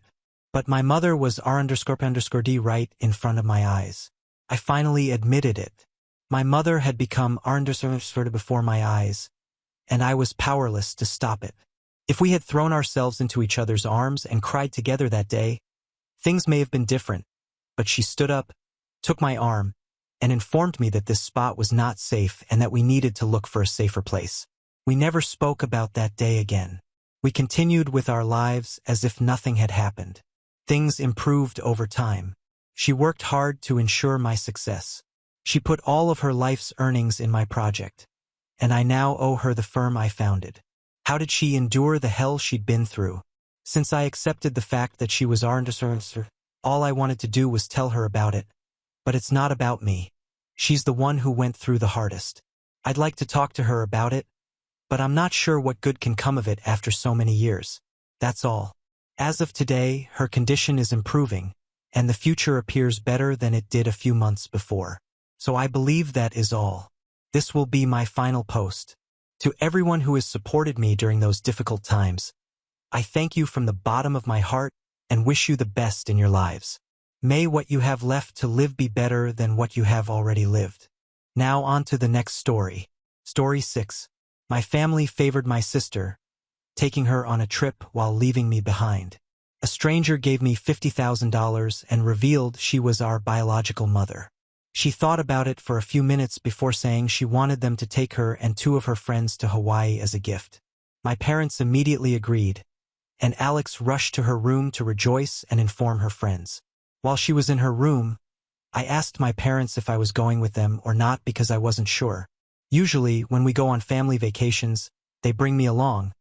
[SPEAKER 1] But my mother was R_D right in front of my eyes. I finally admitted it. My mother had become R_ before my eyes, and I was powerless to stop it. If we had thrown ourselves into each other's arms and cried together that day, things may have been different, but she stood up, took my arm, and informed me that this spot was not safe and that we needed to look for a safer place. We never spoke about that day again. We continued with our lives as if nothing had happened. Things improved over time. She worked hard to ensure my success. She put all of her life's earnings in my project, and I now owe her the firm I founded. How did she endure the hell she'd been through? Since I accepted the fact that she was R_, all I wanted to do was tell her about it. But it's not about me. She's the one who went through the hardest. I'd like to talk to her about it, but I'm not sure what good can come of it after so many years. That's all. As of today, her condition is improving, and the future appears better than it did a few months before. So I believe that is all. This will be my final post. To everyone who has supported me during those difficult times, I thank you from the bottom of my heart and wish you the best in your lives. May what you have left to live be better than what you have already lived. Now on to the next story. Story 6. My family favored my sister, taking her on a trip while leaving me behind. A stranger gave me $50,000 and revealed she was our biological mother. She thought about it for a few minutes before saying she wanted them to take her and 2 of her friends to Hawaii as a gift. My parents immediately agreed, and Alex rushed to her room to rejoice and inform her friends. While she was in her room, I asked my parents if I was going with them or not because I wasn't sure. Usually, when we go on family vacations, they bring me along,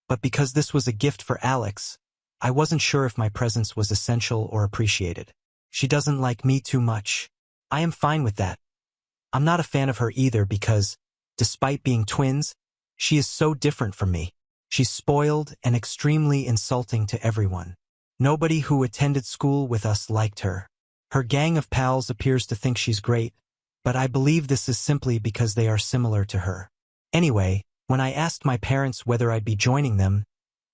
[SPEAKER 1] but because this was a gift for Alex, I wasn't sure if my presence was essential or appreciated. She doesn't like me too much. I am fine with that. I'm not a fan of her either because, despite being twins, she is so different from me. She's spoiled and extremely insulting to everyone. Nobody who attended school with us liked her. Her gang of pals appears to think she's great, but I believe this is simply because they are similar to her. Anyway, when I asked my parents whether I'd be joining them,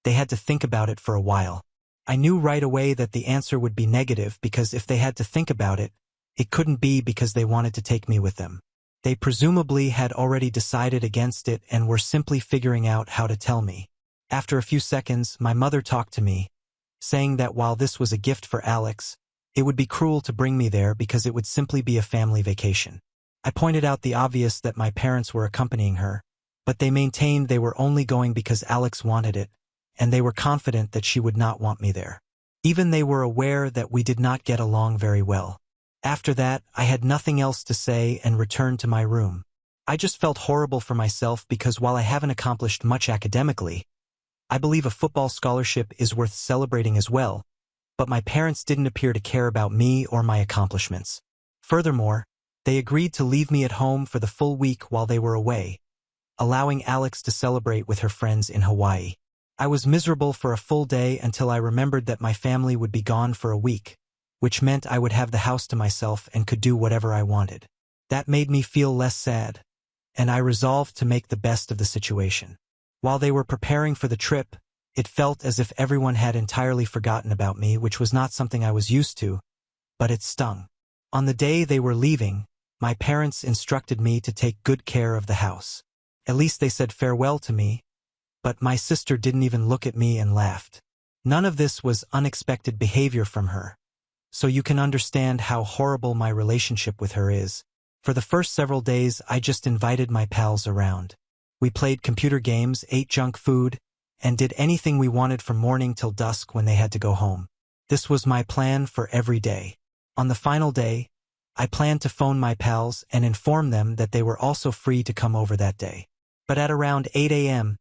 [SPEAKER 1] they had to think about it for a while. I knew right away that the answer would be negative because if they had to think about it, it couldn't be because they wanted to take me with them. They presumably had already decided against it and were simply figuring out how to tell me. After a few seconds, my mother talked to me, saying that while this was a gift for Alex, it would be cruel to bring me there because it would simply be a family vacation. I pointed out the obvious that my parents were accompanying her, but they maintained they were only going because Alex wanted it, and they were confident that she would not want me there. Even they were aware that we did not get along very well. After that, I had nothing else to say and returned to my room. I just felt horrible for myself because while I haven't accomplished much academically, I believe a football scholarship is worth celebrating as well, but my parents didn't appear to care about me or my accomplishments. Furthermore, they agreed to leave me at home for the full week while they were away, allowing Alex to celebrate with her friends in Hawaii. I was miserable for a full day until I remembered that my family would be gone for a week, which meant I would have the house to myself and could do whatever I wanted. That made me feel less sad, and I resolved to make the best of the situation. While they were preparing for the trip, it felt as if everyone had entirely forgotten about me, which was not something I was used to, but it stung. On the day they were leaving, my parents instructed me to take good care of the house. At least they said farewell to me, but my sister didn't even look at me and laughed. None of this was unexpected behavior from her, so you can understand how horrible my relationship with her is. For the first several days, I just invited my pals around. We played computer games, ate junk food, and did anything we wanted from morning till dusk when they had to go home. This was my plan for every day. On the final day, I planned to phone my pals and inform them that they were also free to come over that day. But at around 8 a.m.,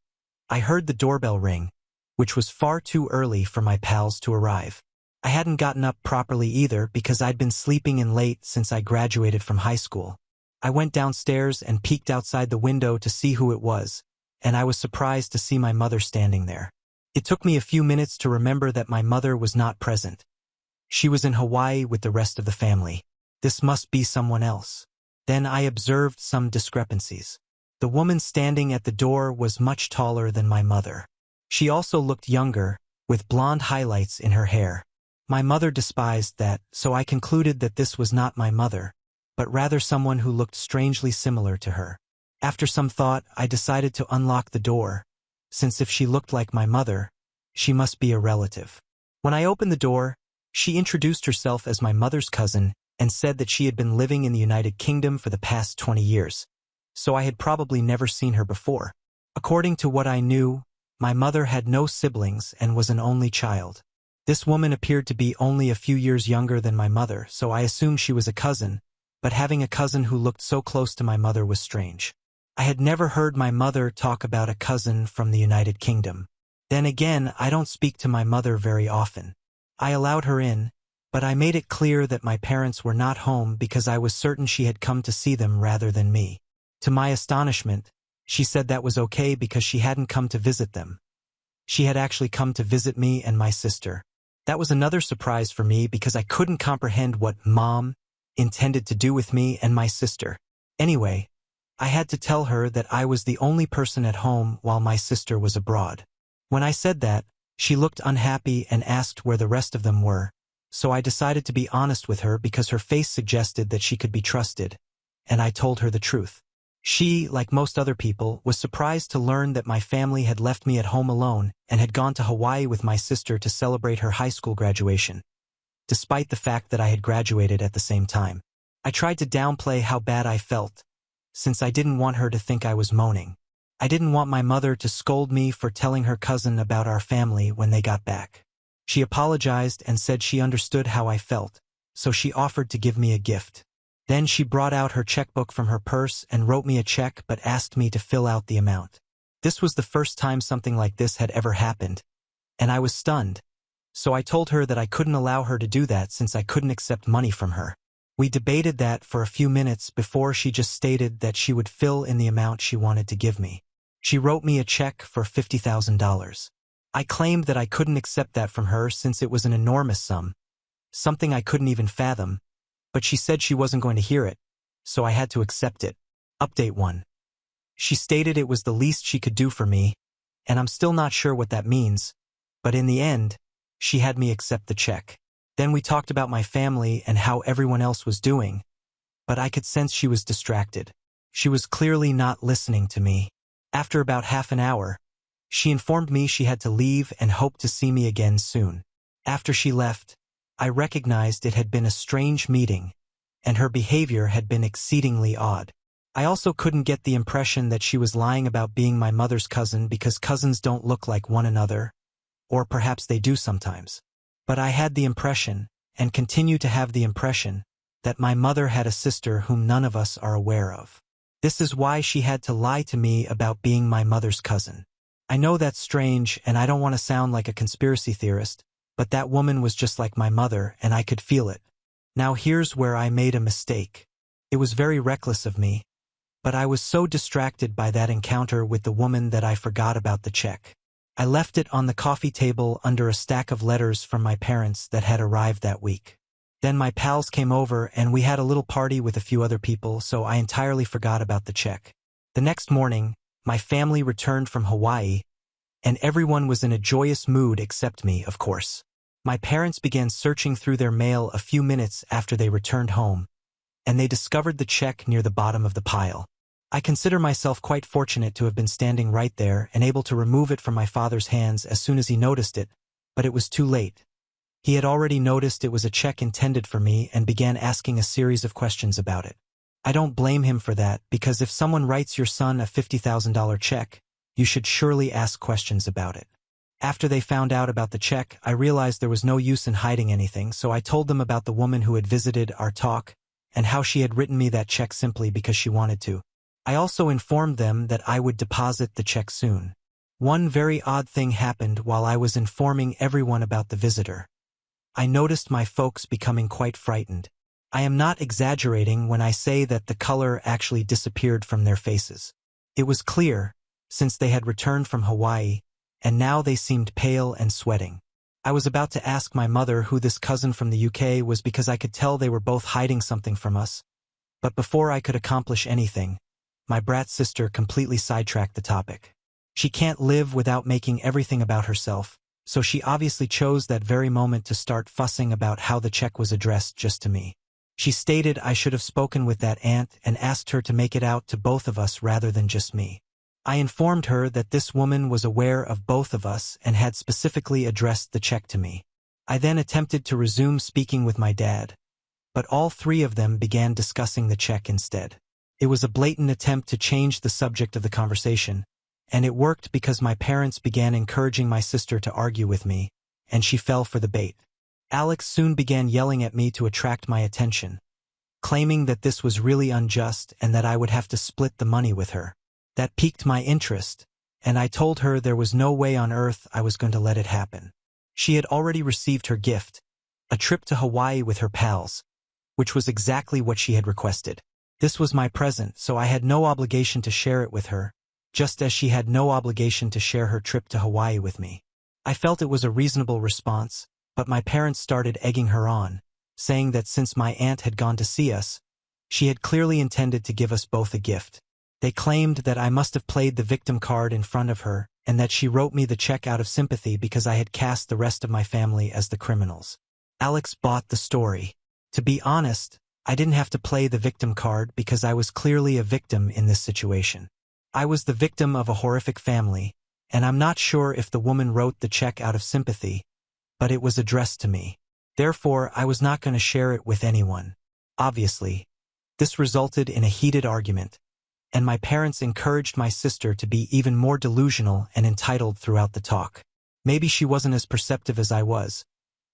[SPEAKER 1] I heard the doorbell ring, which was far too early for my pals to arrive. I hadn't gotten up properly either because I'd been sleeping in late since I graduated from high school. I went downstairs and peeked outside the window to see who it was, and I was surprised to see my mother standing there. It took me a few minutes to remember that my mother was not present. She was in Hawaii with the rest of the family. This must be someone else. Then I observed some discrepancies. The woman standing at the door was much taller than my mother. She also looked younger, with blonde highlights in her hair. My mother despised that, so I concluded that this was not my mother, but rather someone who looked strangely similar to her. After some thought, I decided to unlock the door, since if she looked like my mother, she must be a relative. When I opened the door, she introduced herself as my mother's cousin and said that she had been living in the United Kingdom for the past 20 years, so I had probably never seen her before. According to what I knew, my mother had no siblings and was an only child. This woman appeared to be only a few years younger than my mother, so I assumed she was a cousin, but having a cousin who looked so close to my mother was strange. I had never heard my mother talk about a cousin from the United Kingdom. Then again, I don't speak to my mother very often. I allowed her in, but I made it clear that my parents were not home because I was certain she had come to see them rather than me. To my astonishment, she said that was okay because she hadn't come to visit them. She had actually come to visit me and my sister. That was another surprise for me because I couldn't comprehend what Mom intended to do with me and my sister. Anyway, I had to tell her that I was the only person at home while my sister was abroad. When I said that, she looked unhappy and asked where the rest of them were, so I decided to be honest with her because her face suggested that she could be trusted, and I told her the truth. She, like most other people, was surprised to learn that my family had left me at home alone and had gone to Hawaii with my sister to celebrate her high school graduation, despite the fact that I had graduated at the same time. I tried to downplay how bad I felt, since I didn't want her to think I was moaning. I didn't want my mother to scold me for telling her cousin about our family when they got back. She apologized and said she understood how I felt, so she offered to give me a gift. Then she brought out her checkbook from her purse and wrote me a check but asked me to fill out the amount. This was the first time something like this had ever happened, and I was stunned, so I told her that I couldn't allow her to do that since I couldn't accept money from her. We debated that for a few minutes before she just stated that she would fill in the amount she wanted to give me. She wrote me a check for $50,000. I claimed that I couldn't accept that from her since it was an enormous sum, something I couldn't even fathom, but she said she wasn't going to hear it, so I had to accept it. Update 1. She stated it was the least she could do for me, and I'm still not sure what that means, but in the end, she had me accept the check. Then we talked about my family and how everyone else was doing, but I could sense she was distracted. She was clearly not listening to me. After about half an hour, she informed me she had to leave and hoped to see me again soon. After she left, I recognized it had been a strange meeting, and her behavior had been exceedingly odd. I also couldn't get the impression that she was lying about being my mother's cousin because cousins don't look like one another, or perhaps they do sometimes. But I had the impression, and continue to have the impression, that my mother had a sister whom none of us are aware of. This is why she had to lie to me about being my mother's cousin. I know that's strange and I don't want to sound like a conspiracy theorist, but that woman was just like my mother and I could feel it. Now here's where I made a mistake. It was very reckless of me, but I was so distracted by that encounter with the woman that I forgot about the check. I left it on the coffee table under a stack of letters from my parents that had arrived that week. Then my pals came over and we had a little party with a few other people, so I entirely forgot about the check. The next morning, my family returned from Hawaii, and everyone was in a joyous mood except me, of course. My parents began searching through their mail a few minutes after they returned home, and they discovered the check near the bottom of the pile. I consider myself quite fortunate to have been standing right there and able to remove it from my father's hands as soon as he noticed it, but it was too late. He had already noticed it was a check intended for me and began asking a series of questions about it. I don't blame him for that, because if someone writes your son a $50,000 check, you should surely ask questions about it. After they found out about the check, I realized there was no use in hiding anything, so I told them about the woman who had visited our talk and how she had written me that check simply because she wanted to. I also informed them that I would deposit the check soon. One very odd thing happened while I was informing everyone about the visitor. I noticed my folks becoming quite frightened. I am not exaggerating when I say that the color actually disappeared from their faces. It was clear, since they had returned from Hawaii, and now they seemed pale and sweating. I was about to ask my mother who this cousin from the UK was because I could tell they were both hiding something from us, but before I could accomplish anything, my brat sister completely sidetracked the topic. She can't live without making everything about herself, so she obviously chose that very moment to start fussing about how the check was addressed just to me. She stated I should have spoken with that aunt and asked her to make it out to both of us rather than just me. I informed her that this woman was aware of both of us and had specifically addressed the check to me. I then attempted to resume speaking with my dad, but all three of them began discussing the check instead. It was a blatant attempt to change the subject of the conversation, and it worked because my parents began encouraging my sister to argue with me, and she fell for the bait. Alex soon began yelling at me to attract my attention, claiming that this was really unjust and that I would have to split the money with her. That piqued my interest, and I told her there was no way on earth I was going to let it happen. She had already received her gift, a trip to Hawaii with her pals, which was exactly what she had requested. This was my present, so I had no obligation to share it with her, just as she had no obligation to share her trip to Hawaii with me. I felt it was a reasonable response, but my parents started egging her on, saying that since my aunt had gone to see us, she had clearly intended to give us both a gift. They claimed that I must have played the victim card in front of her and that she wrote me the check out of sympathy because I had cast the rest of my family as the criminals. Alex bought the story. To be honest, I didn't have to play the victim card because I was clearly a victim in this situation. I was the victim of a horrific family, and I'm not sure if the woman wrote the check out of sympathy, but it was addressed to me. Therefore, I was not going to share it with anyone. Obviously, this resulted in a heated argument, and my parents encouraged my sister to be even more delusional and entitled throughout the talk. Maybe she wasn't as perceptive as I was,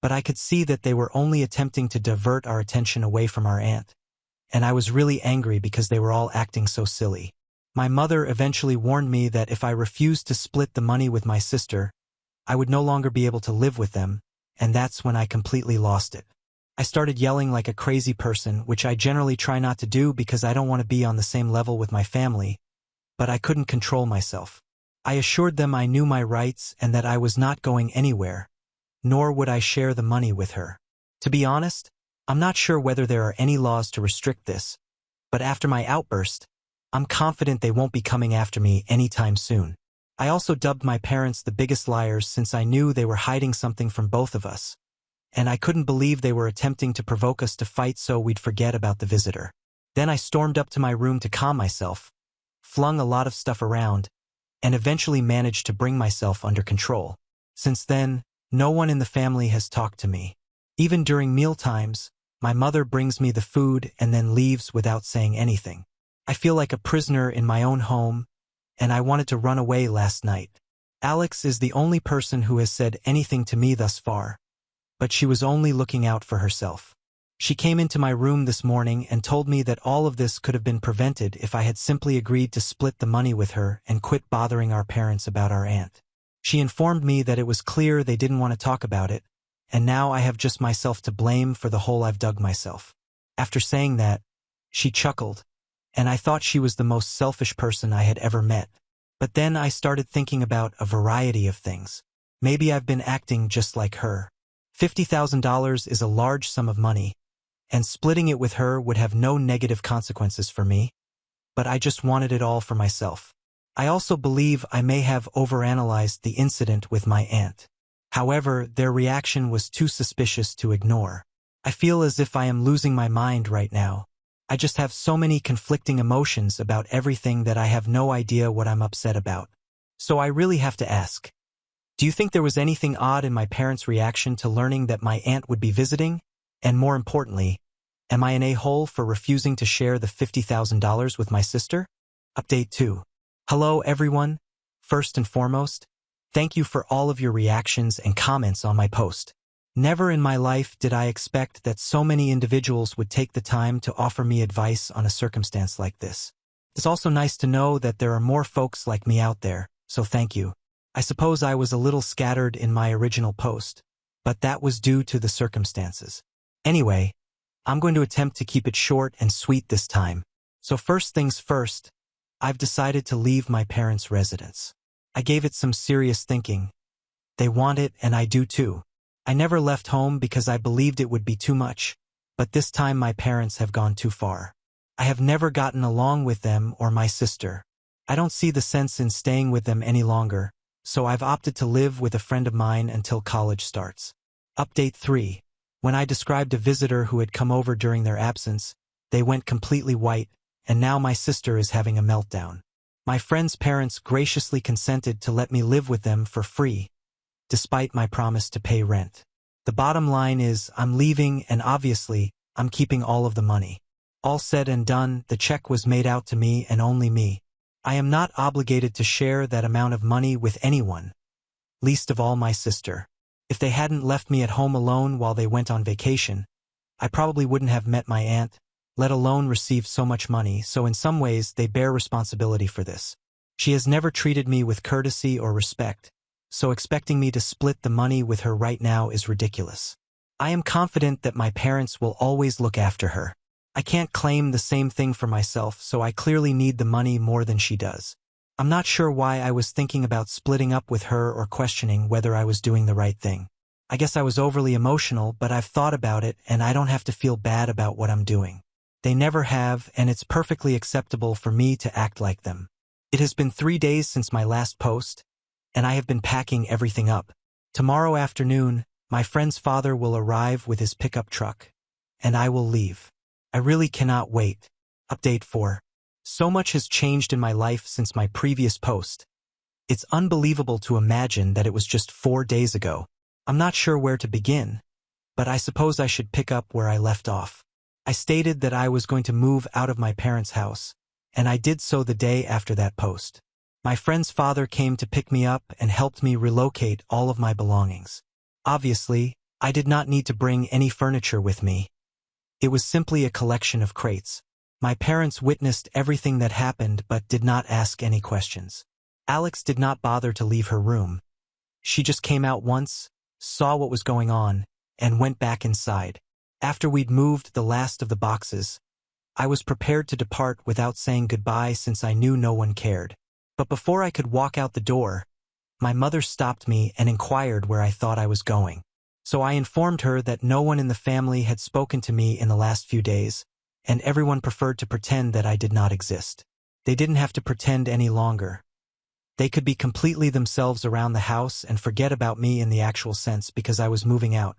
[SPEAKER 1] but I could see that they were only attempting to divert our attention away from our aunt, and I was really angry because they were all acting so silly. My mother eventually warned me that if I refused to split the money with my sister, I would no longer be able to live with them, and that's when I completely lost it. I started yelling like a crazy person, which I generally try not to do because I don't want to be on the same level with my family, but I couldn't control myself. I assured them I knew my rights and that I was not going anywhere, nor would I share the money with her. To be honest, I'm not sure whether there are any laws to restrict this, but after my outburst, I'm confident they won't be coming after me anytime soon. I also dubbed my parents the biggest liars since I knew they were hiding something from both of us, and I couldn't believe they were attempting to provoke us to fight so we'd forget about the visitor. Then I stormed up to my room to calm myself, flung a lot of stuff around, and eventually managed to bring myself under control. Since then, no one in the family has talked to me. Even during meal times, my mother brings me the food and then leaves without saying anything. I feel like a prisoner in my own home, and I wanted to run away last night. Alex is the only person who has said anything to me thus far, but she was only looking out for herself. She came into my room this morning and told me that all of this could have been prevented if I had simply agreed to split the money with her and quit bothering our parents about our aunt. She informed me that it was clear they didn't want to talk about it, and now I have just myself to blame for the hole I've dug myself. After saying that, she chuckled, and I thought she was the most selfish person I had ever met. But then I started thinking about a variety of things. Maybe I've been acting just like her. $50,000 is a large sum of money, and splitting it with her would have no negative consequences for me, but I just wanted it all for myself. I also believe I may have overanalyzed the incident with my aunt. However, their reaction was too suspicious to ignore. I feel as if I am losing my mind right now. I just have so many conflicting emotions about everything that I have no idea what I'm upset about. So I really have to ask, do you think there was anything odd in my parents' reaction to learning that my aunt would be visiting? And more importantly, am I an a-hole for refusing to share the $50,000 with my sister? Update 2. Hello everyone. First and foremost, thank you for all of your reactions and comments on my post. Never in my life did I expect that so many individuals would take the time to offer me advice on a circumstance like this. It's also nice to know that there are more folks like me out there, so thank you. I suppose I was a little scattered in my original post, but that was due to the circumstances. Anyway, I'm going to attempt to keep it short and sweet this time. So first things first, I've decided to leave my parents' residence. I gave it some serious thinking. They want it and I do too. I never left home because I believed it would be too much, but this time my parents have gone too far. I have never gotten along with them or my sister. I don't see the sense in staying with them any longer, so I've opted to live with a friend of mine until college starts. Update 3. When I described a visitor who had come over during their absence, they went completely white, and now my sister is having a meltdown. My friend's parents graciously consented to let me live with them for free, despite my promise to pay rent. The bottom line is I'm leaving and obviously I'm keeping all of the money. All said and done, the check was made out to me and only me. I am not obligated to share that amount of money with anyone, least of all my sister. If they hadn't left me at home alone while they went on vacation, I probably wouldn't have met my aunt, let alone received so much money, so in some ways they bear responsibility for this. She has never treated me with courtesy or respect, so expecting me to split the money with her right now is ridiculous. I am confident that my parents will always look after her. I can't claim the same thing for myself, so I clearly need the money more than she does. I'm not sure why I was thinking about splitting up with her or questioning whether I was doing the right thing. I guess I was overly emotional, but I've thought about it and I don't have to feel bad about what I'm doing. They never have, and it's perfectly acceptable for me to act like them. It has been 3 days since my last post, and I have been packing everything up. Tomorrow afternoon, my friend's father will arrive with his pickup truck, and I will leave. I really cannot wait. Update 4. So much has changed in my life since my previous post. It's unbelievable to imagine that it was just 4 days ago. I'm not sure where to begin, but I suppose I should pick up where I left off. I stated that I was going to move out of my parents' house, and I did so the day after that post. My friend's father came to pick me up and helped me relocate all of my belongings. Obviously, I did not need to bring any furniture with me. It was simply a collection of crates. My parents witnessed everything that happened but did not ask any questions. Alex did not bother to leave her room. She just came out once, saw what was going on, and went back inside. After we'd moved the last of the boxes, I was prepared to depart without saying goodbye since I knew no one cared. But before I could walk out the door, my mother stopped me and inquired where I thought I was going. So I informed her that no one in the family had spoken to me in the last few days, and everyone preferred to pretend that I did not exist. They didn't have to pretend any longer. They could be completely themselves around the house and forget about me in the actual sense because I was moving out.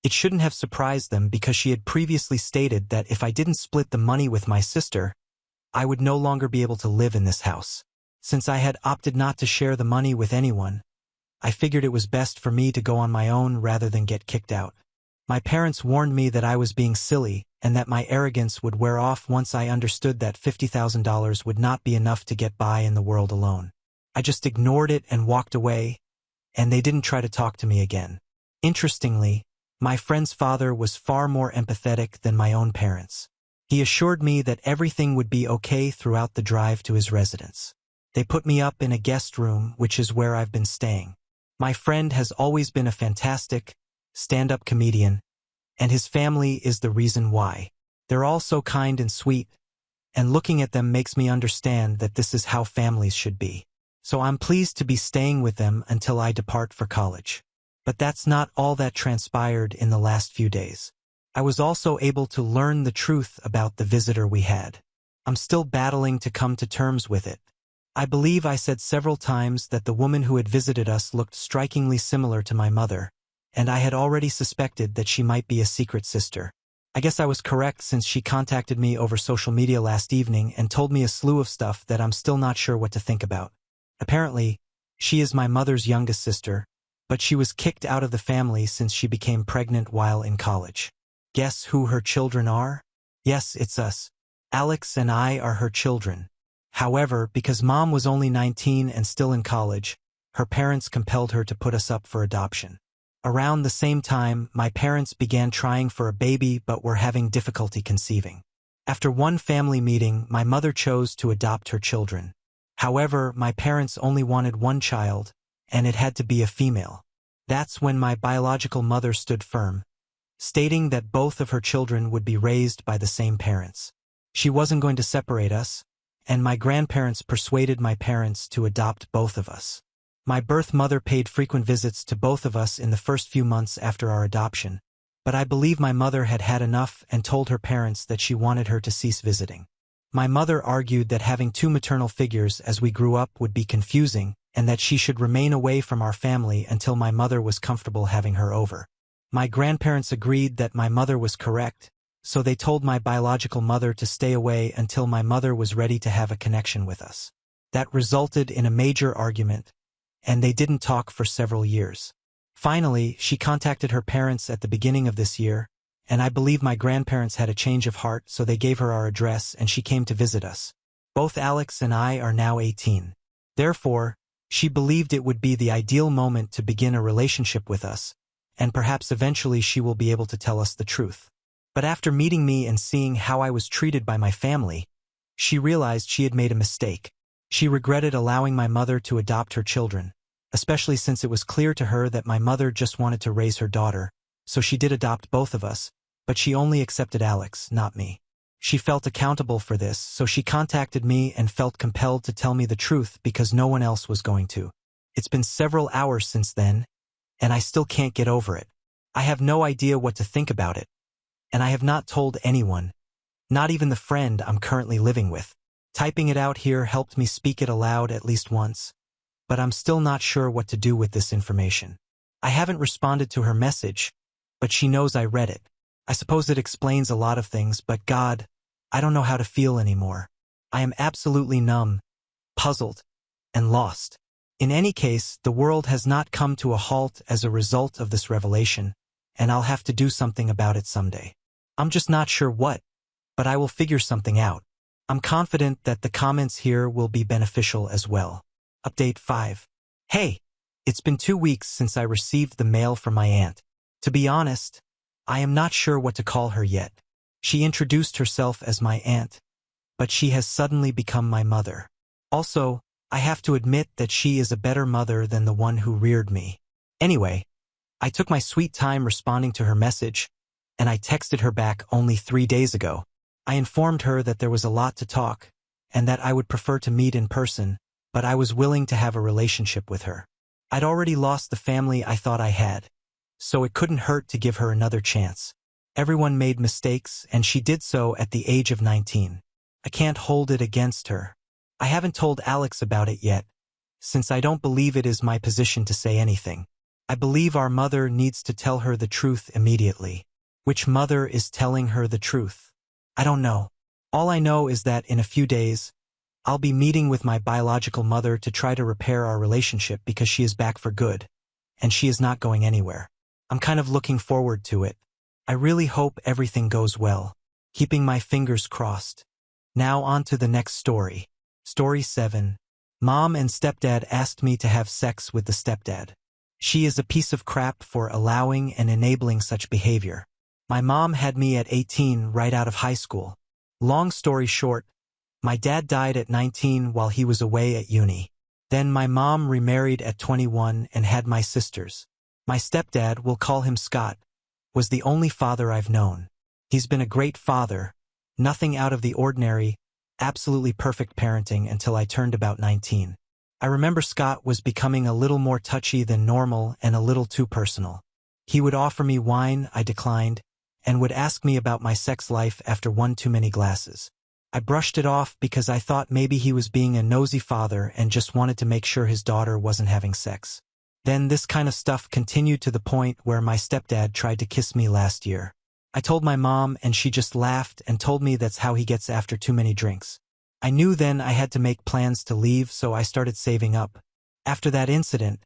[SPEAKER 1] It shouldn't have surprised them because she had previously stated that if I didn't split the money with my sister, I would no longer be able to live in this house. Since I had opted not to share the money with anyone, I figured it was best for me to go on my own rather than get kicked out. My parents warned me that I was being silly and that my arrogance would wear off once I understood that $50,000 would not be enough to get by in the world alone. I just ignored it and walked away, and they didn't try to talk to me again. Interestingly, my friend's father was far more empathetic than my own parents. He assured me that everything would be okay throughout the drive to his residence. They put me up in a guest room, which is where I've been staying. My friend has always been a fantastic, stand-up comedian, and his family is the reason why. They're all so kind and sweet, and looking at them makes me understand that this is how families should be. So I'm pleased to be staying with them until I depart for college. But that's not all that transpired in the last few days. I was also able to learn the truth about the visitor we had. I'm still battling to come to terms with it. I believe I said several times that the woman who had visited us looked strikingly similar to my mother, and I had already suspected that she might be a secret sister. I guess I was correct since she contacted me over social media last evening and told me a slew of stuff that I'm still not sure what to think about. Apparently, she is my mother's youngest sister, but she was kicked out of the family since she became pregnant while in college. Guess who her children are? Yes, it's us. Alex and I are her children. However, because Mom was only 19 and still in college, her parents compelled her to put us up for adoption. Around the same time, my parents began trying for a baby but were having difficulty conceiving. After one family meeting, my mother chose to adopt her children. However, my parents only wanted one child, and it had to be a female. That's when my biological mother stood firm, stating that both of her children would be raised by the same parents. She wasn't going to separate us, and my grandparents persuaded my parents to adopt both of us. My birth mother paid frequent visits to both of us in the first few months after our adoption, but I believe my mother had had enough and told her parents that she wanted her to cease visiting. My mother argued that having two maternal figures as we grew up would be confusing and that she should remain away from our family until my mother was comfortable having her over. My grandparents agreed that my mother was correct, so they told my biological mother to stay away until my mother was ready to have a connection with us. That resulted in a major argument, and they didn't talk for several years. Finally, she contacted her parents at the beginning of this year, and I believe my grandparents had a change of heart, so they gave her our address and she came to visit us. Both Alex and I are now 18. Therefore, she believed it would be the ideal moment to begin a relationship with us, and perhaps eventually she will be able to tell us the truth. But after meeting me and seeing how I was treated by my family, she realized she had made a mistake. She regretted allowing my mother to adopt her children, especially since it was clear to her that my mother just wanted to raise her daughter, so she did adopt both of us, but she only accepted Alex, not me. She felt accountable for this, so she contacted me and felt compelled to tell me the truth because no one else was going to. It's been several hours since then, and I still can't get over it. I have no idea what to think about it, and I have not told anyone, Not even the friend I'm currently living with. Typing it out here helped me speak it aloud at least once, but I'm still not sure what to do with this information. I haven't responded to her message, but she knows I read it. I suppose it explains a lot of things, but God, I don't know how to feel anymore. I am absolutely numb, puzzled, and lost. In any case, the world has not come to a halt as a result of this revelation, and I'll have to do something about it someday. I'm just not sure what, but I will figure something out. I'm confident that the comments here will be beneficial as well. Update 5. Hey, it's been 2 weeks since I received the mail from my aunt. To be honest, I am not sure what to call her yet. She introduced herself as my aunt, but she has suddenly become my mother. Also, I have to admit that she is a better mother than the one who reared me. Anyway, I took my sweet time responding to her message, and I texted her back only 3 days ago. I informed her that there was a lot to talk, and that I would prefer to meet in person, but I was willing to have a relationship with her. I'd already lost the family I thought I had, so it couldn't hurt to give her another chance. Everyone made mistakes, and she did so at the age of 19. I can't hold it against her. I haven't told Alex about it yet, since I don't believe it is my position to say anything. I believe our mother needs to tell her the truth immediately. Which mother is telling her the truth? I don't know. All I know is that in a few days, I'll be meeting with my biological mother to try to repair our relationship because she is back for good, and she is not going anywhere. I'm kind of looking forward to it. I really hope everything goes well. Keeping my fingers crossed. Now on to the next story. Story 7. Mom and stepdad asked me to have sex with the stepdad. She is a piece of crap for allowing and enabling such behavior. My mom had me at 18 right out of high school. Long story short, my dad died at 19 while he was away at uni. Then my mom remarried at 21 and had my sisters. My stepdad, we'll call him Scott, was the only father I've known. He's been a great father, nothing out of the ordinary, absolutely perfect parenting until I turned about 19. I remember Scott was becoming a little more touchy than normal and a little too personal. He would offer me wine, I declined, and would ask me about my sex life after one too many glasses. I brushed it off because I thought maybe he was being a nosy father and just wanted to make sure his daughter wasn't having sex. Then this kind of stuff continued to the point where my stepdad tried to kiss me last year. I told my mom and she just laughed and told me that's how he gets after too many drinks. I knew then I had to make plans to leave, so I started saving up. After that incident,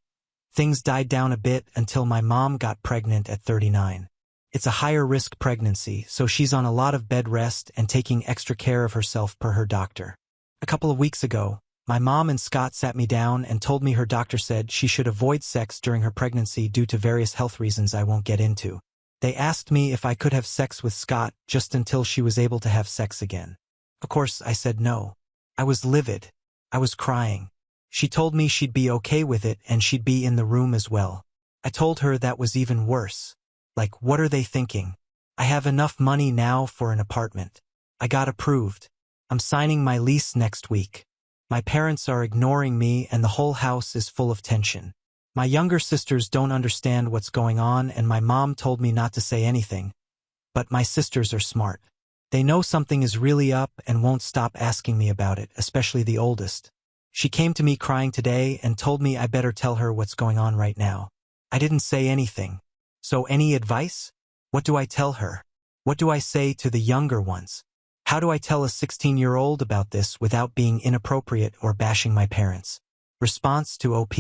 [SPEAKER 1] things died down a bit until my mom got pregnant at 39. It's a higher risk pregnancy, so she's on a lot of bed rest and taking extra care of herself per her doctor. A couple of weeks ago, my mom and Scott sat me down and told me her doctor said she should avoid sex during her pregnancy due to various health reasons I won't get into. They asked me if I could have sex with Scott just until she was able to have sex again. Of course, I said no. I was livid. I was crying. She told me she'd be okay with it and she'd be in the room as well. I told her that was even worse. Like, what are they thinking? I have enough money now for an apartment. I got approved. I'm signing my lease next week. My parents are ignoring me and the whole house is full of tension. My younger sisters don't understand what's going on and my mom told me not to say anything. But my sisters are smart. They know something is really up and won't stop asking me about it, especially the oldest. She came to me crying today and told me I better tell her what's going on right now. I didn't say anything. So any advice? What do I tell her? What do I say to the younger ones? How do I tell a 16-year-old about this without being inappropriate or bashing my parents? Response to OP.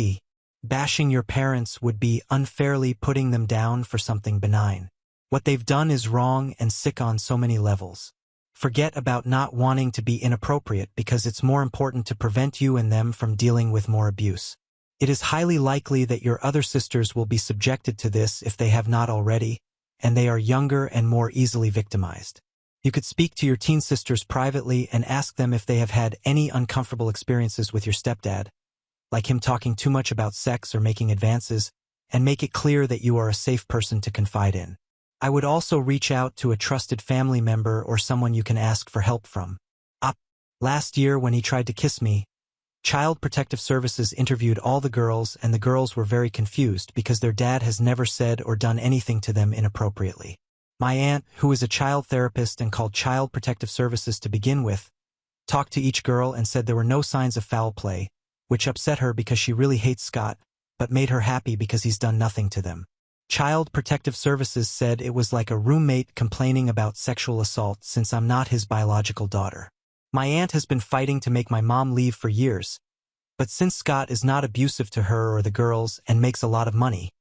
[SPEAKER 1] Bashing your parents would be unfairly putting them down for something benign. What they've done is wrong and sick on so many levels. Forget about not wanting to be inappropriate because it's more important to prevent you and them from dealing with more abuse. It is highly likely that your other sisters will be subjected to this if they have not already, and they are younger and more easily victimized. You could speak to your teen sisters privately and ask them if they have had any uncomfortable experiences with your stepdad, like him talking too much about sex or making advances, and make it clear that you are a safe person to confide in. I would also reach out to a trusted family member or someone you can ask for help from. Last year when he tried to kiss me, Child Protective Services interviewed all the girls and the girls were very confused because their dad has never said or done anything to them inappropriately. My aunt, who is a child therapist and called Child Protective Services to begin with, talked to each girl and said there were no signs of foul play, which upset her because she really hates Scott, but made her happy because he's done nothing to them. Child Protective Services said it was like a roommate complaining about sexual assault since I'm not his biological daughter. My aunt has been fighting to make my mom leave for years, but since Scott is not abusive to her or the girls and makes a lot of money,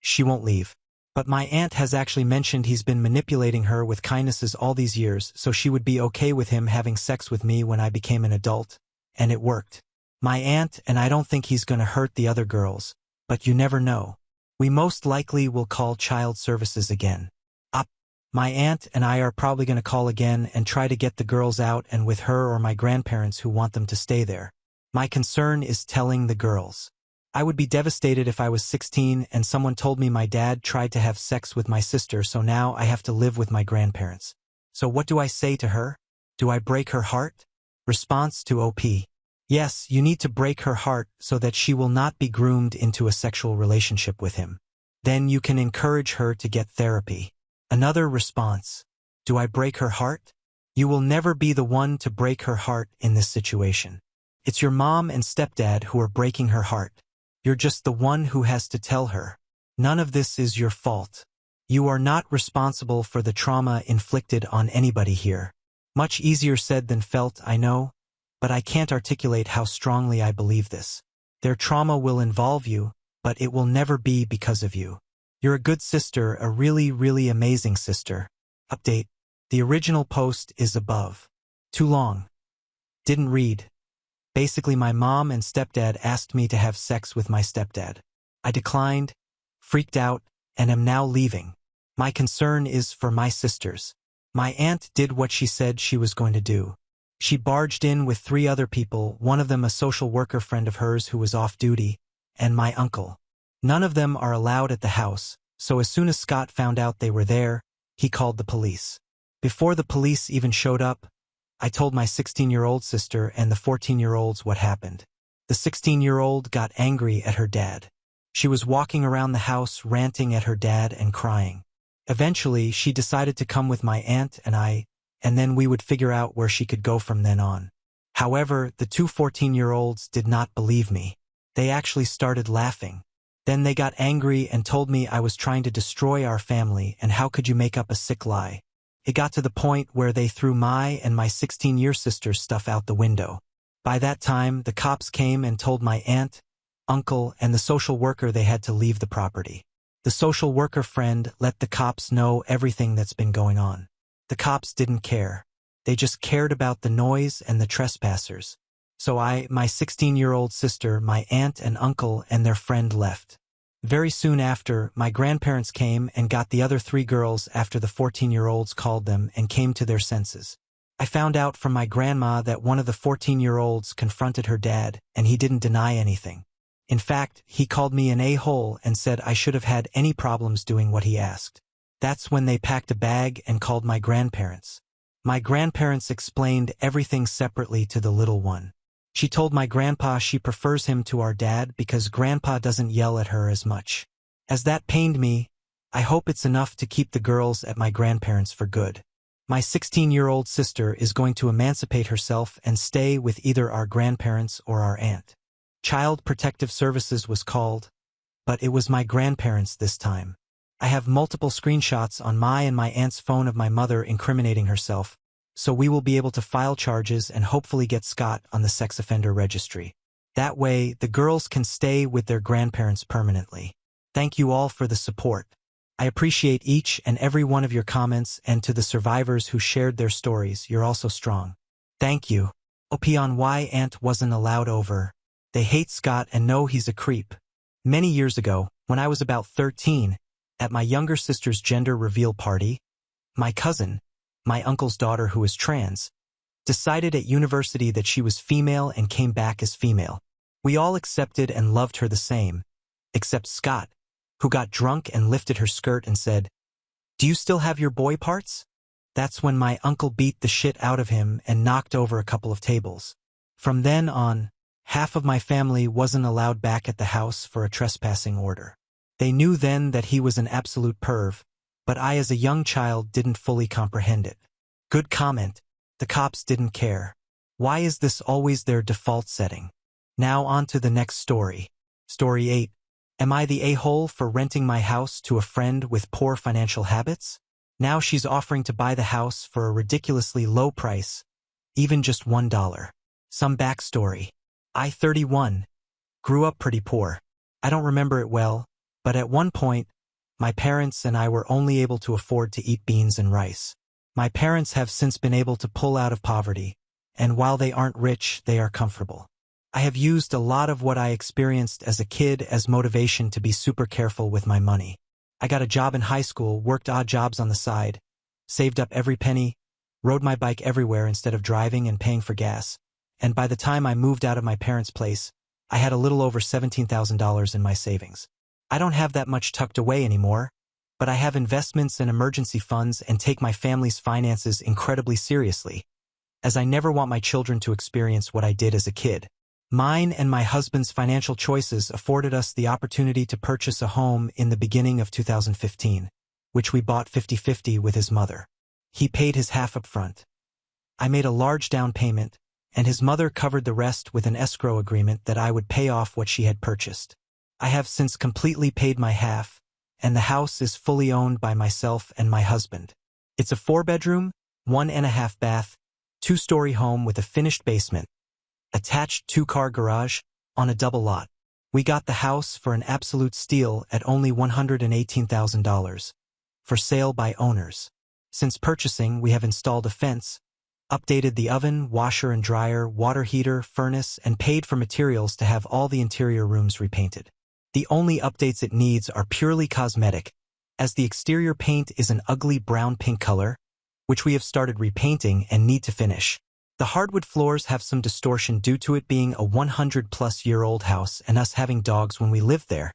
[SPEAKER 1] she won't leave. But my aunt has actually mentioned he's been manipulating her with kindnesses all these years so she would be okay with him having sex with me when I became an adult, and it worked. My aunt and I don't think he's gonna hurt the other girls, but you never know. We most likely will call child services again. My aunt and I are probably gonna call again and try to get the girls out and with her or my grandparents who want them to stay there. My concern is telling the girls. I would be devastated if I was 16 and someone told me my dad tried to have sex with my sister, so now I have to live with my grandparents. So what do I say to her? Do I break her heart? Response to OP. Yes, you need to break her heart so that she will not be groomed into a sexual relationship with him. Then you can encourage her to get therapy. Another response. Do I break her heart? You will never be the one to break her heart in this situation. It's your mom and stepdad who are breaking her heart. You're just the one who has to tell her. None of this is your fault. You are not responsible for the trauma inflicted on anybody here. Much easier said than felt, I know, but I can't articulate how strongly I believe this. Their trauma will involve you, but it will never be because of you. You're a good sister, a really, really amazing sister. Update. The original post is above. Too long. Didn't read. Basically, my mom and stepdad asked me to have sex with my stepdad. I declined, freaked out, and am now leaving. My concern is for my sisters. My aunt did what she said she was going to do. She barged in with 3 other people, one of them a social worker friend of hers who was off duty, and my uncle. None of them are allowed at the house, so as soon as Scott found out they were there, he called the police. Before the police even showed up, I told my 16-year-old sister and the 14-year-olds what happened. The 16-year-old got angry at her dad. She was walking around the house ranting at her dad and crying. Eventually, she decided to come with my aunt and I, and then we would figure out where she could go from then on. However, the 2 14-year-olds did not believe me. They actually started laughing. Then they got angry and told me I was trying to destroy our family and how could you make up a sick lie. It got to the point where they threw my and my 16-year sister's stuff out the window. By that time, the cops came and told my aunt, uncle, and the social worker they had to leave the property. The social worker friend let the cops know everything that's been going on. The cops didn't care. They just cared about the noise and the trespassers. So I, my 16-year-old sister, my aunt and uncle, and their friend left. Very soon after, my grandparents came and got the other 3 girls after the 14-year-olds called them and came to their senses. I found out from my grandma that one of the 14-year-olds confronted her dad, and he didn't deny anything. In fact, he called me an a-hole and said I should have had any problems doing what he asked. That's when they packed a bag and called my grandparents. My grandparents explained everything separately to the little one. She told my grandpa she prefers him to our dad because grandpa doesn't yell at her as much. As that pained me, I hope it's enough to keep the girls at my grandparents for good. My 16-year-old sister is going to emancipate herself and stay with either our grandparents or our aunt. Child Protective Services was called, but it was my grandparents this time. I have multiple screenshots on my and my aunt's phone of my mother incriminating herself, so we will be able to file charges and hopefully get Scott on the sex offender registry. That way, the girls can stay with their grandparents permanently. Thank you all for the support. I appreciate each and every one of your comments, and to the survivors who shared their stories, you're also strong. Thank you. OP on why aunt wasn't allowed over. They hate Scott and know he's a creep. Many years ago, when I was about 13, at my younger sister's gender reveal party, my cousin, my uncle's daughter who is trans, decided at university that she was female and came back as female. We all accepted and loved her the same, except Scott, who got drunk and lifted her skirt and said, "Do you still have your boy parts?" That's when my uncle beat the shit out of him and knocked over a couple of tables. From then on, half of my family wasn't allowed back at the house for a trespassing order. They knew then that he was an absolute perv, but I as a young child didn't fully comprehend it. Good comment. The cops didn't care. Why is this always their default setting? Now on to the next story. Story 8. Am I the a-hole for renting my house to a friend with poor financial habits? Now she's offering to buy the house for a ridiculously low price, even just $1. Some backstory. I, 31, grew up pretty poor. I don't remember it well, but at one point, my parents and I were only able to afford to eat beans and rice. My parents have since been able to pull out of poverty, and while they aren't rich, they are comfortable. I have used a lot of what I experienced as a kid as motivation to be super careful with my money. I got a job in high school, worked odd jobs on the side, saved up every penny, rode my bike everywhere instead of driving and paying for gas, and by the time I moved out of my parents' place, I had a little over $17,000 in my savings. I don't have that much tucked away anymore, but I have investments and emergency funds and take my family's finances incredibly seriously, as I never want my children to experience what I did as a kid. Mine and my husband's financial choices afforded us the opportunity to purchase a home in the beginning of 2015, which we bought 50-50 with his mother. He paid his half up front. I made a large down payment, and his mother covered the rest with an escrow agreement that I would pay off what she had purchased. I have since completely paid my half, and the house is fully owned by myself and my husband. It's a 4-bedroom, 1.5 bath, 2-story home with a finished basement, attached 2-car garage, on a double lot. We got the house for an absolute steal at only $118,000, for sale by owners. Since purchasing, we have installed a fence, updated the oven, washer and dryer, water heater, furnace, and paid for materials to have all the interior rooms repainted. The only updates it needs are purely cosmetic, as the exterior paint is an ugly brown-pink color, which we have started repainting and need to finish. The hardwood floors have some distortion due to it being a 100-plus-year-old house and us having dogs when we lived there,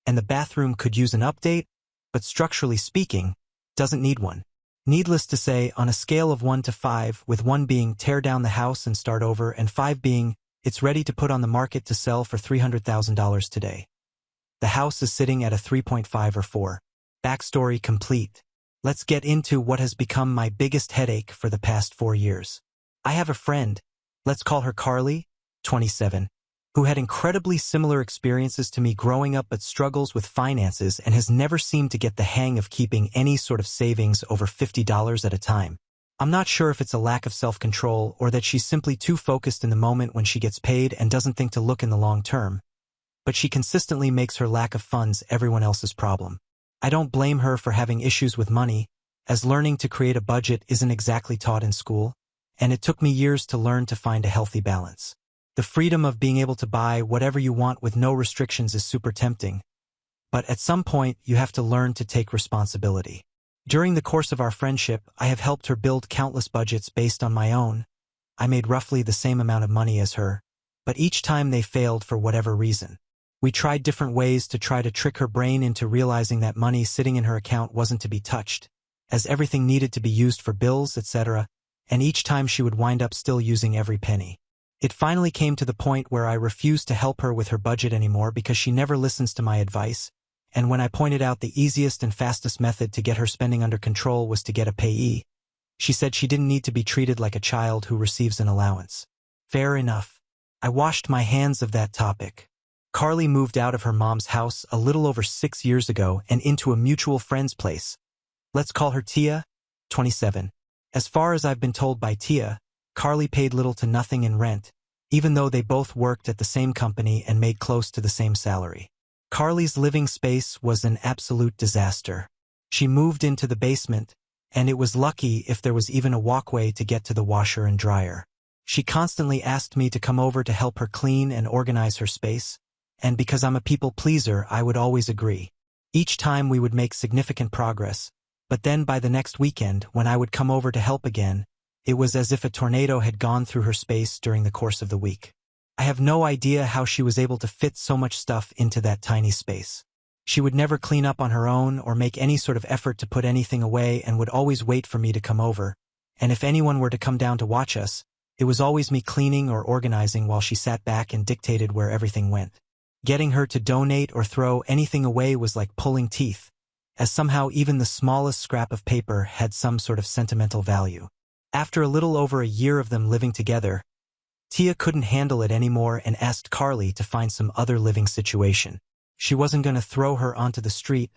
[SPEAKER 1] and the bathroom could use an update, but structurally speaking, doesn't need one. Needless to say, on a scale of 1 to 5, with 1 being tear down the house and start over and 5 being it's ready to put on the market to sell for $300,000 today. The house is sitting at a 3.5 or 4. Backstory complete. Let's get into what has become my biggest headache for the past 4 years. I have a friend, let's call her Carly, 27, who had incredibly similar experiences to me growing up but struggles with finances and has never seemed to get the hang of keeping any sort of savings over $50 at a time. I'm not sure if it's a lack of self-control or that she's simply too focused in the moment when she gets paid and doesn't think to look in the long term, but she consistently makes her lack of funds everyone else's problem. I don't blame her for having issues with money, as learning to create a budget isn't exactly taught in school, and it took me years to learn to find a healthy balance. The freedom of being able to buy whatever you want with no restrictions is super tempting, but at some point you have to learn to take responsibility. During the course of our friendship, I have helped her build countless budgets based on my own. I made roughly the same amount of money as her, but each time they failed for whatever reason. We tried different ways to try to trick her brain into realizing that money sitting in her account wasn't to be touched, as everything needed to be used for bills, etc., and each time she would wind up still using every penny. It finally came to the point where I refused to help her with her budget anymore because she never listens to my advice, and when I pointed out the easiest and fastest method to get her spending under control was to get a payee, she said she didn't need to be treated like a child who receives an allowance. Fair enough. I washed my hands of that topic. Carly moved out of her mom's house a little over 6 years ago and into a mutual friend's place. Let's call her Tia, 27. As far as I've been told by Tia, Carly paid little to nothing in rent, even though they both worked at the same company and made close to the same salary. Carly's living space was an absolute disaster. She moved into the basement, and it was lucky if there was even a walkway to get to the washer and dryer. She constantly asked me to come over to help her clean and organize her space, and because I'm a people pleaser, I would always agree. Each time we would make significant progress, but then by the next weekend, when I would come over to help again, it was as if a tornado had gone through her space during the course of the week. I have no idea how she was able to fit so much stuff into that tiny space. She would never clean up on her own or make any sort of effort to put anything away and would always wait for me to come over, and if anyone were to come down to watch us, it was always me cleaning or organizing while she sat back and dictated where everything went. Getting her to donate or throw anything away was like pulling teeth, as somehow even the smallest scrap of paper had some sort of sentimental value. After a little over a year of them living together, Tia couldn't handle it anymore and asked Carly to find some other living situation. She wasn't going to throw her onto the street,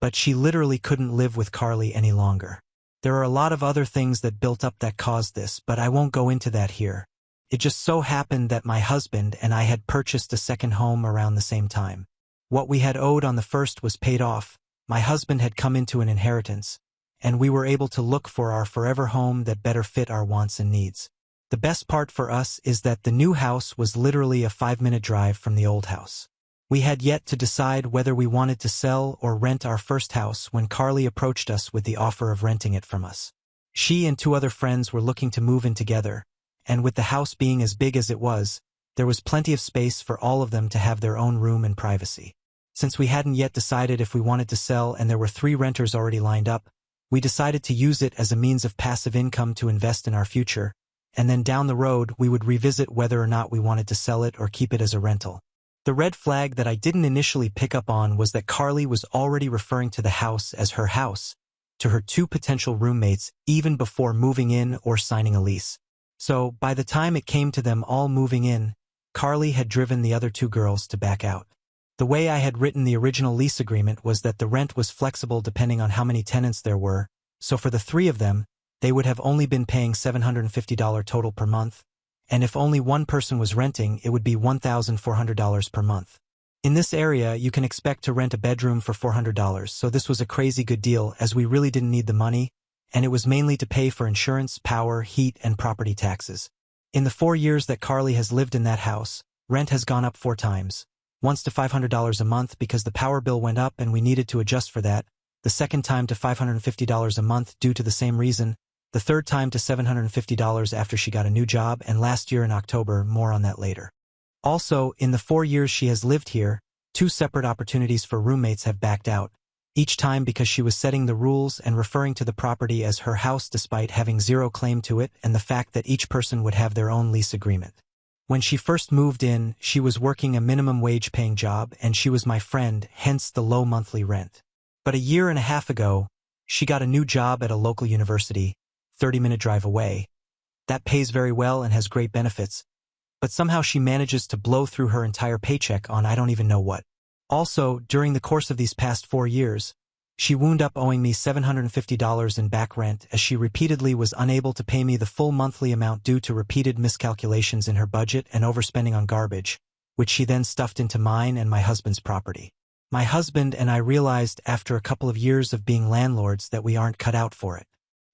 [SPEAKER 1] but she literally couldn't live with Carly any longer. There are a lot of other things that built up that caused this, but I won't go into that here. It just so happened that my husband and I had purchased a second home around the same time. What we had owed on the first was paid off, my husband had come into an inheritance, and we were able to look for our forever home that better fit our wants and needs. The best part for us is that the new house was literally a 5-minute drive from the old house. We had yet to decide whether we wanted to sell or rent our first house when Carly approached us with the offer of renting it from us. She and 2 other friends were looking to move in together, and with the house being as big as it was, there was plenty of space for all of them to have their own room and privacy. Since we hadn't yet decided if we wanted to sell and there were 3 renters already lined up, we decided to use it as a means of passive income to invest in our future, and then down the road we would revisit whether or not we wanted to sell it or keep it as a rental. The red flag that I didn't initially pick up on was that Carly was already referring to the house as her house to her 2 potential roommates even before moving in or signing a lease. So, by the time it came to them all moving in, Carly had driven the other 2 girls to back out. The way I had written the original lease agreement was that the rent was flexible depending on how many tenants there were, so for the 3 of them, they would have only been paying $750 total per month, and if only one person was renting, it would be $1,400 per month. In this area, you can expect to rent a bedroom for $400, so this was a crazy good deal as we really didn't need the money, and it was mainly to pay for insurance, power, heat, and property taxes. In the 4 years that Carly has lived in that house, rent has gone up 4 times. Once to $500 a month because the power bill went up and we needed to adjust for that, the second time to $550 a month due to the same reason, the third time to $750 after she got a new job, and last year in October, more on that later. Also, in the 4 years she has lived here, 2 separate opportunities for roommates have backed out, each time because she was setting the rules and referring to the property as her house despite having 0 claim to it and the fact that each person would have their own lease agreement. When she first moved in, she was working a minimum wage paying job and she was my friend, hence the low monthly rent. But a year and a half ago, she got a new job at a local university, 30-minute drive away. That pays very well and has great benefits, but somehow she manages to blow through her entire paycheck on I don't even know what. Also, during the course of these past 4 years, she wound up owing me $750 in back rent as she repeatedly was unable to pay me the full monthly amount due to repeated miscalculations in her budget and overspending on garbage, which she then stuffed into mine and my husband's property. My husband and I realized after a couple of years of being landlords that we aren't cut out for it.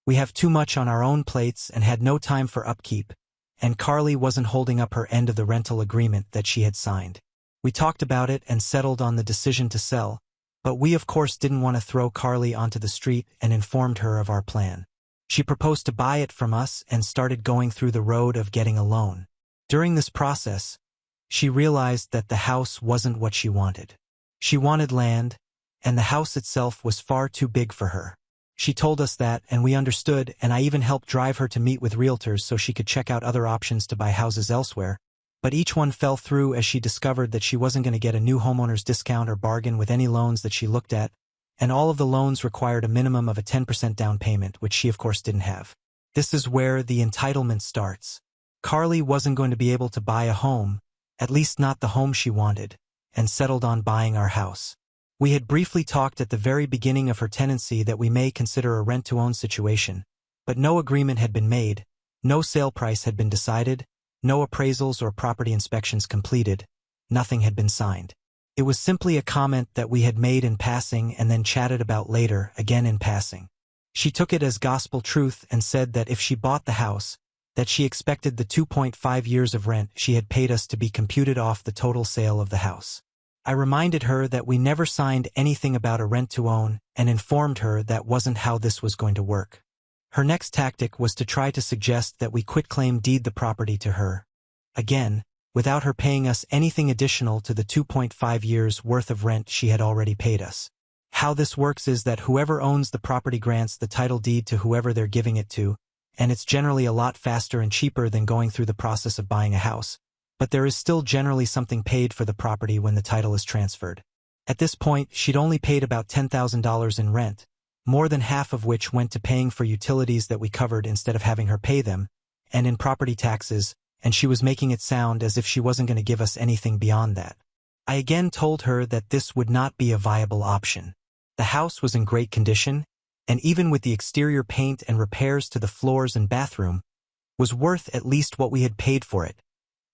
[SPEAKER 1] We have too much on our own plates and had no time for upkeep, and Carly wasn't holding up her end of the rental agreement that she had signed. We talked about it and settled on the decision to sell, but we of course didn't want to throw Carly onto the street and informed her of our plan. She proposed to buy it from us and started going through the road of getting a loan. During this process, she realized that the house wasn't what she wanted. She wanted land, and the house itself was far too big for her. She told us that, and we understood, and I even helped drive her to meet with realtors so she could check out other options to buy houses elsewhere, but each one fell through as she discovered that she wasn't going to get a new homeowner's discount or bargain with any loans that she looked at, and all of the loans required a minimum of a 10% down payment, which she of course didn't have. This is where the entitlement starts. Carly wasn't going to be able to buy a home, at least not the home she wanted, and settled on buying our house. We had briefly talked at the very beginning of her tenancy that we may consider a rent-to-own situation, but no agreement had been made, no sale price had been decided, no appraisals or property inspections completed, nothing had been signed. It was simply a comment that we had made in passing and then chatted about later, again in passing. She took it as gospel truth and said that if she bought the house, that she expected the 2.5 years of rent she had paid us to be computed off the total sale of the house. I reminded her that we never signed anything about a rent-to-own and informed her that wasn't how this was going to work. Her next tactic was to try to suggest that we quitclaim deed the property to her, again, without her paying us anything additional to the 2.5 years worth of rent she had already paid us. How this works is that whoever owns the property grants the title deed to whoever they're giving it to, and it's generally a lot faster and cheaper than going through the process of buying a house. But there is still generally something paid for the property when the title is transferred. At this point, she'd only paid about $10,000 in rent, more than half of which went to paying for utilities that we covered instead of having her pay them, and in property taxes, and she was making it sound as if she wasn't going to give us anything beyond that. I again told her that this would not be a viable option. The house was in great condition, and even with the exterior paint and repairs to the floors and bathroom, was worth at least what we had paid for it,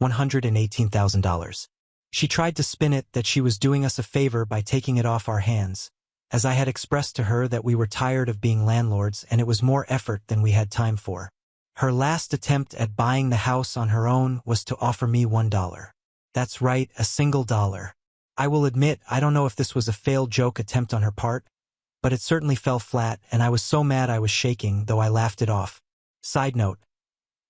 [SPEAKER 1] $118,000. She tried to spin it that she was doing us a favor by taking it off our hands, as I had expressed to her that we were tired of being landlords and it was more effort than we had time for. Her last attempt at buying the house on her own was to offer me $1. That's right, a single dollar. I will admit, I don't know if this was a failed joke attempt on her part, but it certainly fell flat and I was so mad I was shaking, though I laughed it off. Side note: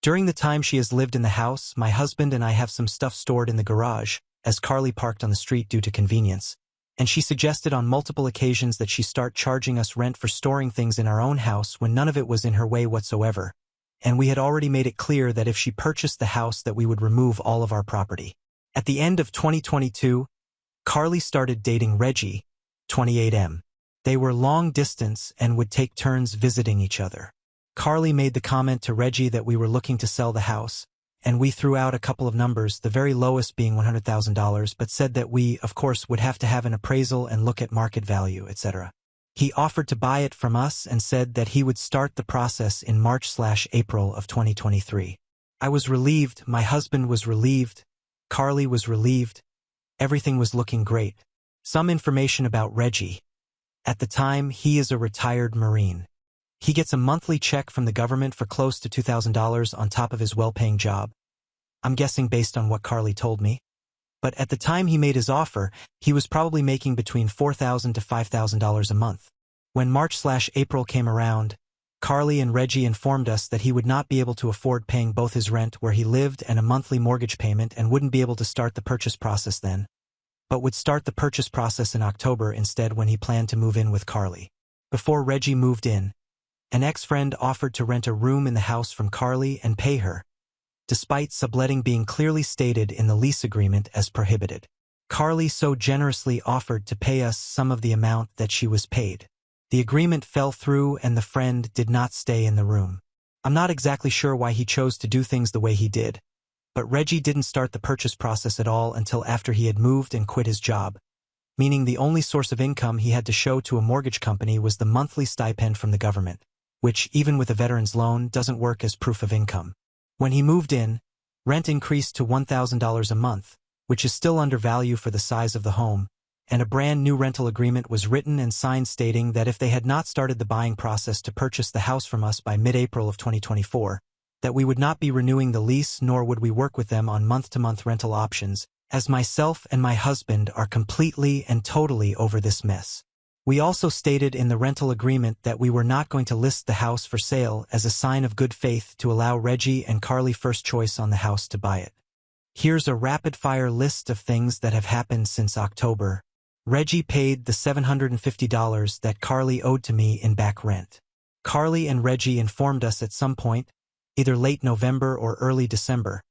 [SPEAKER 1] during the time she has lived in the house, my husband and I have some stuff stored in the garage, as Carly parked on the street due to convenience, and she suggested on multiple occasions that she start charging us rent for storing things in our own house when none of it was in her way whatsoever, and we had already made it clear that if she purchased the house that we would remove all of our property. At the end of 2022, Carly started dating Reggie, 28M. They were long distance and would take turns visiting each other. Carly made the comment to Reggie that we were looking to sell the house, and we threw out a couple of numbers, the very lowest being $100,000, but said that we, of course, would have to have an appraisal and look at market value, etc. He offered to buy it from us and said that he would start the process in March/April of 2023. I was relieved, my husband was relieved, Carly was relieved. Everything was looking great. Some information about Reggie. At the time, he is a retired Marine. He gets a monthly check from the government for close to $2,000 on top of his well-paying job. I'm guessing based on what Carly told me. But at the time he made his offer, he was probably making between $4,000 to $5,000 a month. When March/April came around, Carly and Reggie informed us that he would not be able to afford paying both his rent where he lived and a monthly mortgage payment and wouldn't be able to start the purchase process then, but would start the purchase process in October instead when he planned to move in with Carly. Before Reggie moved in, an ex-friend offered to rent a room in the house from Carly and pay her, despite subletting being clearly stated in the lease agreement as prohibited. Carly so generously offered to pay us some of the amount that she was paid. The agreement fell through and the friend did not stay in the room. I'm not exactly sure why he chose to do things the way he did, but Reggie didn't start the purchase process at all until after he had moved and quit his job, meaning the only source of income he had to show to a mortgage company was the monthly stipend from the government, which, even with a veteran's loan, doesn't work as proof of income. When he moved in, rent increased to $1,000 a month, which is still under value for the size of the home, and a brand new rental agreement was written and signed stating that if they had not started the buying process to purchase the house from us by mid-April of 2024, that we would not be renewing the lease nor would we work with them on month-to-month rental options, as myself and my husband are completely and totally over this mess. We also stated in the rental agreement that we were not going to list the house for sale as a sign of good faith to allow Reggie and Carly first choice on the house to buy it. Here's a rapid-fire list of things that have happened since October. Reggie paid the $750 that Carly owed to me in back rent. Carly and Reggie informed us at some point, either late November or early December,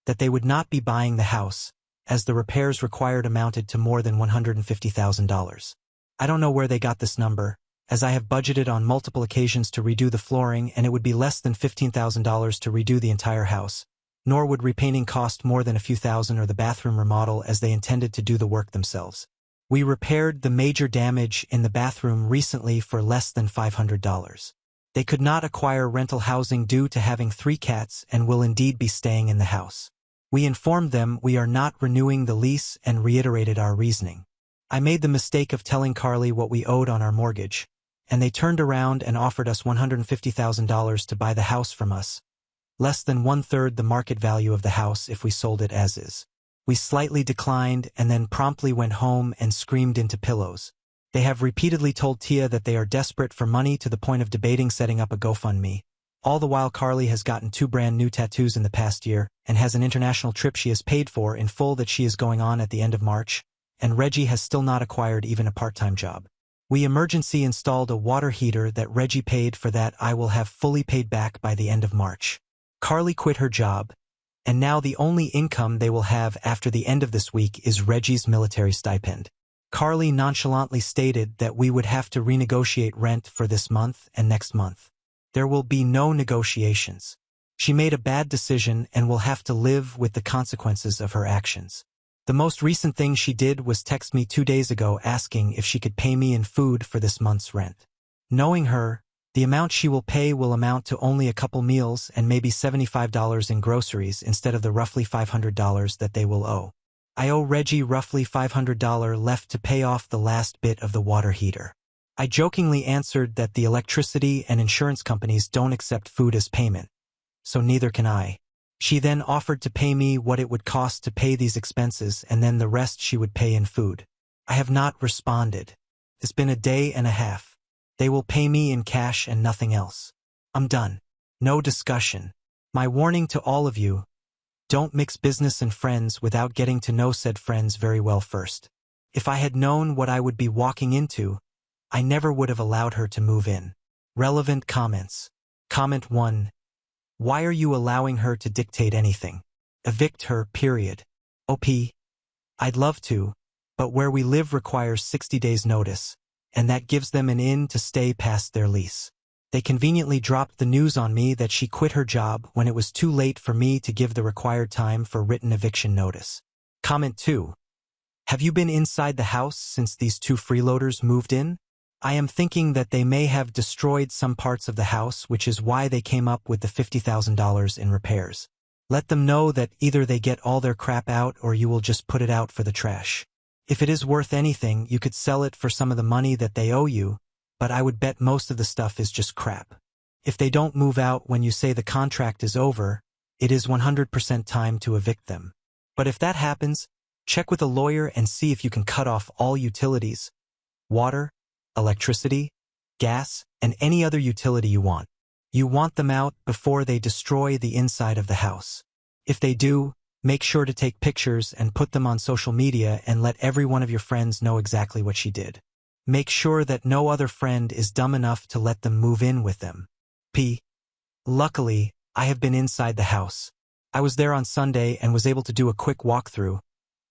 [SPEAKER 1] that they would not be buying the house, as the repairs required amounted to more than $150,000. I don't know where they got this number, as I have budgeted on multiple occasions to redo the flooring and it would be less than $15,000 to redo the entire house, nor would repainting cost more than a few thousand or the bathroom remodel as they intended to do the work themselves. We repaired the major damage in the bathroom recently for less than $500. They could not acquire rental housing due to having 3 cats and will indeed be staying in the house. We informed them we are not renewing the lease and reiterated our reasoning. I made the mistake of telling Carly what we owed on our mortgage, and they turned around and offered us $150,000 to buy the house from us, less than 1/3 the market value of the house if we sold it as is. We slightly declined and then promptly went home and screamed into pillows. They have repeatedly told Tia that they are desperate for money to the point of debating setting up a GoFundMe. All the while Carly has gotten 2 brand new tattoos in the past year and has an international trip she has paid for in full that she is going on at the end of March, and Reggie has still not acquired even a part-time job. We emergency installed a water heater that Reggie paid for that I will have fully paid back by the end of March. Carly quit her job, and now the only income they will have after the end of this week is Reggie's military stipend. Carly nonchalantly stated that we would have to renegotiate rent for this month and next month. There will be no negotiations. She made a bad decision and will have to live with the consequences of her actions. The most recent thing she did was text me 2 days ago asking if she could pay me in food for this month's rent. Knowing her, the amount she will pay will amount to only a couple meals and maybe $75 in groceries instead of the roughly $500 that they will owe. I owe Reggie roughly $500 left to pay off the last bit of the water heater. I jokingly answered that the electricity and insurance companies don't accept food as payment, so neither can I. She then offered to pay me what it would cost to pay these expenses and then the rest she would pay in food. I have not responded. It's been a day and a half. They will pay me in cash and nothing else. I'm done. No discussion. My warning to all of you: don't mix business and friends without getting to know said friends very well first. If I had known what I would be walking into, I never would have allowed her to move in. Relevant comments. Comment 1. Why are you allowing her to dictate anything? Evict her, period. OP. I'd love to, but where we live requires 60 days notice, and that gives them an in to stay past their lease. They conveniently dropped the news on me that she quit her job when it was too late for me to give the required time for written eviction notice. Comment 2. Have you been inside the house since these 2 freeloaders moved in? I am thinking that they may have destroyed some parts of the house, which is why they came up with the $50,000 in repairs. Let them know that either they get all their crap out or you will just put it out for the trash. If it is worth anything, you could sell it for some of the money that they owe you, but I would bet most of the stuff is just crap. If they don't move out when you say the contract is over, it is 100% time to evict them. But if that happens, check with a lawyer and see if you can cut off all utilities, water, electricity, gas, and any other utility you want. You want them out before they destroy the inside of the house. If they do, make sure to take pictures and put them on social media and let every one of your friends know exactly what she did. Make sure that no other friend is dumb enough to let them move in with them. P. Luckily, I have been inside the house. I was there on Sunday and was able to do a quick walkthrough,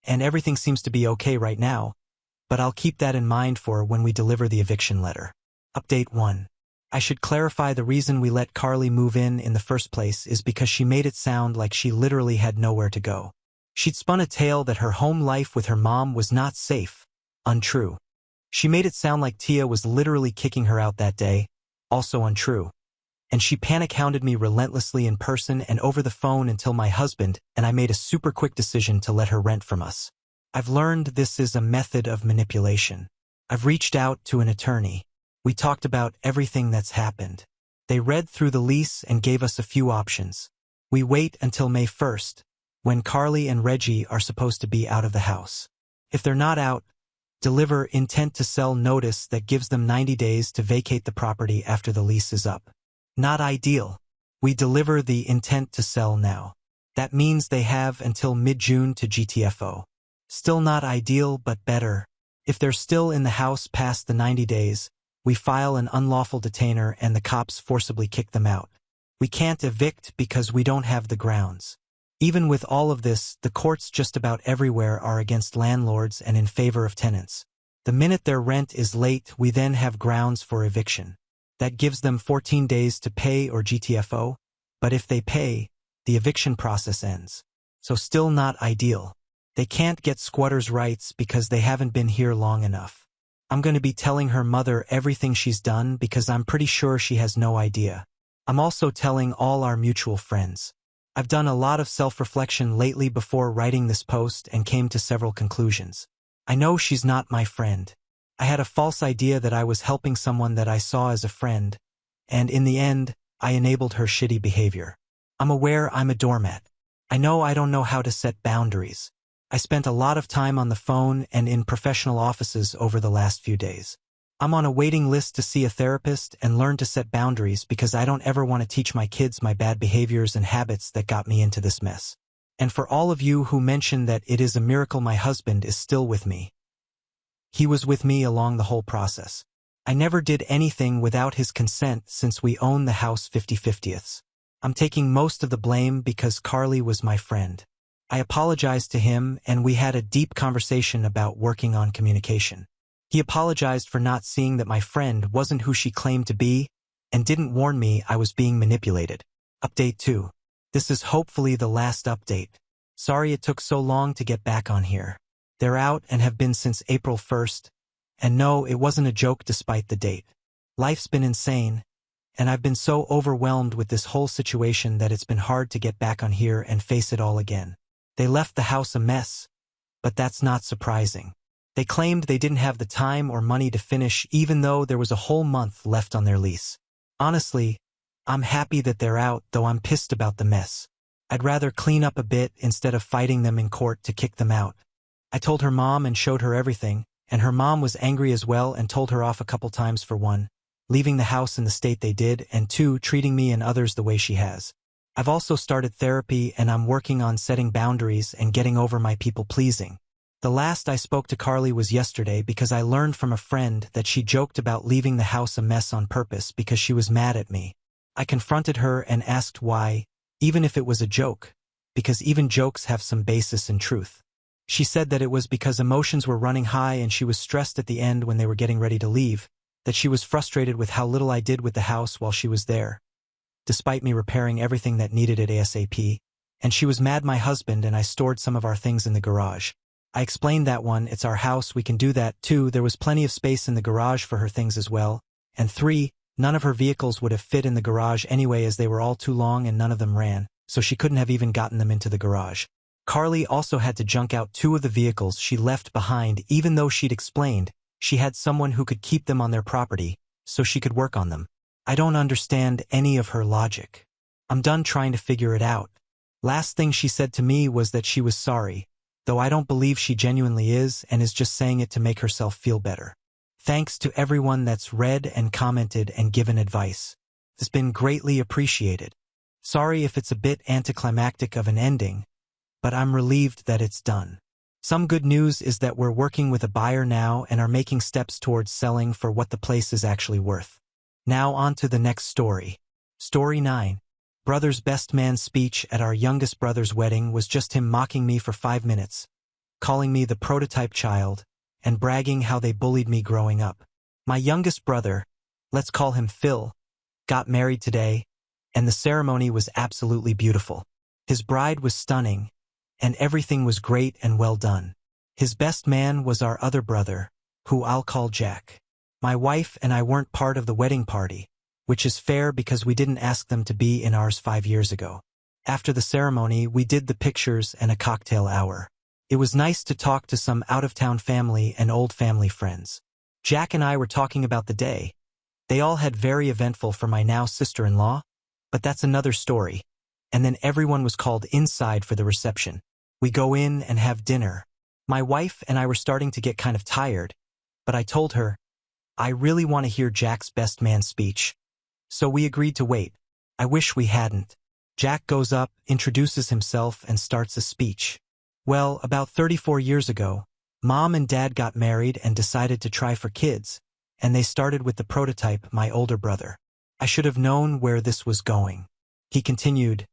[SPEAKER 1] and everything seems to be okay right now, but I'll keep that in mind for when we deliver the eviction letter. Update 1. I should clarify the reason we let Carly move in the first place is because she made it sound like she literally had nowhere to go. She'd spun a tale that her home life with her mom was not safe. Untrue. She made it sound like Tia was literally kicking her out that day. Also untrue. And she panic-hounded me relentlessly in person and over the phone until my husband and I made a super quick decision to let her rent from us. I've learned this is a method of manipulation. I've reached out to an attorney. We talked about everything that's happened. They read through the lease and gave us a few options. We wait until May 1st, when Carly and Reggie are supposed to be out of the house. If they're not out, deliver intent to sell notice that gives them 90 days to vacate the property after the lease is up. Not ideal. We deliver the intent to sell now. That means they have until mid-June to GTFO. Still not ideal, but better. If they're still in the house past the 90 days, we file an unlawful detainer and the cops forcibly kick them out. We can't evict because we don't have the grounds. Even with all of this, the courts just about everywhere are against landlords and in favor of tenants. The minute their rent is late, we then have grounds for eviction. That gives them 14 days to pay or GTFO, but if they pay, the eviction process ends. So still not ideal. They can't get squatters' rights because they haven't been here long enough. I'm going to be telling her mother everything she's done because I'm pretty sure she has no idea. I'm also telling all our mutual friends. I've done a lot of self-reflection lately before writing this post and came to several conclusions. I know she's not my friend. I had a false idea that I was helping someone that I saw as a friend, and in the end, I enabled her shitty behavior. I'm aware I'm a doormat. I know I don't know how to set boundaries. I spent a lot of time on the phone and in professional offices over the last few days. I'm on a waiting list to see a therapist and learn to set boundaries because I don't ever want to teach my kids my bad behaviors and habits that got me into this mess. And for all of you who mention that it is a miracle my husband is still with me. He was with me along the whole process. I never did anything without his consent since we own the house 50/50ths. I'm taking most of the blame because Carly was my friend. I apologized to him and we had a deep conversation about working on communication. He apologized for not seeing that my friend wasn't who she claimed to be and didn't warn me I was being manipulated. Update 2. This is hopefully the last update. Sorry it took so long to get back on here. They're out and have been since April 1st. And no, it wasn't a joke despite the date. Life's been insane, and I've been so overwhelmed with this whole situation that it's been hard to get back on here and face it all again. They left the house a mess, but that's not surprising. They claimed they didn't have the time or money to finish even though there was a whole month left on their lease. Honestly, I'm happy that they're out, though I'm pissed about the mess. I'd rather clean up a bit instead of fighting them in court to kick them out. I told her mom and showed her everything, and her mom was angry as well and told her off a couple times for 1, leaving the house in the state they did, and 2, treating me and others the way she has. I've also started therapy and I'm working on setting boundaries and getting over my people-pleasing. The last I spoke to Carly was yesterday because I learned from a friend that she joked about leaving the house a mess on purpose because she was mad at me. I confronted her and asked why, even if it was a joke, because even jokes have some basis in truth. She said that it was because emotions were running high and she was stressed at the end when they were getting ready to leave, that she was frustrated with how little I did with the house while she was there, despite me repairing everything that needed it ASAP, and she was mad my husband and I stored some of our things in the garage. I explained that 1, it's our house, we can do that, 2, there was plenty of space in the garage for her things as well, and 3, none of her vehicles would have fit in the garage anyway as they were all too long and none of them ran, so she couldn't have even gotten them into the garage. Carly also had to junk out 2 of the vehicles she left behind even though she'd explained she had someone who could keep them on their property so she could work on them. I don't understand any of her logic. I'm done trying to figure it out. Last thing she said to me was that she was sorry, though I don't believe she genuinely is and is just saying it to make herself feel better. Thanks to everyone that's read and commented and given advice. It's been greatly appreciated. Sorry if it's a bit anticlimactic of an ending, but I'm relieved that it's done. Some good news is that we're working with a buyer now and are making steps towards selling for what the place is actually worth. Now on to the next story. Story 9. Brother's best man speech at our youngest brother's wedding was just him mocking me for 5 minutes, calling me the prototype child, and bragging how they bullied me growing up. My youngest brother, let's call him Phil, got married today, and the ceremony was absolutely beautiful. His bride was stunning, and everything was great and well done. His best man was our other brother, who I'll call Jack. My wife and I weren't part of the wedding party, which is fair because we didn't ask them to be in ours 5 years ago. After the ceremony, we did the pictures and a cocktail hour. It was nice to talk to some out-of-town family and old family friends. Jack and I were talking about the day. They all had very eventful for my now sister-in-law, but that's another story. And then everyone was called inside for the reception. We go in and have dinner. My wife and I were starting to get kind of tired, but I told her, I really want to hear Jack's best man speech. So we agreed to wait. I wish we hadn't. Jack goes up, introduces himself, and starts a speech. Well, about 34 years ago, Mom and Dad got married and decided to try for kids, and they started with the prototype, my older brother. I should have known where this was going. He continued,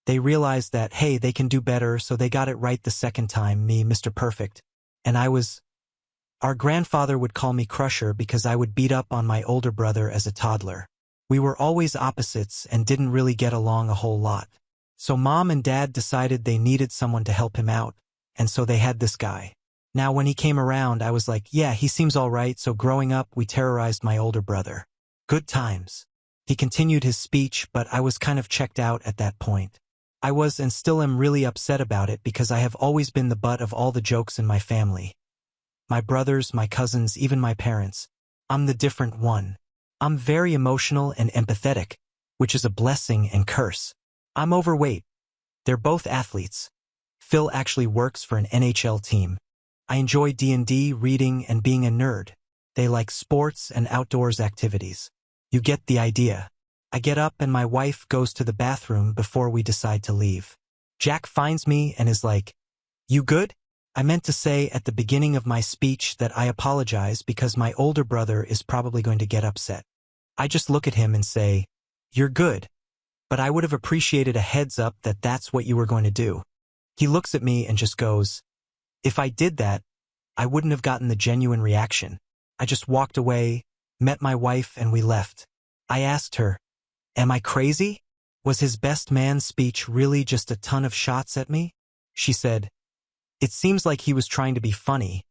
[SPEAKER 1] they realized that, hey, they can do better, so they got it right the second time, me, Mr. Perfect. And our grandfather would call me Crusher because I would beat up on my older brother as a toddler. We were always opposites and didn't really get along a whole lot. So Mom and Dad decided they needed someone to help him out, and so they had this guy. Now when he came around, I was like, yeah, he seems all right, so growing up we terrorized my older brother. Good times. He continued his speech, but I was kind of checked out at that point. I was and still am really upset about it because I have always been the butt of all the jokes in my family. My brothers, my cousins, even my parents. I'm the different one. I'm very emotional and empathetic, which is a blessing and curse. I'm overweight. They're both athletes. Phil actually works for an NHL team. I enjoy D&D, reading, and being a nerd. They like sports and outdoors activities. You get the idea. I get up and my wife goes to the bathroom before we decide to leave. Jack finds me and is like, you good? I meant to say at the beginning of my speech that I apologize because my older brother is probably going to get upset. I just look at him and say, you're good, but I would have appreciated a heads up that that's what you were going to do. He looks at me and just goes, "If I did that, I wouldn't have gotten the genuine reaction. I just walked away, met my wife, and we left." I asked her, "Am I crazy? Was his best man speech really just a ton of shots at me?" She said, "It seems like he was trying to be funny,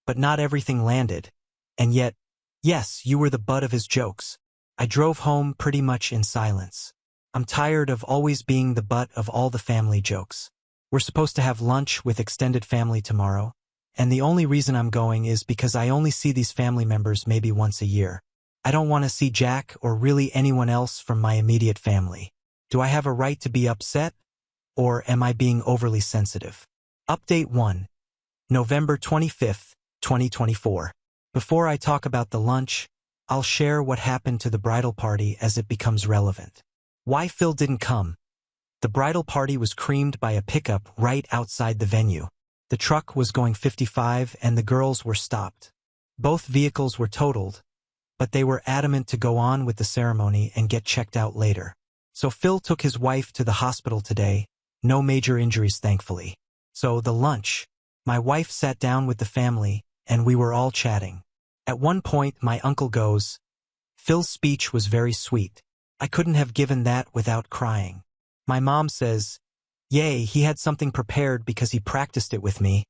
[SPEAKER 1] but not everything landed. And yet, yes, you were the butt of his jokes." I drove home pretty much in silence. I'm tired of always being the butt of all the family jokes. We're supposed to have lunch with extended family tomorrow, and the only reason I'm going is because I only see these family members maybe once a year. I don't want to see Jack or really anyone else from my immediate family. Do I have a right to be upset, or am I being overly sensitive? Update 1. November 25th, 2024. Before I talk about the lunch, I'll share what happened to the bridal party as it becomes relevant. Why Phil didn't come. The bridal party was creamed by a pickup right outside the venue. The truck was going 55 and the girls were stopped. Both vehicles were totaled, but they were adamant to go on with the ceremony and get checked out later. So Phil took his wife to the hospital today, no major injuries thankfully. So the lunch. My wife sat down with the family, and we were all chatting. At one point my uncle goes, "Phil's speech was very sweet. I couldn't have given that without crying." My mom says, "Yay, he had something prepared because he practiced it with me,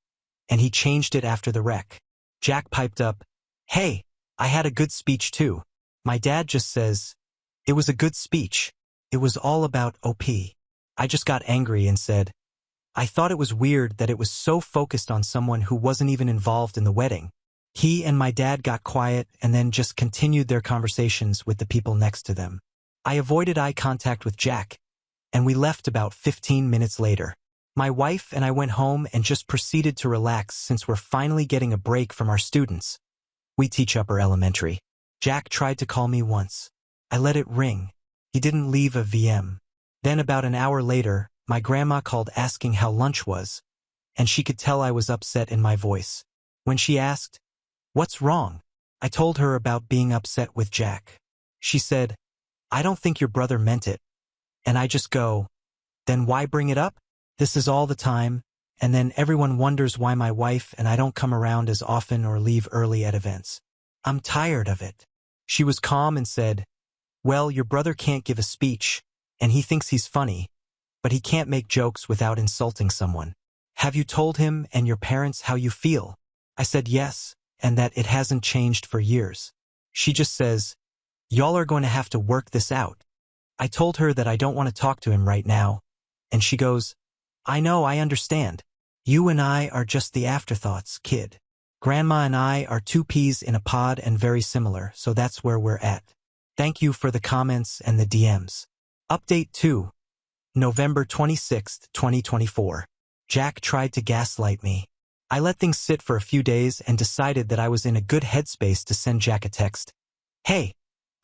[SPEAKER 1] and he changed it after the wreck." Jack piped up, "Hey, I had a good speech too." My dad just says, "It was a good speech. It was all about OP." I just got angry and said, "I thought it was weird that it was so focused on someone who wasn't even involved in the wedding." He and my dad got quiet and then just continued their conversations with the people next to them. I avoided eye contact with Jack, and we left about 15 minutes later. My wife and I went home and just proceeded to relax since we're finally getting a break from our students. We teach upper elementary. Jack tried to call me once. I let it ring. He didn't leave a VM. Then about an hour later, my grandma called asking how lunch was, and she could tell I was upset in my voice. When she asked, "What's wrong?" I told her about being upset with Jack. She said, "I don't think your brother meant it." And I just go, "Then why bring it up?" This is all the time, and then everyone wonders why my wife and I don't come around as often or leave early at events. I'm tired of it. She was calm and said, "Well, your brother can't give a speech, and he thinks he's funny, but he can't make jokes without insulting someone. Have you told him and your parents how you feel?" I said yes, and that it hasn't changed for years. She just says, "Y'all are going to have to work this out." I told her that I don't want to talk to him right now, and she goes, "I know, I understand. You and I are just the afterthoughts, kid. Grandma and I are two peas in a pod and very similar, so that's where we're at. Thank you for the comments and the DMs. Update 2. November 26th, 2024. Jack tried to gaslight me. I let things sit for a few days and decided that I was in a good headspace to send Jack a text. "Hey,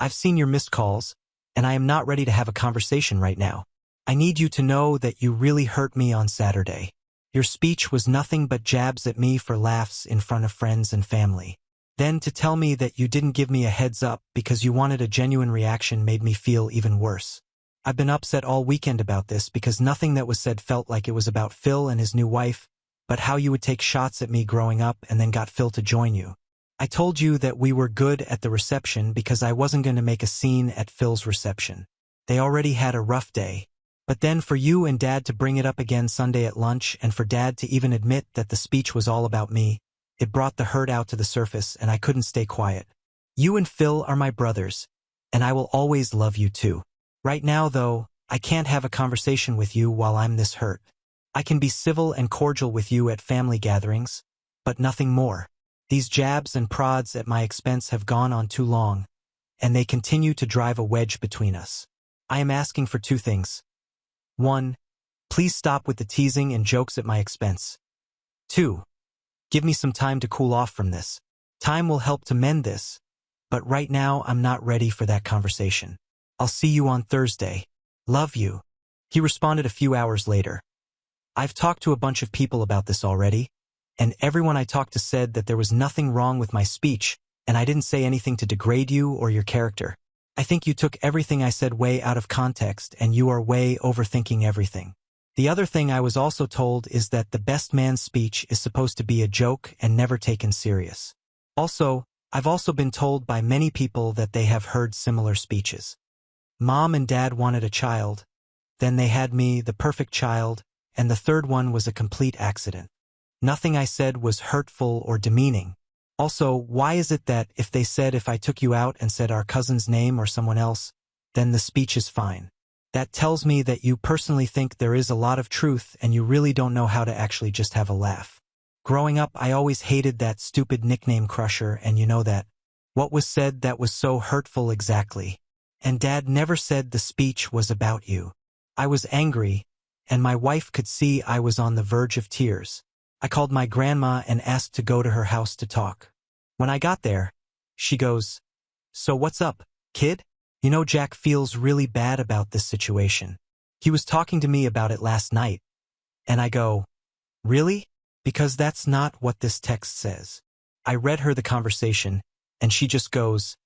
[SPEAKER 1] I've seen your missed calls, and I am not ready to have a conversation right now. I need you to know that you really hurt me on Saturday. Your speech was nothing but jabs at me for laughs in front of friends and family. Then to tell me that you didn't give me a heads up because you wanted a genuine reaction made me feel even worse. I've been upset all weekend about this because nothing that was said felt like it was about Phil and his new wife, but how you would take shots at me growing up and then got Phil to join you. I told you that we were good at the reception because I wasn't going to make a scene at Phil's reception. They already had a rough day. But then for you and Dad to bring it up again Sunday at lunch and for Dad to even admit that the speech was all about me, it brought the hurt out to the surface and I couldn't stay quiet. You and Phil are my brothers, and I will always love you too. Right now, though, I can't have a conversation with you while I'm this hurt. I can be civil and cordial with you at family gatherings, but nothing more. These jabs and prods at my expense have gone on too long, and they continue to drive a wedge between us. I am asking for 2 things. 1. Please stop with the teasing and jokes at my expense. 2. Give me some time to cool off from this. Time will help to mend this, but right now I'm not ready for that conversation. I'll see you on Thursday. Love you. He responded a few hours later. I've talked to a bunch of people about this already, and everyone I talked to said that there was nothing wrong with my speech, and I didn't say anything to degrade you or your character. I think you took everything I said way out of context, and you are way overthinking everything. The other thing I was also told is that the best man's speech is supposed to be a joke and never taken serious. Also, I've also been told by many people that they have heard similar speeches. Mom and Dad wanted a child, then they had me, the perfect child, and the third one was a complete accident. Nothing I said was hurtful or demeaning. Also, why is it that if I took you out and said our cousin's name or someone else, then the speech is fine? That tells me that you personally think there is a lot of truth and you really don't know how to actually just have a laugh. Growing up, I always hated that stupid nickname Crusher, and you know that. What was said that was so hurtful exactly? And Dad never said the speech was about you. I was angry, and my wife could see I was on the verge of tears. I called my grandma and asked to go to her house to talk. When I got there, she goes, "So what's up, kid? You know Jack feels really bad about this situation. He was talking to me about it last night." And I go, "Really? Because that's not what this text says." I read her the conversation, and she just goes,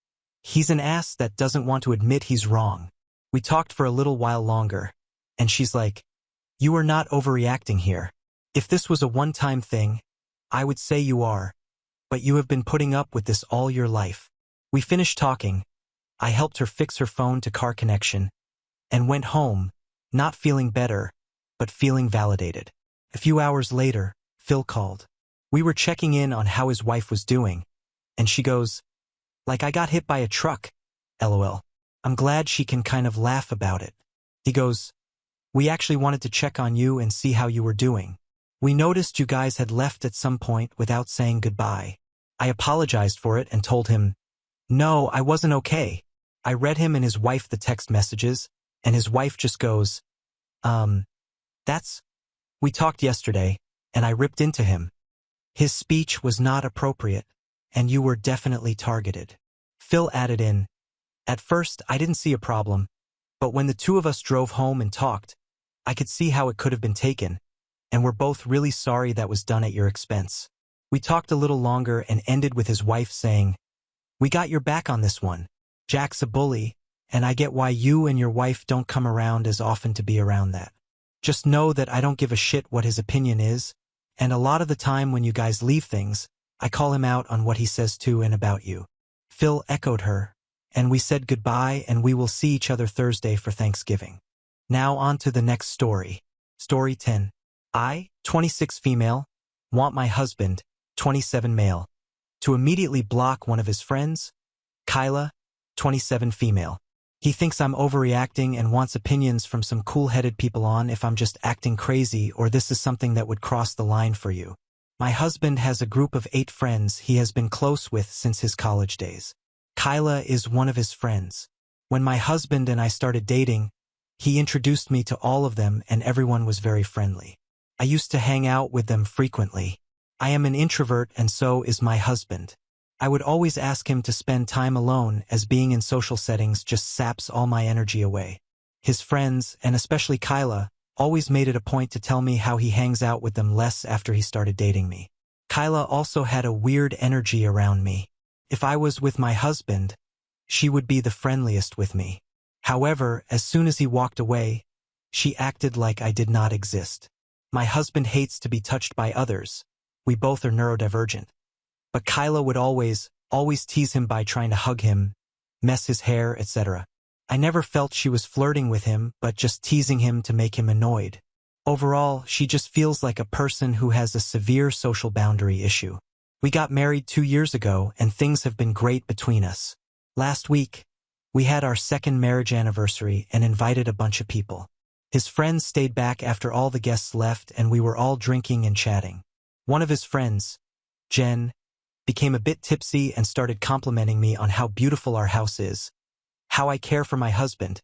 [SPEAKER 1] "He's an ass that doesn't want to admit he's wrong." We talked for a little while longer, and she's like, "You are not overreacting here. If this was a one-time thing, I would say you are, but you have been putting up with this all your life." We finished talking. I helped her fix her phone to car connection, and went home, not feeling better, but feeling validated. A few hours later, Phil called. We were checking in on how his wife was doing, and she goes, "Like I got hit by a truck, LOL. I'm glad she can kind of laugh about it." He goes, "We actually wanted to check on you and see how you were doing. We noticed you guys had left at some point without saying goodbye." I apologized for it and told him, "No, I wasn't okay." I read him and his wife the text messages, and his wife just goes, We talked yesterday, and I ripped into him. His speech was not appropriate, and you were definitely targeted." Phil added in, "At first, I didn't see a problem, but when the two of us drove home and talked, I could see how it could have been taken, and we're both really sorry that was done at your expense." We talked a little longer and ended with his wife saying, "We got your back on this one. Jack's a bully, and I get why you and your wife don't come around as often to be around that. Just know that I don't give a shit what his opinion is, and a lot of the time when you guys leave things, I call him out on what he says to and about you." Phil echoed her, and we said goodbye, and we will see each other Thursday for Thanksgiving. Now on to the next story. Story 10. I, 26 female, want my husband, 27 male, to immediately block one of his friends, Kyla, 27 female. He thinks I'm overreacting and wants opinions from some cool-headed people on if I'm just acting crazy or this is something that would cross the line for you. My husband has a group of 8 friends he has been close with since his college days. Kyla is one of his friends. When my husband and I started dating, he introduced me to all of them and everyone was very friendly. I used to hang out with them frequently. I am an introvert and so is my husband. I would always ask him to spend time alone as being in social settings just saps all my energy away. His friends, and especially Kyla, always made it a point to tell me how he hangs out with them less after he started dating me. Kyla also had a weird energy around me. If I was with my husband, she would be the friendliest with me. However, as soon as he walked away, she acted like I did not exist. My husband hates to be touched by others. We both are neurodivergent. But Kyla would always tease him by trying to hug him, mess his hair, etc. I never felt she was flirting with him, but just teasing him to make him annoyed. Overall, she just feels like a person who has a severe social boundary issue. We got married 2 years ago, and things have been great between us. Last week, we had our 2nd marriage anniversary and invited a bunch of people. His friends stayed back after all the guests left, and we were all drinking and chatting. One of his friends, Jen, became a bit tipsy and started complimenting me on how beautiful our house is, how I care for my husband,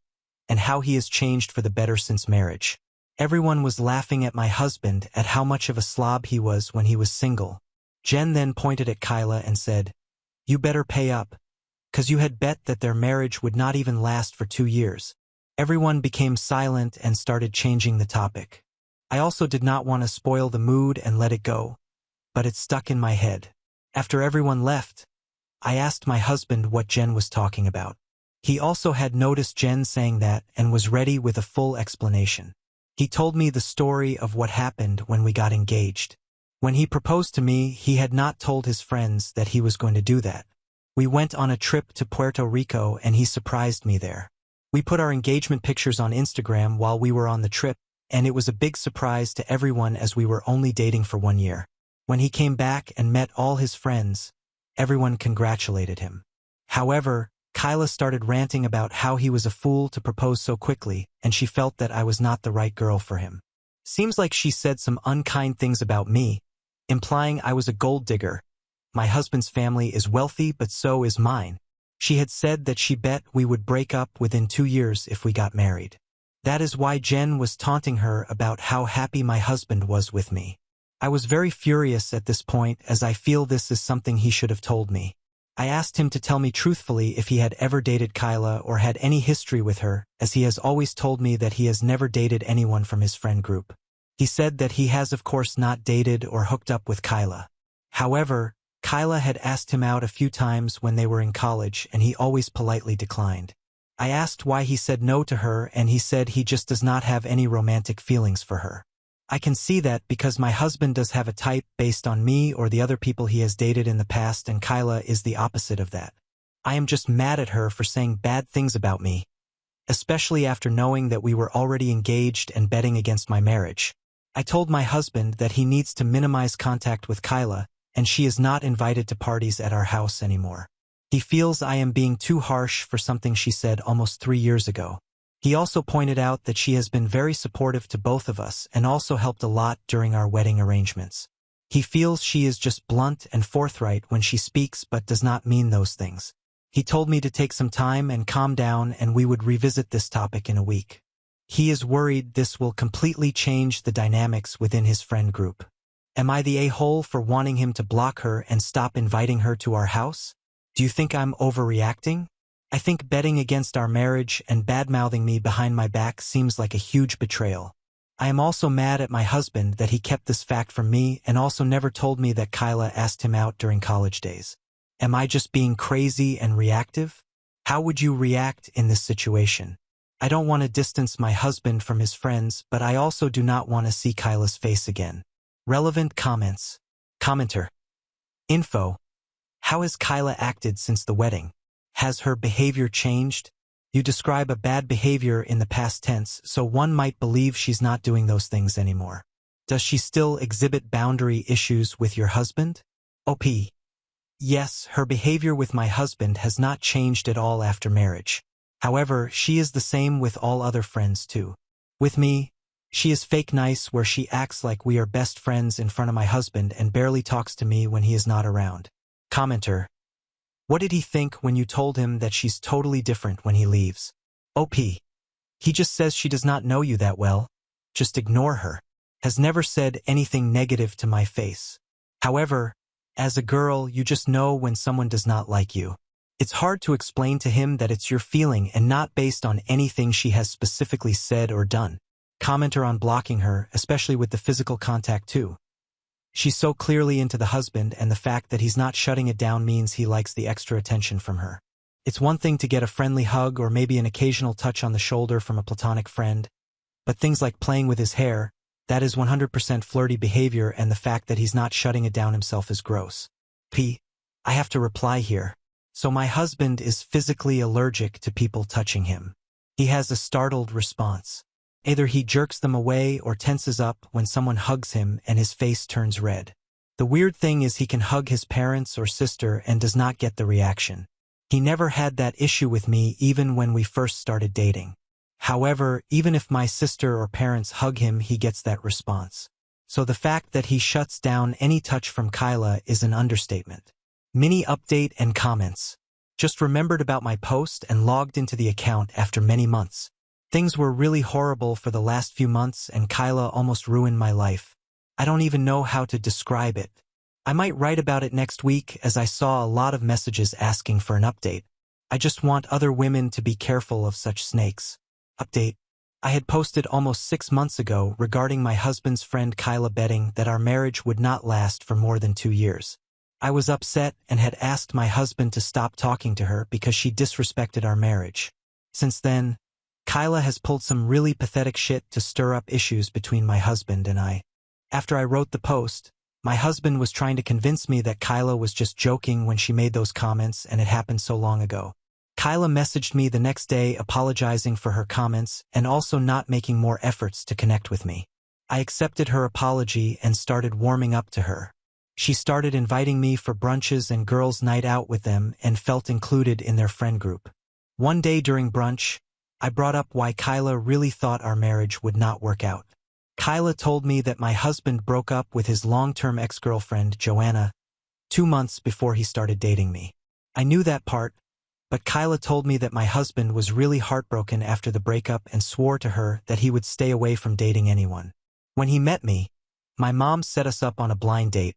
[SPEAKER 1] and how he has changed for the better since marriage. Everyone was laughing at my husband at how much of a slob he was when he was single. Jen then pointed at Kyla and said, "You better pay up, 'cause you had bet that their marriage would not even last for 2 years. Everyone became silent and started changing the topic. I also did not want to spoil the mood and let it go, but it stuck in my head. After everyone left, I asked my husband what Jen was talking about. He also had noticed Jen saying that and was ready with a full explanation. He told me the story of what happened when we got engaged. When he proposed to me, he had not told his friends that he was going to do that. We went on a trip to Puerto Rico and he surprised me there. We put our engagement pictures on Instagram while we were on the trip, and it was a big surprise to everyone as we were only dating for 1 year. When he came back and met all his friends, everyone congratulated him. However, Kyla started ranting about how he was a fool to propose so quickly, and she felt that I was not the right girl for him. Seems like she said some unkind things about me, implying I was a gold digger. My husband's family is wealthy, but so is mine. She had said that she bet we would break up within 2 years if we got married. That is why Jen was taunting her about how happy my husband was with me. I was very furious at this point, as I feel this is something he should have told me. I asked him to tell me truthfully if he had ever dated Kyla or had any history with her, as he has always told me that he has never dated anyone from his friend group. He said that he has of course not dated or hooked up with Kyla. However, Kyla had asked him out a few times when they were in college and he always politely declined. I asked why he said no to her and he said he just does not have any romantic feelings for her. I can see that because my husband does have a type based on me or the other people he has dated in the past, and Kyla is the opposite of that. I am just mad at her for saying bad things about me, especially after knowing that we were already engaged and betting against my marriage. I told my husband that he needs to minimize contact with Kyla, and she is not invited to parties at our house anymore. He feels I am being too harsh for something she said almost 3 years ago. He also pointed out that she has been very supportive to both of us and also helped a lot during our wedding arrangements. He feels she is just blunt and forthright when she speaks but does not mean those things. He told me to take some time and calm down and we would revisit this topic in a week. He is worried this will completely change the dynamics within his friend group. Am I the a-hole for wanting him to block her and stop inviting her to our house? Do you think I'm overreacting? I think betting against our marriage and bad-mouthing me behind my back seems like a huge betrayal. I am also mad at my husband that he kept this fact from me and also never told me that Kyla asked him out during college days. Am I just being crazy and reactive? How would you react in this situation? I don't want to distance my husband from his friends, but I also do not want to see Kyla's face again. Relevant comments. Commenter. Info. How has Kyla acted since the wedding? Has her behavior changed? You describe a bad behavior in the past tense, so one might believe she's not doing those things anymore. Does she still exhibit boundary issues with your husband? OP. Yes, her behavior with my husband has not changed at all after marriage. However, she is the same with all other friends too. With me, she is fake nice where she acts like we are best friends in front of my husband and barely talks to me when he is not around. Commenter. What did he think when you told him that she's totally different when he leaves? OP. He just says she does not know you that well. Just ignore her. Has never said anything negative to my face. However, as a girl, you just know when someone does not like you. It's hard to explain to him that it's your feeling and not based on anything she has specifically said or done. Commenter on blocking her, especially with the physical contact too. She's so clearly into the husband, and the fact that he's not shutting it down means he likes the extra attention from her. It's one thing to get a friendly hug or maybe an occasional touch on the shoulder from a platonic friend, but things like playing with his hair, that is 100% flirty behavior, and the fact that he's not shutting it down himself is gross. I have to reply here. So my husband is physically allergic to people touching him. He has a startled response. Either he jerks them away or tenses up when someone hugs him and his face turns red. The weird thing is he can hug his parents or sister and does not get the reaction. He never had that issue with me even when we first started dating. However, even if my sister or parents hug him, he gets that response. So the fact that he shuts down any touch from Kyla is an understatement. Mini update and comments. Just remembered about my post and logged into the account after many months. Things were really horrible for the last few months and Kyla almost ruined my life. I don't even know how to describe it. I might write about it next week as I saw a lot of messages asking for an update. I just want other women to be careful of such snakes. Update. I had posted almost 6 months ago regarding my husband's friend Kyla betting that our marriage would not last for more than 2 years. I was upset and had asked my husband to stop talking to her because she disrespected our marriage. Since then, Kyla has pulled some really pathetic shit to stir up issues between my husband and I. After I wrote the post, my husband was trying to convince me that Kyla was just joking when she made those comments and it happened so long ago. Kyla messaged me the next day apologizing for her comments and also not making more efforts to connect with me. I accepted her apology and started warming up to her. She started inviting me for brunches and girls' night out with them and felt included in their friend group. One day during brunch, I brought up why Kyla really thought our marriage would not work out. Kyla told me that my husband broke up with his long-term ex-girlfriend, Joanna, 2 months before he started dating me. I knew that part, but Kyla told me that my husband was really heartbroken after the breakup and swore to her that he would stay away from dating anyone. When he met me, my mom set us up on a blind date.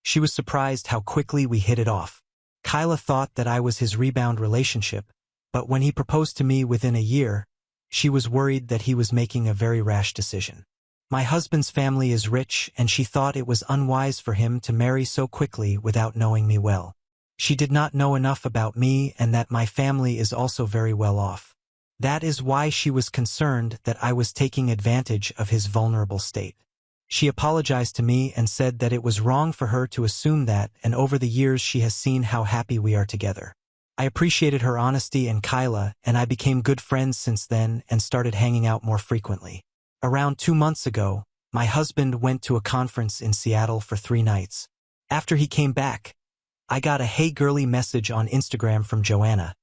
[SPEAKER 1] She was surprised how quickly we hit it off. Kyla thought that I was his rebound relationship, but when he proposed to me within a year, she was worried that he was making a very rash decision. My husband's family is rich and she thought it was unwise for him to marry so quickly without knowing me well. She did not know enough about me and that my family is also very well off. That is why she was concerned that I was taking advantage of his vulnerable state. She apologized to me and said that it was wrong for her to assume that, and over the years she has seen how happy we are together. I appreciated her honesty and Kyla, and I became good friends since then and started hanging out more frequently. Around 2 months ago, my husband went to a conference in Seattle for 3 nights. After he came back, I got a "Hey girly" message on Instagram from Joanna,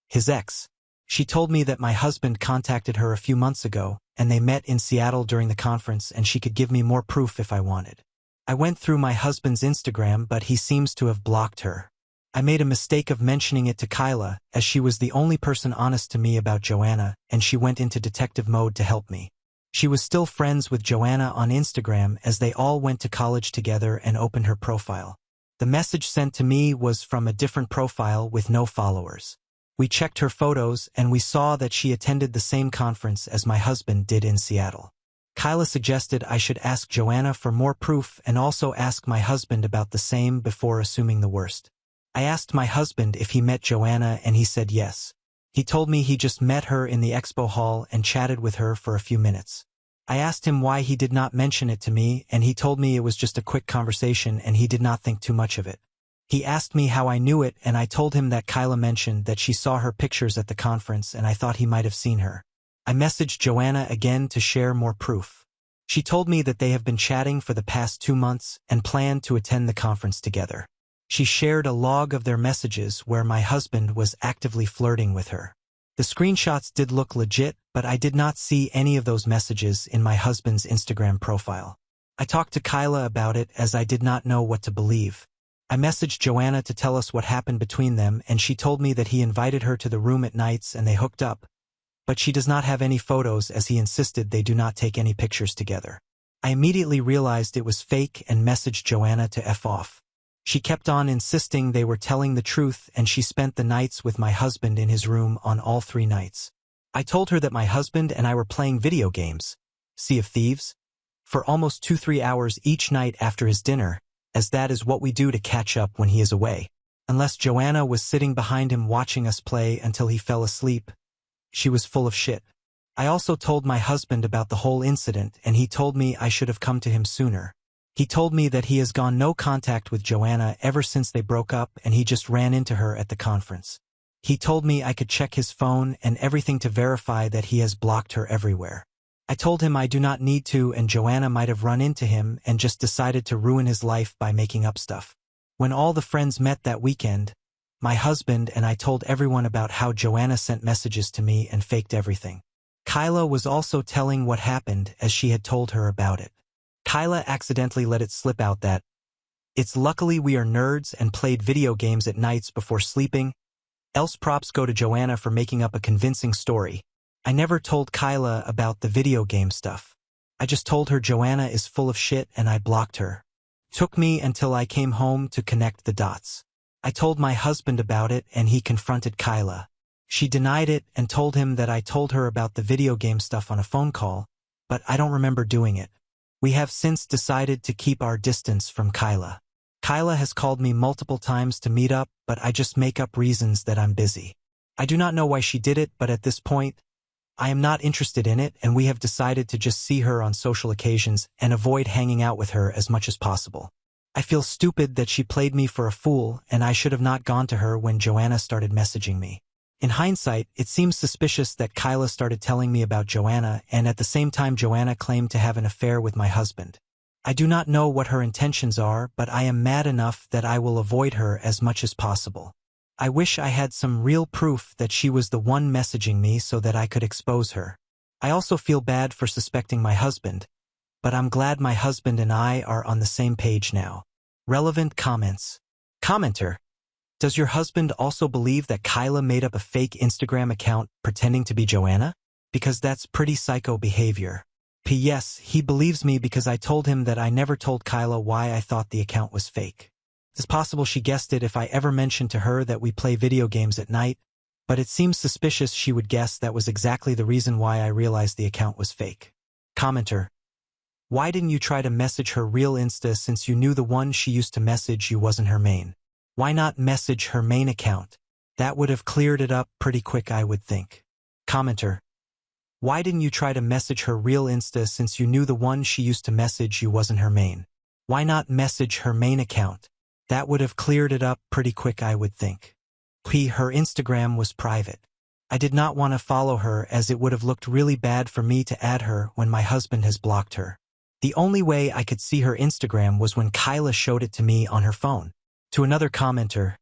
[SPEAKER 1] his ex. She told me that my husband contacted her a few months ago, and they met in Seattle during the conference and she could give me more proof if I wanted. I went through my husband's Instagram, but he seems to have blocked her. I made a mistake of mentioning it to Kyla, as she was the only person honest to me about Joanna, and she went into detective mode to help me. She was still friends with Joanna on Instagram as they all went to college together and opened her profile. The message sent to me was from a different profile with no followers. We checked her photos and we saw that she attended the same conference as my husband did in Seattle. Kyla suggested I should ask Joanna for more proof and also ask my husband about the same before assuming the worst. I asked my husband if he met Joanna and he said yes. He told me he just met her in the expo hall and chatted with her for a few minutes. I asked him why he did not mention it to me and he told me it was just a quick conversation and he did not think too much of it. He asked me how I knew it and I told him that Kyla mentioned that she saw her pictures at the conference and I thought he might have seen her. I messaged Joanna again to share more proof. She told me that they have been chatting for the past 2 months and planned to attend the conference together. She shared a log of their messages where my husband was actively flirting with her. The screenshots did look legit, but I did not see any of those messages in my husband's Instagram profile. I talked to Kyla about it as I did not know what to believe. I messaged Joanna to tell us what happened between them and she told me that he invited her to the room at nights and they hooked up, but she does not have any photos as he insisted they do not take any pictures together. I immediately realized it was fake and messaged Joanna to F off. She kept on insisting they were telling the truth and she spent the nights with my husband in his room on all 3 nights. I told her that my husband and I were playing video games, Sea of Thieves, for almost 2-3 hours each night after his dinner, as that is what we do to catch up when he is away. Unless Joanna was sitting behind him watching us play until he fell asleep, she was full of shit. I also told my husband about the whole incident and he told me I should have come to him sooner. He told me that he has gone no contact with Joanna ever since they broke up and he just ran into her at the conference. He told me I could check his phone and everything to verify that he has blocked her everywhere. I told him I do not need to and Joanna might have run into him and just decided to ruin his life by making up stuff. When all the friends met that weekend, my husband and I told everyone about how Joanna sent messages to me and faked everything. Kyla was also telling what happened as she had told her about it. Kyla accidentally let it slip out that it's luckily we are nerds and played video games at nights before sleeping, else props go to Joanna for making up a convincing story. I never told Kyla about the video game stuff. I just told her Joanna is full of shit and I blocked her. Took me until I came home to connect the dots. I told my husband about it and he confronted Kyla. She denied it and told him that I told her about the video game stuff on a phone call, but I don't remember doing it. We have since decided to keep our distance from Kyla. Kyla has called me multiple times to meet up, but I just make up reasons that I'm busy. I do not know why she did it, but at this point, I am not interested in it, and we have decided to just see her on social occasions and avoid hanging out with her as much as possible. I feel stupid that she played me for a fool, and I should have not gone to her when Joanna started messaging me. In hindsight, it seems suspicious that Kyla started telling me about Joanna, and at the same time Joanna claimed to have an affair with my husband. I do not know what her intentions are, but I am mad enough that I will avoid her as much as possible. I wish I had some real proof that she was the one messaging me so that I could expose her. I also feel bad for suspecting my husband, but I'm glad my husband and I are on the same page now. Relevant comments. Commenter. Does your husband also believe that Kyla made up a fake Instagram account pretending to be Joanna? Because that's pretty psycho behavior. P.S. He believes me because I told him that I never told Kyla why I thought the account was fake. It's possible she guessed it if I ever mentioned to her that we play video games at night, but it seems suspicious she would guess that was exactly the reason why I realized the account was fake. Commenter. Why didn't you try to message her real Insta since you knew the one she used to message you wasn't her main? Why not message her main account? That would have cleared it up pretty quick, I would think. Commenter. Why didn't you try to message her real Insta since you knew the one she used to message you wasn't her main? Why not message her main account? That would have cleared it up pretty quick, I would think. Her Instagram was private. I did not want to follow her as it would have looked really bad for me to add her when my husband has blocked her. The only way I could see her Instagram was when Kyla showed it to me on her phone. To another commenter.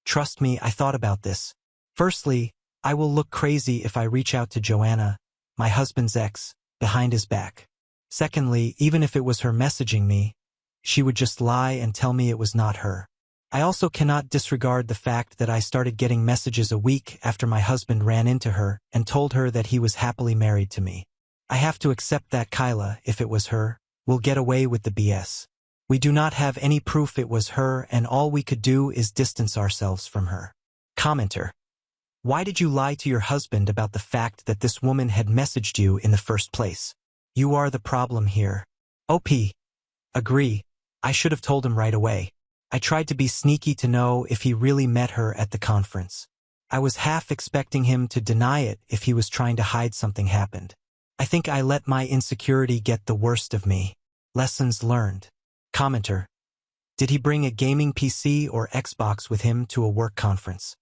[SPEAKER 1] Trust me, I thought about this. Firstly, I will look crazy if I reach out to Joanna, my husband's ex, behind his back. Secondly, even if it was her messaging me, she would just lie and tell me it was not her. I also cannot disregard the fact that I started getting messages a week after my husband ran into her and told her that he was happily married to me. I have to accept that Kyla, if it was her, will get away with the BS. We do not have any proof it was her, and all we could do is distance ourselves from her. Commenter. Why did you lie to your husband about the fact that this woman had messaged you in the first place? You are the problem here. OP. Agree. I should have told him right away. I tried to be sneaky to know if he really met her at the conference. I was half expecting him to deny it if he was trying to hide something happened. I think I let my insecurity get the worst of me. Lessons learned. Commenter. Did he bring a gaming PC or Xbox with him to a work conference?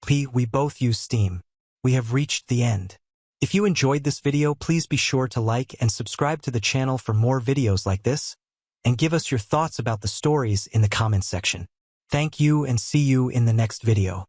[SPEAKER 1] We both use Steam. We have reached the end. If you enjoyed this video, please be sure to like and subscribe to the channel for more videos like this, and give us your thoughts about the stories in the comments section. Thank you and see you in the next video.